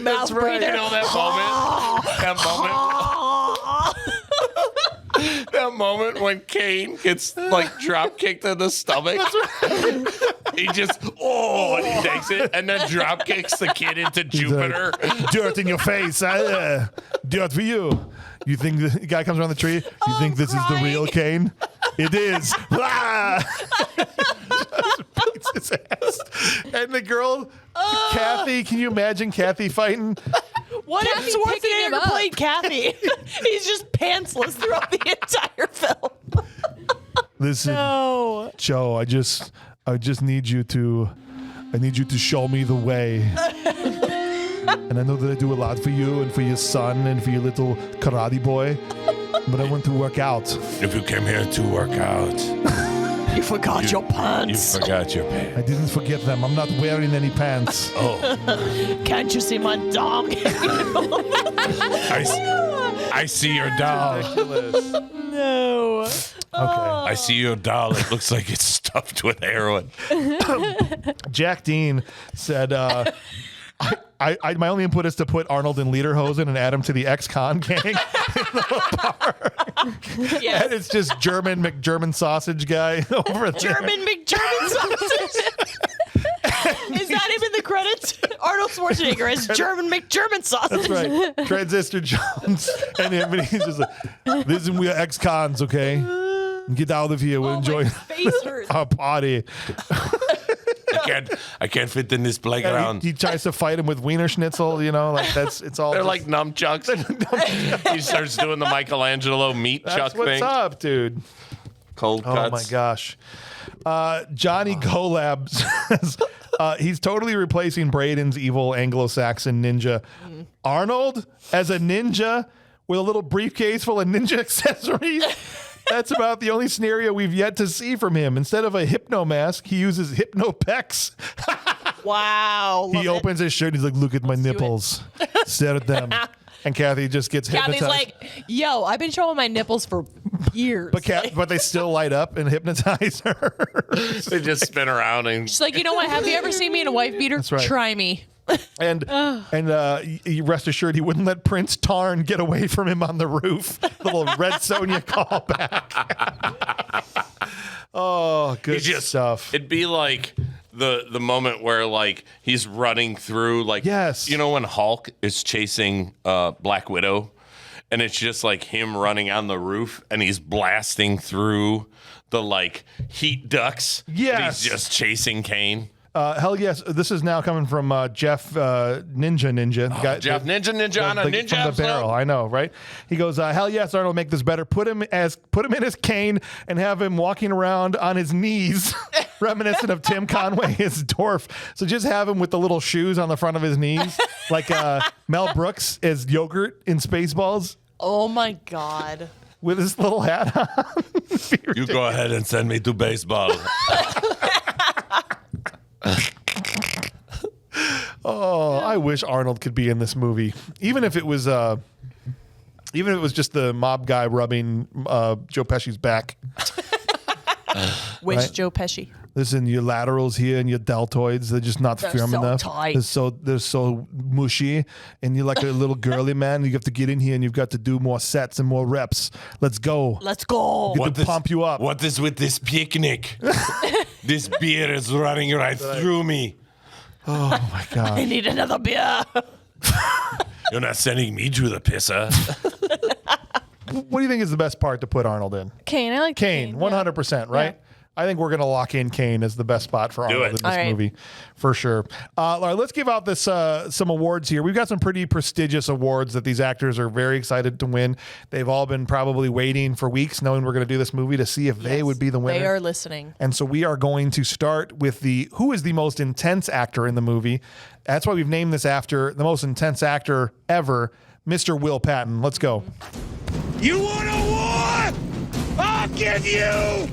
Mouth right. breather. You know that moment? That moment when Kane gets like drop kicked in the stomach. He just and he takes it and then drop kicks the kid into Jupiter. Dirt in your face. Dirt for you. You think the guy comes around the tree? You think this is the real Kane? It is. Just beats his ass. And the girl, Kathy, can you imagine Kathy fighting? What Kathy if picking him Schwarzenegger up. played Kathy? He's just pantsless throughout the entire film. Listen, No. Joe, I just need you to show me the way. And I know that I do a lot for you and for your son and for your little karate boy, but I want to work out. If you came here to work out, You forgot your you pants. forgot your pants. I didn't forget them. I'm not wearing any pants. Oh, Can't you see my dong? I see your doll. No. Okay. I see your doll. It looks like it's stuffed with heroin. Jack Dean said, my only input is to put Arnold in lederhosen and add him to the ex-con gang in the bar. Yes. And it's just German McGerman sausage guy over there. German McGerman sausage. Is that him in the credits? Arnold Schwarzenegger as German McGerman sausage. That's right. Transistor Jones and him, and he's just like, listen, we are ex-cons, okay? Get out of here. We'll Oh, enjoy my face hurts. our party. I can't fit in this And playground. he tries to fight him with Wiener Schnitzel, it's all They're just- like numchucks. He starts doing the Michelangelo meat that's chuck what's thing. up, dude. Cold cuts. Oh my gosh. Johnny Golab says he's totally replacing Braden's evil Anglo-Saxon ninja. Arnold as a ninja with a little briefcase full of ninja accessories. That's about the only scenario we've yet to see from him. Instead of a hypno mask, he uses hypno pecs. Wow. He opens his shirt and he's like, look at my nipples. Stare at them. And Kathy just gets Kathy's hypnotized. like, yo, I've been showing my nipples for years. But they still light up and hypnotize her. They just spin around and She's like, you know what? Have you ever seen me in a wife beater? That's right. Try me. And you rest assured he wouldn't let Prince Tarn get away from him on the roof. Little Red Sonja callback. Oh, good stuff. It'd be like the moment where like he's running through like Yes. you know when Hulk is chasing Black Widow and it's just like him running on the roof and he's blasting through the like heat ducts. And Yes. he's just chasing Kane. Hell yes. This is now coming from Jeff Ninja. Guy- Jeff Ninja on a ninja from the episode. barrel. I know, right? He goes, hell yes, Arnold, make this better. Put him in his cane and have him walking around on his knees, reminiscent of Tim Conway as Dorf. So just have him with the little shoes on the front of his knees, like Mel Brooks as Yogurt in Spaceballs Oh my God. with his little hat on. You go ahead and send me to baseball. Oh, I wish Arnold could be in this movie, even if it was just the mob guy rubbing Joe Pesci's back. Which Right. Joe Pesci? Listen, your laterals here and your deltoids, they're just not firm so enough. tight. They're so mushy, and you're like a little girly man. You have to get in here and you've got to do more sets and more reps. Let's go. Let's go. Get to pump you up. What is with this picnic? This beer is running right through me. Oh my I god. need another beer. You're not sending me to the pisser. What do you think is the best part to put Arnold in? Kane. I like Kane, yeah. 100%, right? Yeah. I think we're going to lock in Kane as the best spot for Arnold it. in this All right. movie, for sure. All right, let's give out this some awards here. We've got some pretty prestigious awards that these actors are very excited to win. They've all been probably waiting for weeks, knowing we're going to do this movie to see if they would be the winner. They are listening. And so we are going to start with who is the most intense actor in the movie. That's why we've named this after the most intense actor ever, Mr. Will Patton. Let's go. You want a war? I'll give you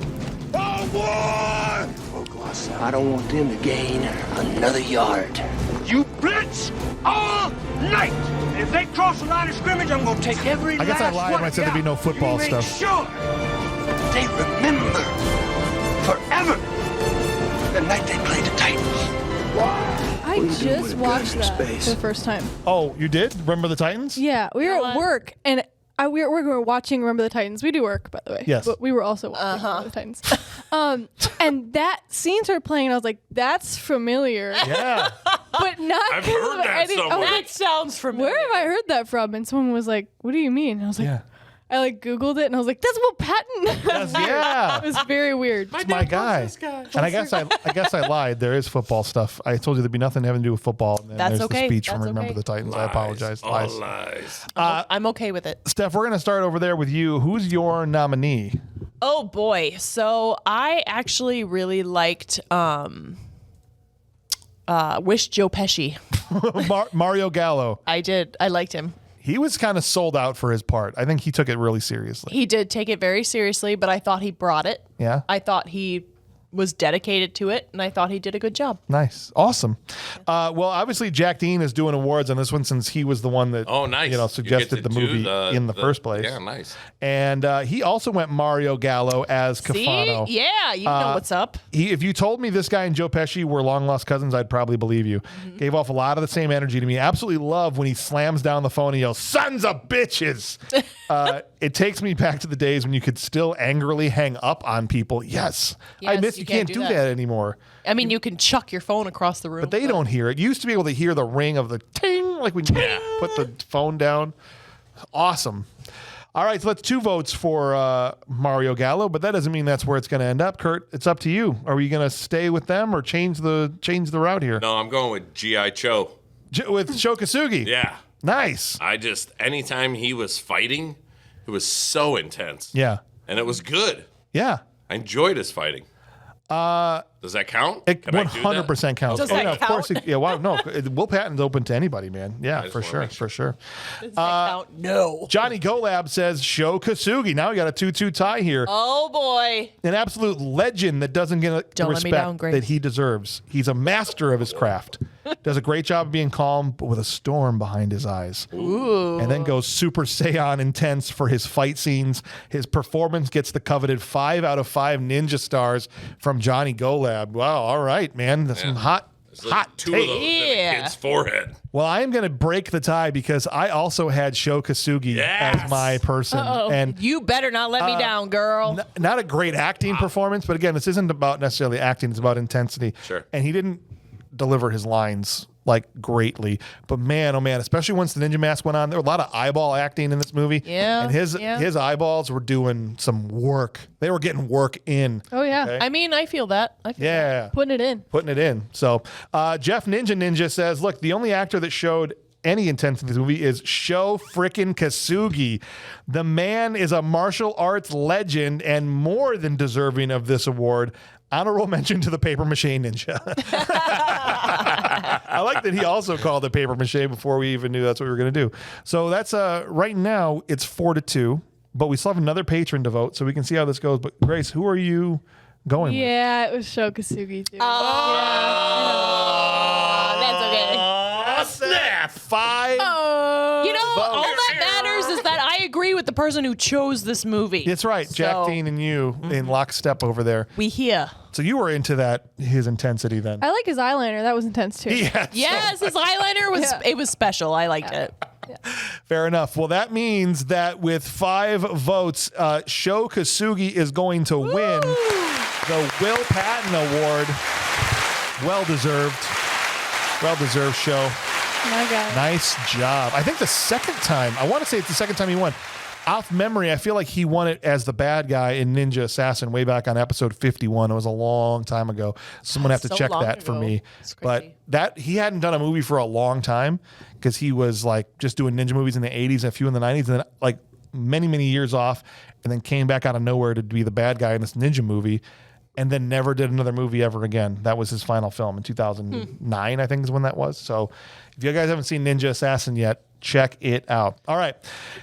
a war! I don't want them to gain another yard. You blitz all night! And if they cross the line of scrimmage, I'm gonna take every I guess I last lied one when I said there'd be no out. football You make stuff. Sure they remember forever the night they played the Titans. I What are you doing just with a watched gun in that space? for the first time. Oh, you did? Remember the Titans? Yeah, we were know at what? work and we were watching Remember the Titans. We do work, by the way. Yes. But we were also watching Remember the Titans. And that scene started playing and I was like, that's familiar. Yeah. But not I've 'cause heard of that any- I was somewhere. like, That sounds familiar. where have I heard that from? And someone was like, what do you mean? And I was like, Yeah. I like Googled it and I was like, that's Will Patton. Yeah. It was very weird. It's my guy. And I guess I lied. There is football stuff. I told you there'd be nothing having to do with football. And then That's there's okay. the speech from That's Remember okay. the Titans. I Lies. apologize. All Lies. lies. I'm okay with it. Steph, we're going to start over there with you. Who's your nominee? Oh boy. So I actually really liked Wish Joe Pesci. Mario Gallo. I did. I liked him. He was kind of sold out for his part. I think he took it really seriously. He did take it very seriously, but I thought he brought it. Yeah. I thought he was dedicated to it, and I thought he did a good job. Nice. Awesome. Well, obviously, Jack Dean is doing awards on this one since he was the one that Nice. suggested You the get to movie do in the first place. Yeah, nice. And he also went Mario Gallo as Cafano. See? Yeah, you know what's up. If you told me this guy and Joe Pesci were long lost cousins, I'd probably believe you. Gave off a lot of the same energy to me. Absolutely love when he slams down the phone and yells, "Sons of bitches!" It takes me back to the days when you could still angrily hang up on people. Yes, I Yes, miss. you You can't can't do do that that. anymore. I mean, you can chuck your phone across the room. But they don't hear it. You used to be able to hear the ring of the ting, like when you put the phone down. Awesome. All right, so that's 2 votes for Mario Gallo, but that doesn't mean that's where it's going to end up. Kurt, it's up to you. Are we going to stay with them or change the route here? No, I'm going with G.I. Joe. With Sho Kosugi. Yeah. Nice. Anytime he was fighting, it was so intense. Yeah. And it was good. Yeah. I enjoyed his fighting. Does that count? It Can I do that? 100% counts. Does that Of course. count? Will Patton's open to anybody, man. Yeah, just for wanna sure. make For sure. Does that count? No. Johnny Golab says Sho Kosugi. Now we got a 2-2 tie here. Oh boy. An absolute legend that doesn't get the Don't let me respect downgrade. that he deserves. He's a master of his craft. Does a great job of being calm, but with a storm behind his eyes. Ooh. And then goes Super Saiyan intense for his fight scenes. His performance gets the coveted 5 out of 5 ninja stars from Johnny Golab. Wow, all right, man. That's some hot There's like 2 of those in Yeah. the kid's forehead. Well, I am going to break the tie because I also had Sho Kosugi Yes. as my person. And You better not let me down, girl. not a great acting performance, but again, this isn't about necessarily acting, it's about intensity. Sure. And he didn't deliver his lines like greatly, but man, oh man, especially once the ninja mask went on, there were a lot of eyeball acting in this movie. Yeah, And his eyeballs were doing some work. They were getting work in. Oh, yeah. Okay. I mean, I feel that. Yeah. Putting it in. Putting it in. So Jeff Ninja says, look, the only actor that showed any intensity in this movie is Sho frickin' Kosugi. The man is a martial arts legend and more than deserving of this award. Honorable mention to the paper mache ninja. I like that he also called it paper mache before we even knew that's what we were going to do. So that's right now it's 4-2, but we still have another patron to vote, so we can see how this goes. But Grace, who are you going with? Yeah, it was Sho Kosugi, too. That's okay. Snap! 5. You know, all that matters is that I agree with the person who chose this movie. That's right. Jack So, Dean and you in lockstep over there. We here. So you were into his intensity then. I like his eyeliner. That was intense, too. Yeah. Yes, his eyeliner was Yeah. it was special. I liked it. Fair enough. Well, that means that with 5 votes, Sho Kosugi is going to win the Will Patton Award. Well deserved. Well deserved, Sho. My God. Nice job. I think the second time, I want to say it's the second time he won. Off memory, I feel like he won it as the bad guy in Ninja Assassin way back on episode 51. It was a long time ago. Someone have to So check long that for ago. me. It's But crazy. that he hadn't done a movie for a long time because he was like just doing ninja movies in the 80s and a few in the 90s and then like many, many years off and then came back out of nowhere to be the bad guy in this ninja movie and then never did another movie ever again. That was his final film in 2009, I think is when that was. So if you guys haven't seen Ninja Assassin yet, check it out. All right.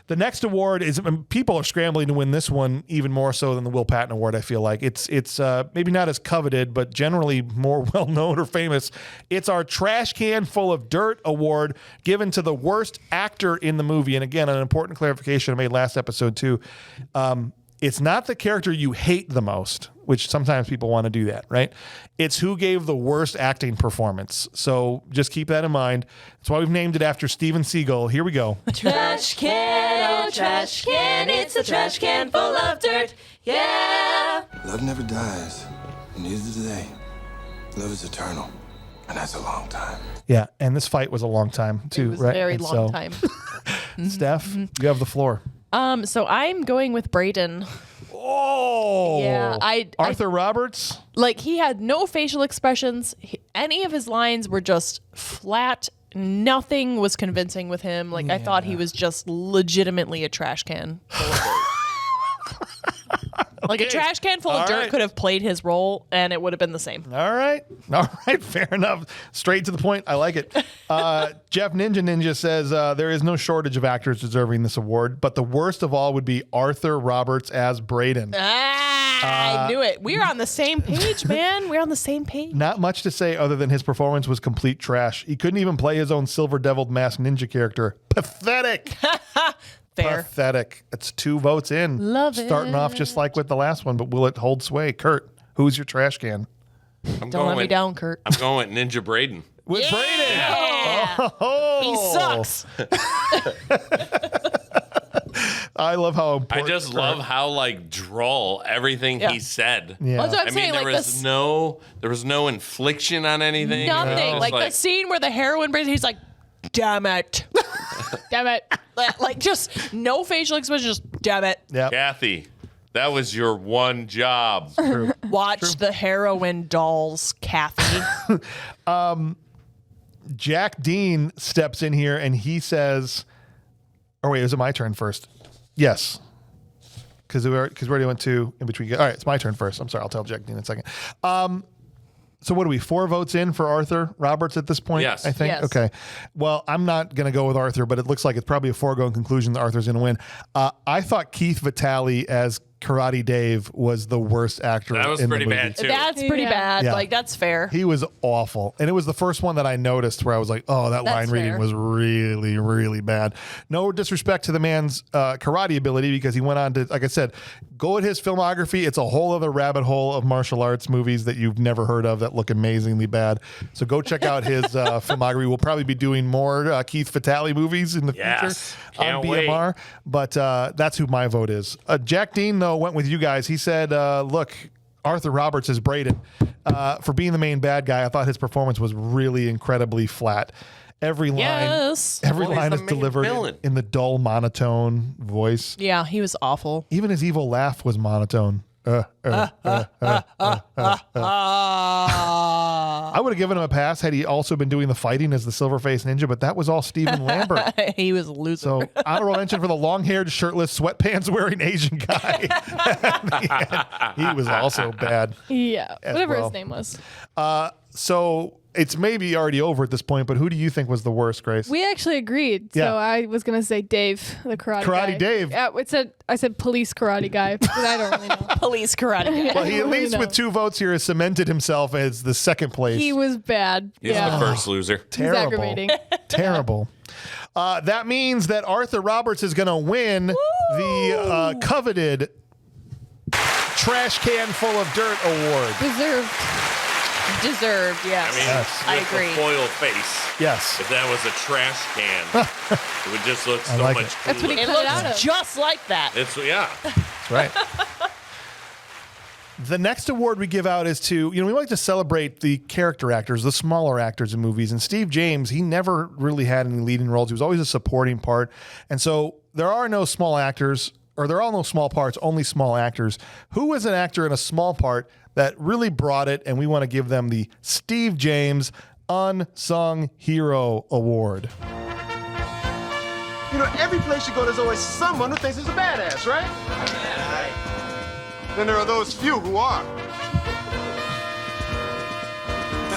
The next award is, people are scrambling to win this one even more so than the Will Patton Award, I feel like. It's maybe not as coveted, but generally more well-known or famous. It's our Trash Can Full of Dirt Award given to the worst actor in the movie. And again, an important clarification I made last episode too. It's not the character you hate the most, which sometimes people want to do that, right? It's who gave the worst acting performance. So just keep that in mind. That's why we've named it after Steven Seagal. Here we go. Trash can, oh trash can, it's a trash can full of dirt, yeah. Love never dies, and neither do they. Love is eternal, and that's a long time. Yeah, and this fight was a long time too, It was right? a very And long so, time. Steph, you have the floor. So I'm going with Braden. Oh, Yeah, Arthur Roberts. Like, he had no facial expressions. Any of his lines were just flat. Nothing was convincing with him. Like, I thought he was just legitimately a trash can full of dirt. Like, a trash can full of dirt could have played his role, and it would have been the same. All right, fair enough. Straight to the point. I like it. Jeff Ninja says there is no shortage of actors deserving this award, but the worst of all would be Arthur Roberts as Braden. I knew it. We're on the same page, man. We're on the same page. Not much to say other than his performance was complete trash. He couldn't even play his own silver deviled masked ninja character. Pathetic. Fair. Pathetic. It's 2 votes in. Love it. Starting off just like with the last one, but will it hold sway? Kurt, who's your trash can? Don't let me down, Kurt. I'm going with Ninja Braden. With Braden. Yeah. Oh. He sucks. I love how I important. just love how like droll everything he said. Yeah. That's what I'm I saying. mean, Like, there was no infliction on anything. nothing. It was Like, the scene where the heroin brings, he's like, damn it. Damn it. Like, just no facial expression, just damn it. Yep. Kathy, that was your one job. Watch the heroin dolls, Kathy. Jack Dean steps in here and he says, "Oh wait, is it my turn first?" Yes, because we already went 2 in between. All right, it's my turn first. I'm sorry, I'll tell Jack Dean in a second. So what are we, 4 votes in for Arthur Roberts at this point? Yes. I think. Yes. Okay. Well, I'm not going to go with Arthur, but it looks like it's probably a foregone conclusion that Arthur's going to win. I thought Keith Vitale as Karate Dave was the worst actor. That was in pretty the movie. bad too. That's pretty Yeah. bad. Yeah. Like, that's fair. He was awful. And it was the first one that I noticed where I was like, oh, that That's line reading fair. was really, really bad. No disrespect to the man's karate ability, because he went on to, like I said, go at his filmography. It's a whole other rabbit hole of martial arts movies that you've never heard of that look amazingly bad. So go check out his filmography. We'll probably be doing more Keith Vitale movies in the Yes. future Can't on BMR. wait. But that's who my vote is. Jack Dean, though, went with you guys. He said, look, Arthur Roberts is Braden. For being the main bad guy, I thought his performance was really incredibly flat. Every line, Yes. every Well, he's line the is main delivered villain. in the dull, monotone voice. Yeah, he was awful. Even his evil laugh was monotone. I would have given him a pass had he also been doing the fighting as the Silver-Faced Ninja, but that was all Stephen Lambert. He was a loser. So honorable mention for the long-haired, shirtless, sweatpants-wearing Asian guy. He was also bad. Yeah. Whatever well. his name was. So it's maybe already over at this point, but who do you think was the worst, Grace? We actually agreed. Yeah. So I was going to say Dave, the karate guy. Karate Dave. Yeah, I said police karate guy, because I don't really know. Police karate guy. Well, he at really least know. with 2 votes here has cemented himself as the second place. He was bad. He's yeah. the first loser. He's Terrible. aggravating. Terrible. That means that Arthur Roberts is going to win the coveted Trash Can Full of Dirt Award. Deserved, yes. I mean, Yes. I with agree. the foil face. Yes. If that was a trash can, it would just look so like much it. cooler. That's what he It cut it out looks of. just like that. It's yeah. That's right. The next award we give out is to, we like to celebrate the character actors, the smaller actors in movies. And Steve James, he never really had any leading roles. He was always a supporting part. And so there are no small actors, or there are no small parts, only small actors. Who was an actor in a small part that really brought it? And we want to give them the Steve James Unsung Hero Award. You know, every place you go, there's always someone who thinks he's a badass, right? Then there are those few who are.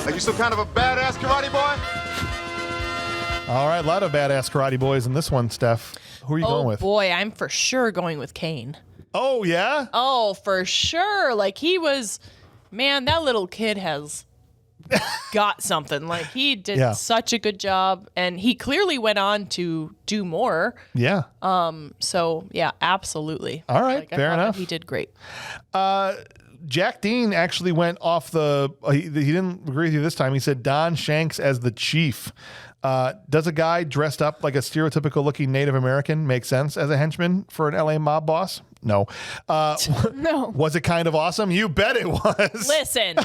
Are you some kind of a badass karate boy? All right, a lot of badass karate boys in this one, Steph. Who are you going with? Boy, I'm for sure going with Kane. Oh, yeah? Oh, for sure. Like, he was, man, that little kid has got something. Like, he did Yeah. such a good job, and he clearly went on to do more. Yeah. So, yeah, absolutely. All right, I fair thought that enough. He did great. Jack Dean actually went off the. He didn't agree with you this time. He said Don Shanks as the chief. Does a guy dressed up like a stereotypical looking Native American make sense as a henchman for an LA mob boss? No. No. Was it kind of awesome? You bet it was. Listen,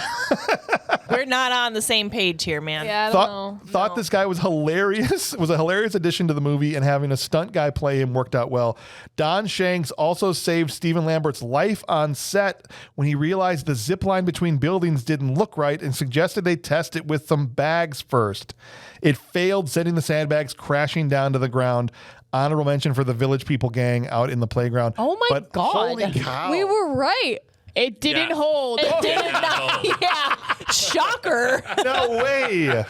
We're not on the same page here, man. Yeah, I don't know. Thought this guy was hilarious. Was a hilarious addition to the movie, and having a stunt guy play him worked out well. Don Shanks also saved Stephen Lambert's life on set when he realized the zip line between buildings didn't look right and suggested they test it with some bags first. It failed, sending the sandbags crashing down to the ground. Honorable mention for the Village People gang out in the playground. Oh my God. Holy cow. We were right. It didn't hold. It did not. Yeah. Shocker. No way.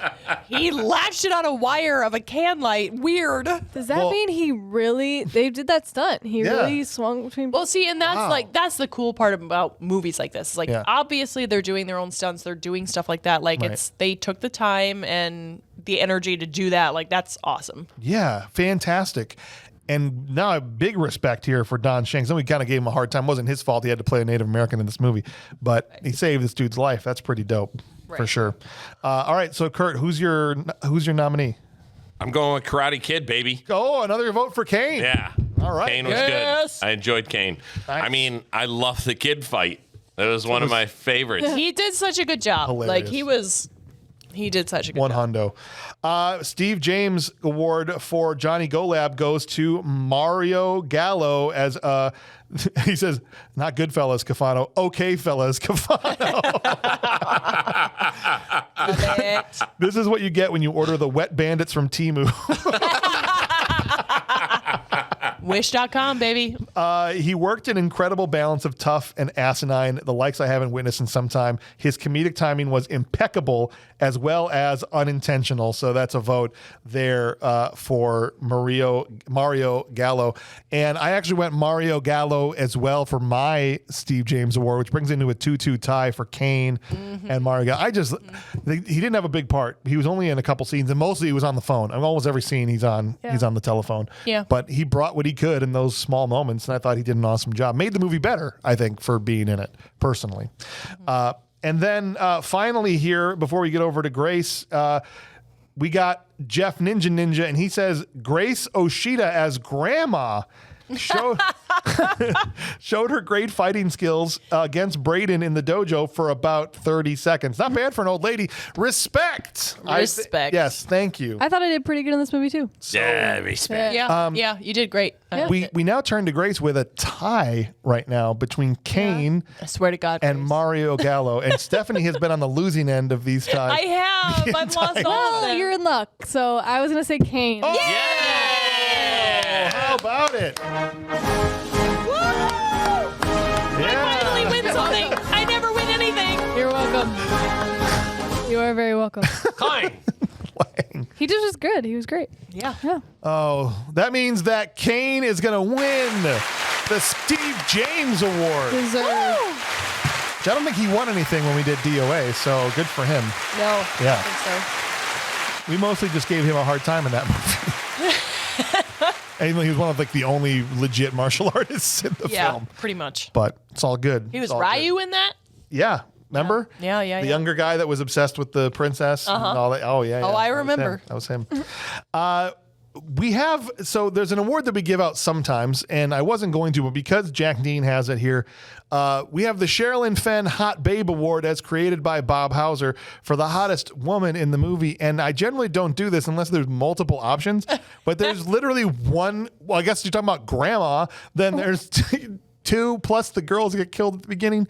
He latched it on a wire of a can light. Weird. Does that mean they did that stunt? He Yeah. really swung between. Well, see, and that's the cool part about movies like this. Like, Yeah. obviously they're doing their own stunts. They're doing stuff like that. Like, Right. they took the time and the energy to do that. Like, that's awesome. Yeah, fantastic. And now a big respect here for Don Shanks. And we kind of gave him a hard time. It wasn't his fault he had to play a Native American in this movie, but he saved this dude's life. That's pretty dope for sure. All right, so Kurt, who's your nominee? I'm going with Karate Kid, baby. Oh, another vote for Kane. Yeah. All right. Kane was Yes. good. I enjoyed Kane. Nice. I mean, I love the kid fight. That was one of my favorites. He did such a good job. Hilarious. Like, he did such a good One job. hundo. Steve James Award for Johnny Golab goes to Mario Gallo as he says, not Goodfellas, Cafano. Okay, fellas, Cafano. Love it. This is what you get when you order the Wet Bandits from Temu. Wish.com, baby. He worked an incredible balance of tough and asinine, the likes I haven't witnessed in some time. His comedic timing was impeccable as well as unintentional. So that's a vote there for Mario Gallo. And I actually went Mario Gallo as well for my Steve James Award, which brings into a 2-2 tie for Kane and Mario Gallo. He didn't have a big part. He was only in a couple scenes, and mostly he was on the phone. I mean, almost every scene he's on the telephone. Yeah. But he brought what he could in those small moments, and I thought he did an awesome job. Made the movie better, I think, for being in it, personally. And then finally here, before we get over to Grace, we got Jeff Ninja, and he says Grace Oshida as Grandma showed her great fighting skills against Braden in the dojo for about 30 seconds. Not bad for an old lady. Respect. Respect. Yes, thank you. I thought I did pretty good in this movie too. Yeah, respect. Yeah, you did great. We now turn to Grace with a tie right now between Kane I swear to God. and Grace. Mario Gallo. And Stephanie has been on the losing end of these ties. I have. I've lost all of Well, them. you're in luck. So I was gonna say Kane. Oh, Yeah! how about it? I finally win something. I never win anything. You're welcome. You are very welcome. Fine. He just was good. He was great. Yeah. Oh, that means that Kane is going to win the Steve James Award. Deserved. Which I don't think he won anything when we did DOA, so good for him. No. Yeah. I think We mostly just gave him a hard time in that movie. And he was one of the only legit martial artists in the so. Yeah, film. pretty much. But it's all good. He was It's all Ryu good. in that? Yeah. Remember? Yeah. The younger guy that was obsessed with the princess and all that. Oh, yeah. Oh, yeah. I That was remember. him. That was him. There's an award that we give out sometimes, and I wasn't going to, but because Jack Dean has it here, we have the Sherilyn Fenn Hot Babe Award as created by Bob Hauser for the hottest woman in the movie. And I generally don't do this unless there's multiple options, but there's literally one. Well, I guess you're talking about grandma. Then there's two plus the girls get killed at the beginning.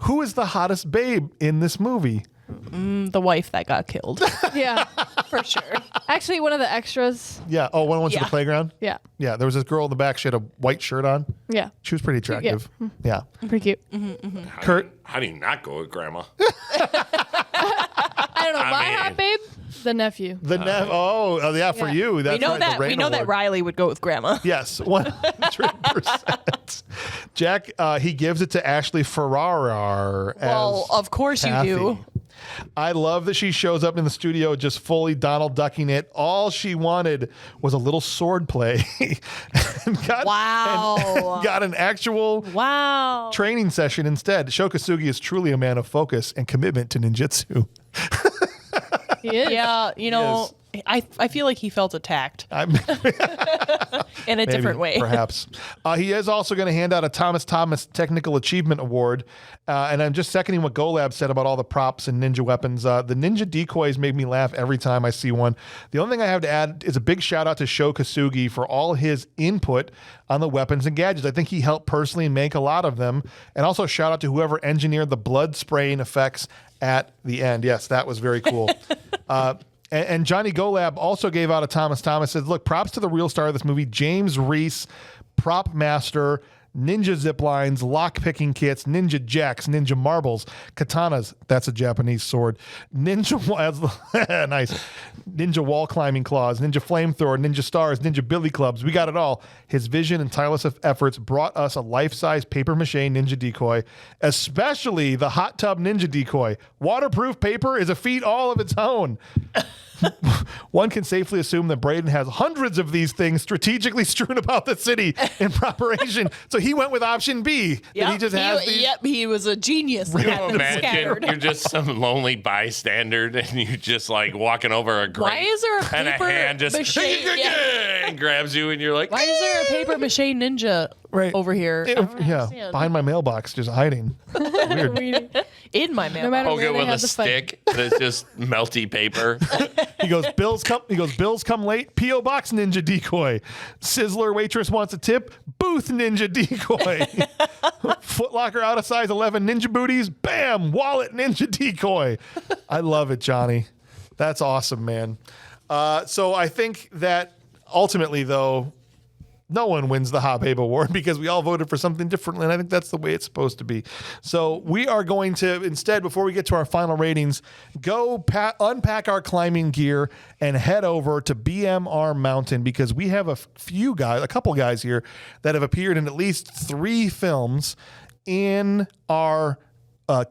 Who is the hottest babe in this movie? The wife that got killed. Yeah. For sure. Actually, one of the extras. Yeah. Oh, one went to the Yeah. playground. Yeah. Yeah. There was this girl in the back. She had a white shirt on. Yeah. She was pretty attractive. Yeah. Pretty cute. Kurt. How do you not go with Grandma? I don't know. My mean- hot babe? The nephew. The yeah, for Yeah. you. That's We know right, the that. We Rain know that Award. Riley would go with Grandma. Yes, 100%. Jack, he gives it to Ashley Ferrara. Well, as of course you Kathy. do. I love that she shows up in the studio just fully Donald ducking it. All she wanted was a little sword play. and got, Wow. and got an actual Wow. training session instead. Sho Kosugi is truly a man of focus and commitment to ninjutsu. He is. Yeah, I feel like he felt attacked I'm- in a different way. Perhaps. He is also going to hand out a Thomas Technical Achievement Award. And I'm just seconding what GoLab said about all the props and ninja weapons. The ninja decoys make me laugh every time I see one. The only thing I have to add is a big shout out to Sho Kosugi for all his input on the weapons and gadgets. I think he helped personally make a lot of them. And also shout out to whoever engineered the blood spraying effects at the end. Yes, that was very cool. And Johnny Golab also gave out a Thomas. Said, look, props to the real star of this movie, James Reese, prop master, ninja zip lines, lock picking kits, ninja jacks, ninja marbles, katanas. That's a Japanese sword. Ninja nice. Ninja wall climbing claws, ninja flamethrower, ninja stars, ninja billy clubs. We got it all. His vision and tireless efforts brought us a life-size paper mache ninja decoy, especially the hot tub ninja decoy. Waterproof paper is a feat all of its own. One can safely assume that Braden has hundreds of these things strategically strewn about the city in preparation. So he went with option B. That he just has these. Yep, he was a genius. Can you Had them imagine scattered. you're just some lonely bystander and you just like walking over a grate Why is there a and a paper hand just mache- and grabs you and you're like, Why is there a paper mache ninja Right. over here? I don't Yeah, understand. behind my mailbox, just hiding. Weird. In my mail. No matter poke where it they with a have the fight. stick that's just melty paper. He goes, Bills come late. P.O. Box ninja decoy. Sizzler waitress wants a tip. Booth ninja decoy. Foot Locker out of size 11 ninja booties. Bam, wallet ninja decoy. I love it, Johnny. That's awesome, man. So I think that ultimately, though, no one wins the Hot Babe Award because we all voted for something differently, and I think that's the way it's supposed to be. So we are going to, instead, before we get to our final ratings, go unpack our climbing gear and head over to BMR Mountain because we have a couple guys here that have appeared in at least 3 films in our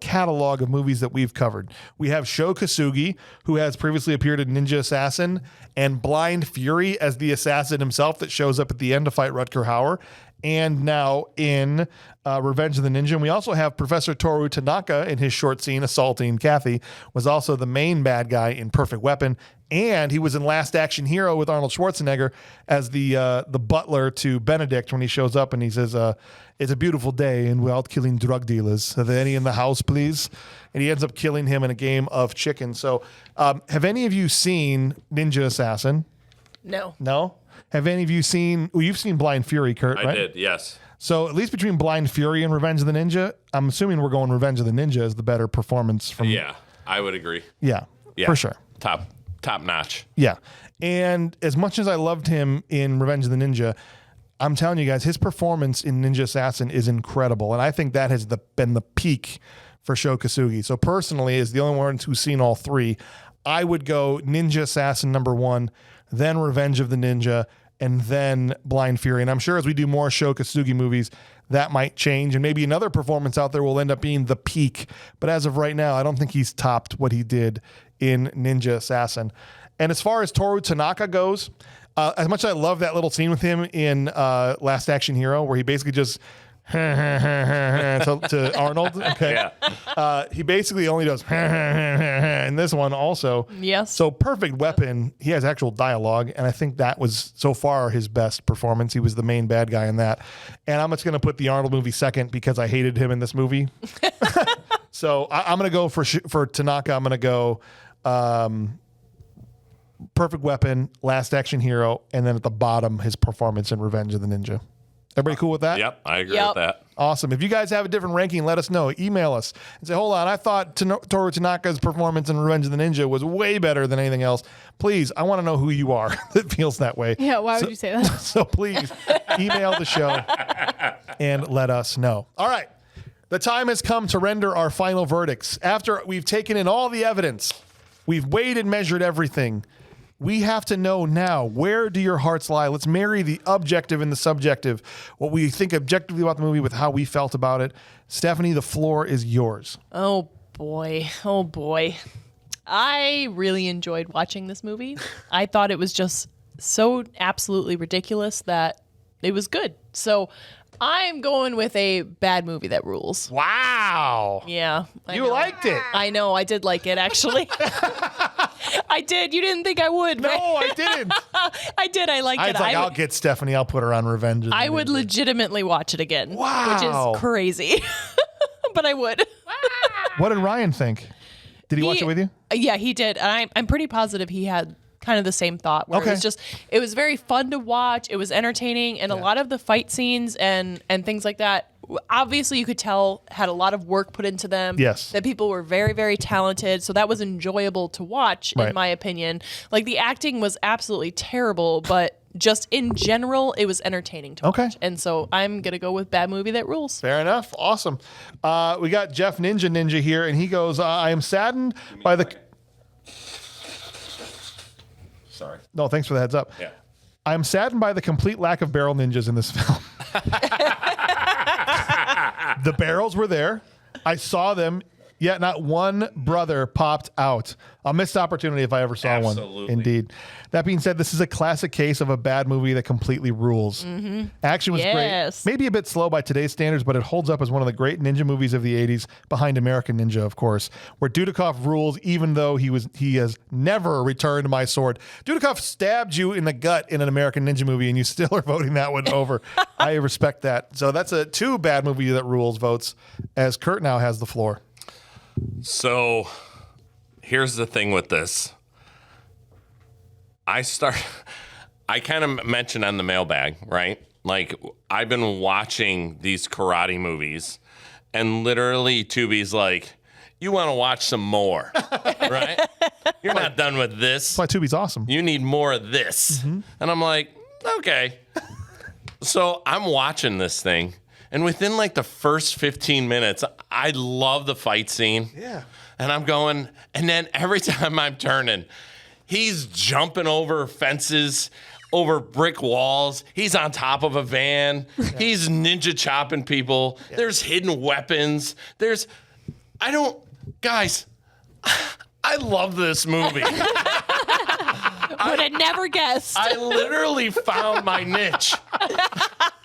catalog of movies that we've covered. We have Sho Kosugi, who has previously appeared in Ninja Assassin, and Blind Fury as the assassin himself that shows up at the end to fight Rutger Hauer, and now in Revenge of the Ninja. And we also have Professor Toru Tanaka in his short scene assaulting Kathy, was also the main bad guy in Perfect Weapon, and he was in Last Action Hero with Arnold Schwarzenegger as the butler to Benedict when he shows up and he says, it's a beautiful day and we're out killing drug dealers. Are there any in the house, please? And he ends up killing him in a game of chicken. So have any of you seen Ninja Assassin? No. No? Have any of you seen, well, you've seen Blind Fury, Kurt, right? I did, yes. So at least between Blind Fury and Revenge of the Ninja, I'm assuming we're going Revenge of the Ninja as the better performance from. Yeah, I would agree. Yeah, for sure. Top notch. Yeah. And as much as I loved him in Revenge of the Ninja, I'm telling you guys, his performance in Ninja Assassin is incredible. And I think that has been the peak for Sho Kosugi. So personally, as the only one who's seen all 3, I would go Ninja Assassin #1, then Revenge of the Ninja, and then Blind Fury. And I'm sure as we do more Sho Kosugi movies, that might change. And maybe another performance out there will end up being the peak. But as of right now, I don't think he's topped what he did in Ninja Assassin. And as far as Toru Tanaka goes, as much as I love that little scene with him in Last Action Hero, where he basically just to Arnold, okay? Yeah. He basically only does in this one also. Yes. So Perfect Weapon, he has actual dialogue, and I think that was so far his best performance. He was the main bad guy in that. And I'm just going to put the Arnold movie second because I hated him in this movie. So I'm going to go for Tanaka. I'm going to go Perfect Weapon, Last Action Hero, and then at the bottom, his performance in Revenge of the Ninja. Everybody cool with that? Yep, I agree Yep. with that. Awesome. If you guys have a different ranking, let us know. Email us and say, hold on, I thought Toru Tanaka's performance in Revenge of the Ninja was way better than anything else. Please, I want to know who you are that feels that way. Yeah, why would you say that? So please email the show and let us know. All right. The time has come to render our final verdicts. After we've taken in all the evidence, we've weighed and measured everything. We have to know now, where do your hearts lie? Let's marry the objective and the subjective, what we think objectively about the movie with how we felt about it. Stephanie, the floor is yours. Oh boy. Oh boy. I really enjoyed watching this movie. I thought it was just so absolutely ridiculous that it was good. So I'm going with a bad movie that rules. Wow. Yeah. I You know. liked it. I know. I did like it, actually. I did. You didn't think I would, No, right? I didn't. I did. I liked I it. was like, I'll get Stephanie. I'll put her on Revenge of the I would Ninja. legitimately watch it again. Wow. Which is crazy. But I would. What did Ryan think? Did he watch it with you? Yeah, he did. And I'm pretty positive he had kind of the same thought where Okay. it was very fun to watch. It was entertaining, and a lot of the fight scenes and things like that, obviously you could tell had a lot of work put into them. Yes. That people were very, very talented. So that was enjoyable to watch, Right. in my opinion. Like, the acting was absolutely terrible, but just in general, it was entertaining to Okay. watch. And so I'm going to go with Bad Movie That Rules. Fair enough. Awesome. We got Jeff Ninja here, and he goes, I am saddened by the... Sorry. No, thanks for the heads up. Yeah. I'm saddened by the complete lack of barrel ninjas in this film. The barrels were there. I saw them, yet not one brother popped out. A missed opportunity if I ever saw one. Absolutely. Indeed. That being said, this is a classic case of a bad movie that completely rules. Action was Yes. great. Maybe a bit slow by today's standards, but it holds up as one of the great ninja movies of the 80s, behind American Ninja, of course, where Dudikoff rules even though he has never returned my sword. Dudikoff stabbed you in the gut in an American Ninja movie, and you still are voting that one over. I respect that. So that's a 2 Bad Movie That Rules votes, as Kurt now has the floor. So here's the thing with this. I kind of mentioned on the mailbag, right? Like, I've been watching these karate movies, and literally Tubi's like, you want to watch some more, right? You're not done with this. That's why Tubi's awesome. You need more of this. And I'm like, okay. So I'm watching this thing, and within like the first 15 minutes, I love the fight scene. Yeah. And I'm going, and then every time I'm turning, he's jumping over fences, over brick walls. He's on top of a van. He's ninja chopping people. There's hidden weapons. Guys, I love this movie. Would have never guessed. I literally found my niche.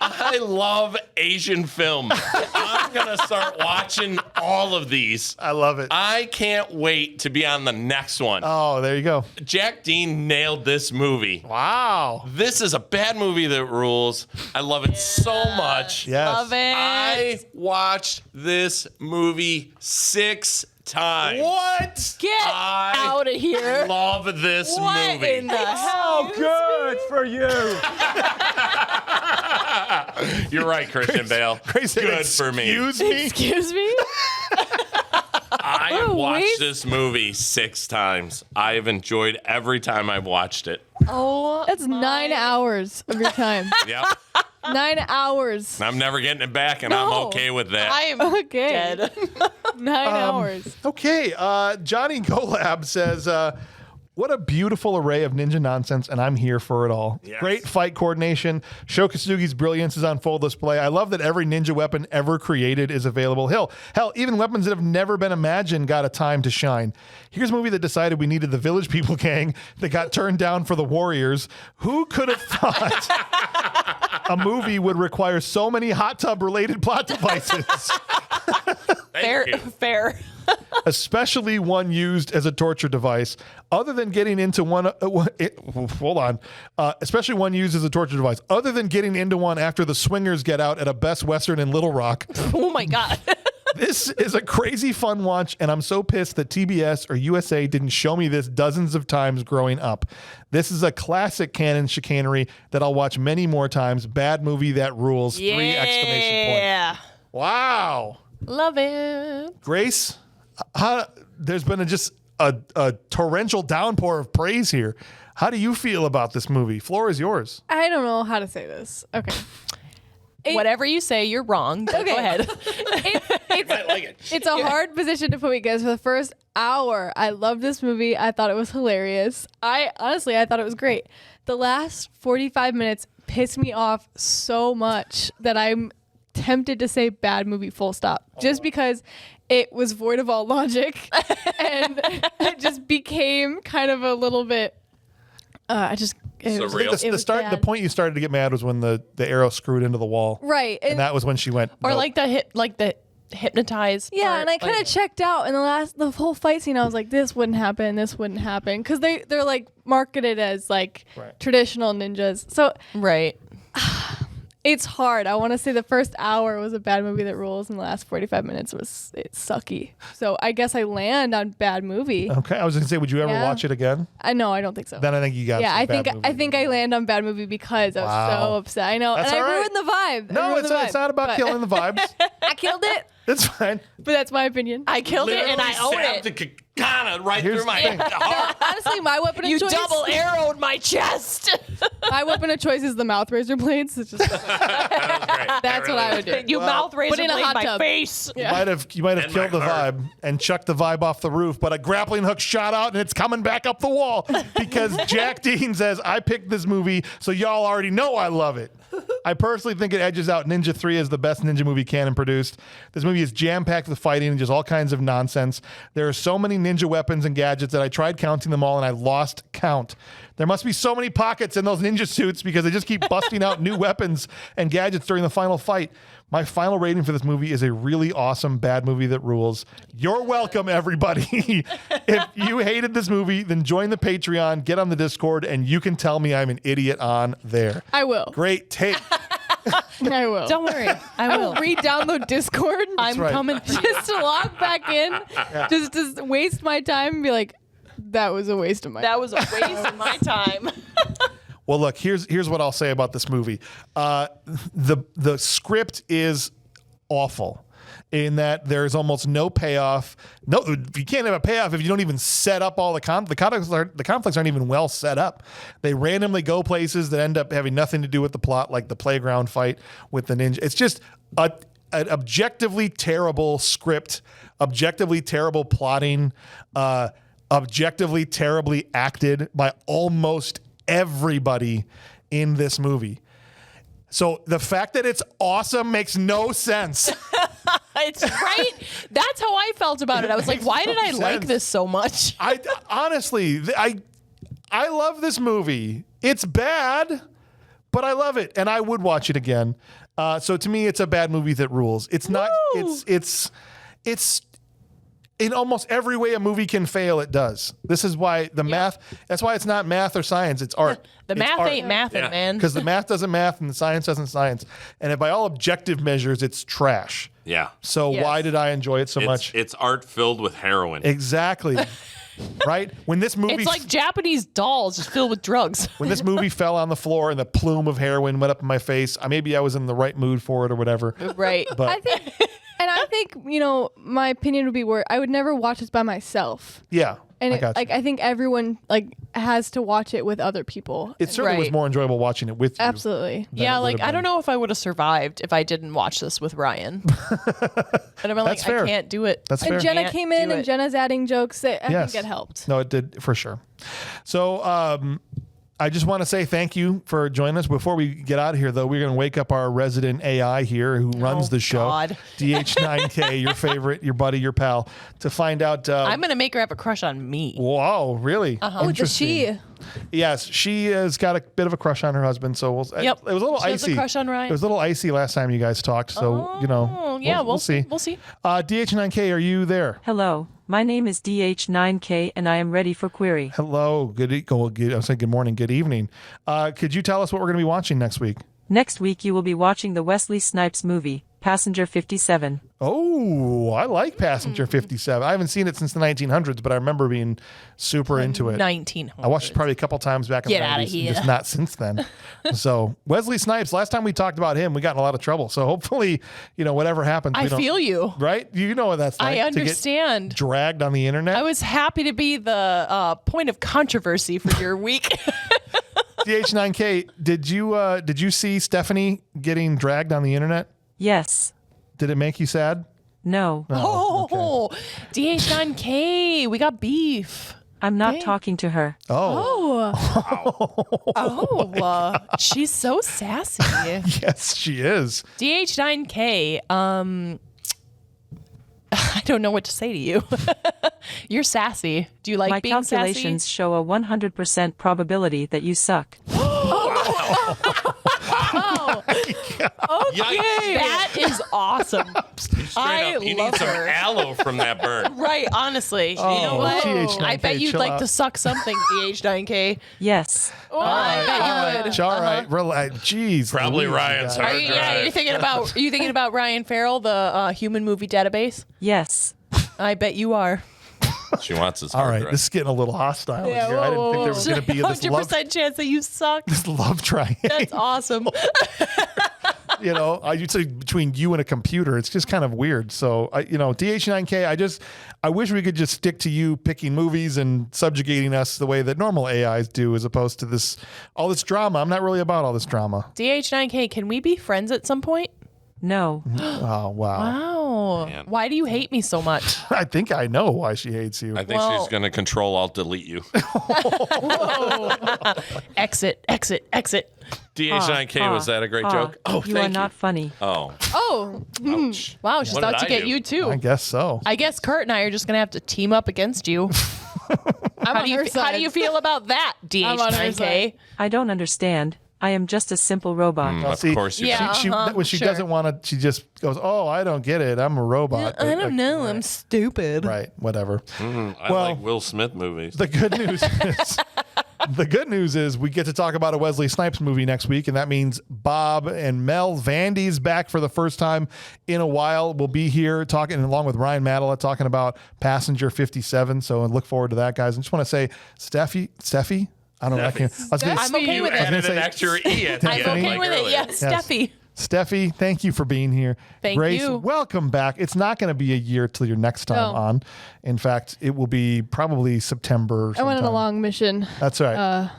I love Asian film. I'm going to start watching all of these. I love it. I can't wait to be on the next one. Oh, there you go. Jack Dean nailed this movie. Wow. This is a bad movie that rules. I love it so much. Yes. Love it. I watched this movie 6 times. What? Get out of here. Love this What movie. in the hell? Good for you. You're right, Christian Bale. Grace, Good for me. Excuse me? Excuse me? I have Oh, watched wait. this movie 6 times. I have enjoyed every time I've watched it. Oh, That's 9 hours of your time. Yep. 9 hours. I'm never getting it back, and I'm No. okay with that. I am Okay. dead. 9 hours. Okay, Johnny Golab says, what a beautiful array of ninja nonsense, and I'm here for it all. Yes. Great fight coordination. Sho Kosugi's brilliance is on full display. I love that every ninja weapon ever created is available. Hell, even weapons that have never been imagined got a time to shine. Here's a movie that decided we needed the Village People gang that got turned down for the Warriors. Who could have thought a movie would require so many hot tub-related plot devices? Thank you. Fair. Especially one used as a torture device. Other than getting into one, especially one used as a torture device. Other than getting into one after the swingers get out at a Best Western in Little Rock. Oh my God. This is a crazy fun watch, and I'm so pissed that TBS or USA didn't show me this dozens of times growing up. This is a classic canon chicanery that I'll watch many more times. Bad movie that rules. 3 exclamation points. Yeah. Wow. Love it. Grace, there's been a torrential downpour of praise here. How do you feel about this movie? Floor is yours. I don't know how to say this. Okay. Whatever you say, you're wrong. But Go ahead. It's a hard position to put me guys. For the first hour, I loved this movie. I thought it was hilarious. I thought it was great. The last 45 minutes pissed me off so much that I'm tempted to say bad movie full stop. Just because it was void of all logic and it just became kind of a little bit Surreal. The point you started to get mad was when the arrow screwed into the wall. Right. And that was when she went. Or nope. like the hypnotized. Yeah, part, and I kind of checked out in the whole fight scene. I was like, this wouldn't happen, because they're like marketed as like traditional ninjas. So right. It's hard. I want to say the first hour was a bad movie that rules, and the last 45 minutes was sucky. So I guess I land on bad movie. Okay, I was gonna say, would you ever watch it again? I don't think so. Then I think you got. Yeah, some bad movie. I think I land on bad movie because I was so upset. I know, That's and all I right. ruined the vibe. No, it's not about killing the vibes. I killed it, It's fine. but that's my opinion. I killed it and I own it. The katana right Here's through my the thing. heart. Honestly, my weapon of You choice. double arrowed my chest. My weapon of choice is the mouth razor blades. It's just that's what I would do. You mouth razor in a blade hot my tub. face. You might have And killed the my heart. vibe and chucked the vibe off the roof, but a grappling hook shot out and it's coming back up the wall because Jack Dean says, I picked this movie, so y'all already know I love it. I personally think it edges out Ninja 3 as the best ninja movie Cannon produced. This movie is jam-packed with fighting and just all kinds of nonsense. There are so many ninja weapons and gadgets that I tried counting them all and I lost count. There must be so many pockets in those ninja suits because they just keep busting out new weapons and gadgets during the final fight. My final rating for this movie is a really awesome bad movie that rules. You're welcome, everybody. If you hated this movie, then join the Patreon, get on the Discord, and you can tell me I'm an idiot on there. I will. Great take. I will. Don't worry. I will. Re-download Discord. I'm right. coming. just to log back in, just to waste my time and be like, that was a waste of my time. That was a waste of my time. Well, look, here's what I'll say about this movie. The script is awful in that there's almost no payoff. No, you can't have a payoff if you don't even set up all the conflicts. The conflicts aren't even well set up. They randomly go places that end up having nothing to do with the plot, like the playground fight with the ninja. It's just an objectively terrible script, objectively terrible plotting, objectively terribly acted by almost everybody in this movie. So the fact that it's awesome makes no sense. It's right. That's how I felt about it. I was like, why did I like sense. this so much? I honestly, I love this movie. It's bad, but I love it, and I would watch it again. So to me, it's a bad movie that rules. It's not. Woo! It's in almost every way a movie can fail, it does. This is why the math. That's why it's not math or science. It's art. The math ain't mathing, man. Because the math doesn't math and the science doesn't science. And if by all objective measures, it's trash. Yeah. So Yes. why did I enjoy it so much? It's art filled with heroin. Exactly. Right? When this movie It's like Japanese dolls just filled with drugs. when this movie fell on the floor and the plume of heroin went up in my face, maybe I was in the right mood for it or whatever. Right. But I think, my opinion would be where I would never watch this by myself. yeah. And I got you. I think everyone has to watch it with other people. It certainly was Right. more enjoyable watching it with you. Absolutely. than Yeah, it would've I don't been. know if I would have survived if I didn't watch this with Ryan. And I'm like, That's fair. I can't do it. That's And fair. Jenna Can't came in do and it. Jenna's adding jokes. I Yes. think it helped. No, it did for sure. So I just want to say thank you for joining us. Before we get out of here, though, we're going to wake up our resident AI here who runs the show, God. DH9K, your favorite, your buddy, your pal, to find out. I'm going to make her have a crush on me. Wow, really? Oh, the Interesting. she. Yes, she has got a bit of a crush on her husband. So Yep. it was a little She has a icy. crush on Ryan. It was a little icy last time you guys talked. So Oh, yeah, we'll see. We'll see. DH9K, are you there? Hello, my name is DH9K and I am ready for query. Hello. I'll say good morning, good evening. Could you tell us what we're going to be watching next week? Next week you will be watching the Wesley Snipes movie, Passenger 57. Oh, I like Passenger 57. I haven't seen it since the 1900s, but I remember being super into it. 1900. I watched it probably a couple times back in Get the 90s, outta and here. just not since then. So Wesley Snipes, last time we talked about him, we got in a lot of trouble. So hopefully, whatever happens. I we don't- feel you. Right? You know what that's like. I to get understand. dragged on the internet. I was happy to be the point of controversy for your week. DH9K, did you see Stephanie getting dragged on the internet? Yes. Did it make you sad? No, Oh, DH9K, we got beef. I'm not talking to her. Oh, She's so sassy. yes, she is. DH9K, I don't know what to say to you. You're sassy. Do you like My being calculations show a 100% probability that you suck. sassy? Yikes. That is awesome. I You love need some her. aloe from that burn. Right, honestly. You Oh, know what? GH9K, I bet you'd chill like out. to suck something, DH9K. Yes. Oh, I bet you would. All right, relax. Jeez, Probably Louise, Ryan's you hard guys. You're thinking about Ryan Farrell, the human movie database? Yes. I bet you are. She wants his All hard right, drive. this is getting a little hostile Yeah, here. I didn't think there was going to be this 100% chance that you suck. love triangle. That's awesome. You'd say between you and a computer, it's just kind of weird. So, DH9K, I wish we could just stick to you picking movies and subjugating us the way that normal AIs do, as opposed to all this drama. I'm not really about all this drama. DH9K, can we be friends at some point? No. Oh, wow. Wow. Man. Why do you hate me so much? I think I know why she hates you. I think she's going to Control-Alt-Delete you. Exit. DH9K, was that a great joke? Oh, You thank are not funny. Oh, Oh, ouch. Wow, she's What out did to I get do? you too. I guess so. I guess Kurt and I are just gonna have to team up against you. I'm on her How side. do you feel about that, I'm on her DH9K? side. I don't understand. I am just a simple robot. Of course you Yeah. don't. When she sure. doesn't want to, she just goes, "Oh, I don't get it. I'm a robot." I don't know. I'm stupid. Right, whatever. I Well- like Will Smith movies. The good news is we get to talk about a Wesley Snipes movie next week, and that means Bob and Mel Vandy's back for the first time in a while. We'll be here talking along with Ryan Madela talking about Passenger 57. So look forward to that, guys. I just want to say, Steffi. I don't know. I'm okay You with it. added an extra E at the I'm end. okay like with it. earlier. Yes, Steffi. Steffi, thank you for being here. Thank Grace, you. welcome back. It's not going to be a year till your next time No. on. In fact, it will be probably September. I went on a sometime. long mission. That's right.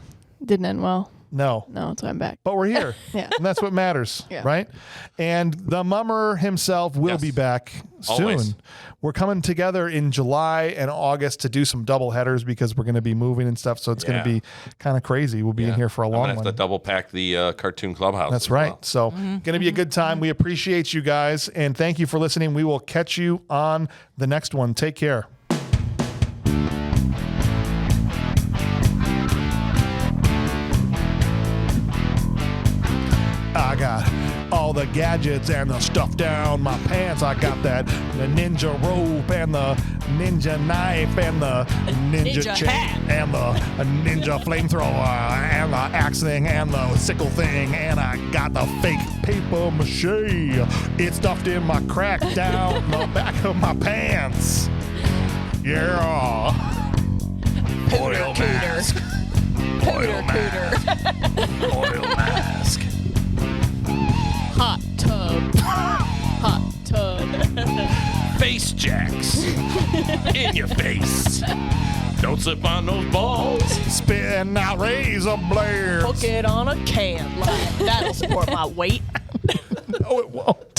Didn't end well. No. No, so I'm back. But we're here. Yeah. And that's what matters, Yeah. right? And the mummer himself will Yes. be back soon. Always. We're coming together in July and August to do some double headers because we're going to be moving and stuff. So it's going to Yeah. be kind of crazy. We'll be in here for a I'm long gonna have one. to double pack the Cartoon Clubhouse. That's as right. well. So, going to be a good time. We appreciate you guys and thank you for listening. We will catch you on the next one. Take care. I got all the gadgets and the stuff down my pants. I got that the ninja rope and the ninja knife and the ninja Ninja chain hat. and the ninja flamethrower and the axe thing and the sickle thing, and I got the fake paper mache. It's stuffed in my crack down the back of my pants. Yeah. Oil mask. Oil mask. Oil mask. Hot tub. Hot tub. Face jacks in your face. Don't slip on those balls. Spin out razor blades. Hook it on a can. That'll support my weight. No, it won't.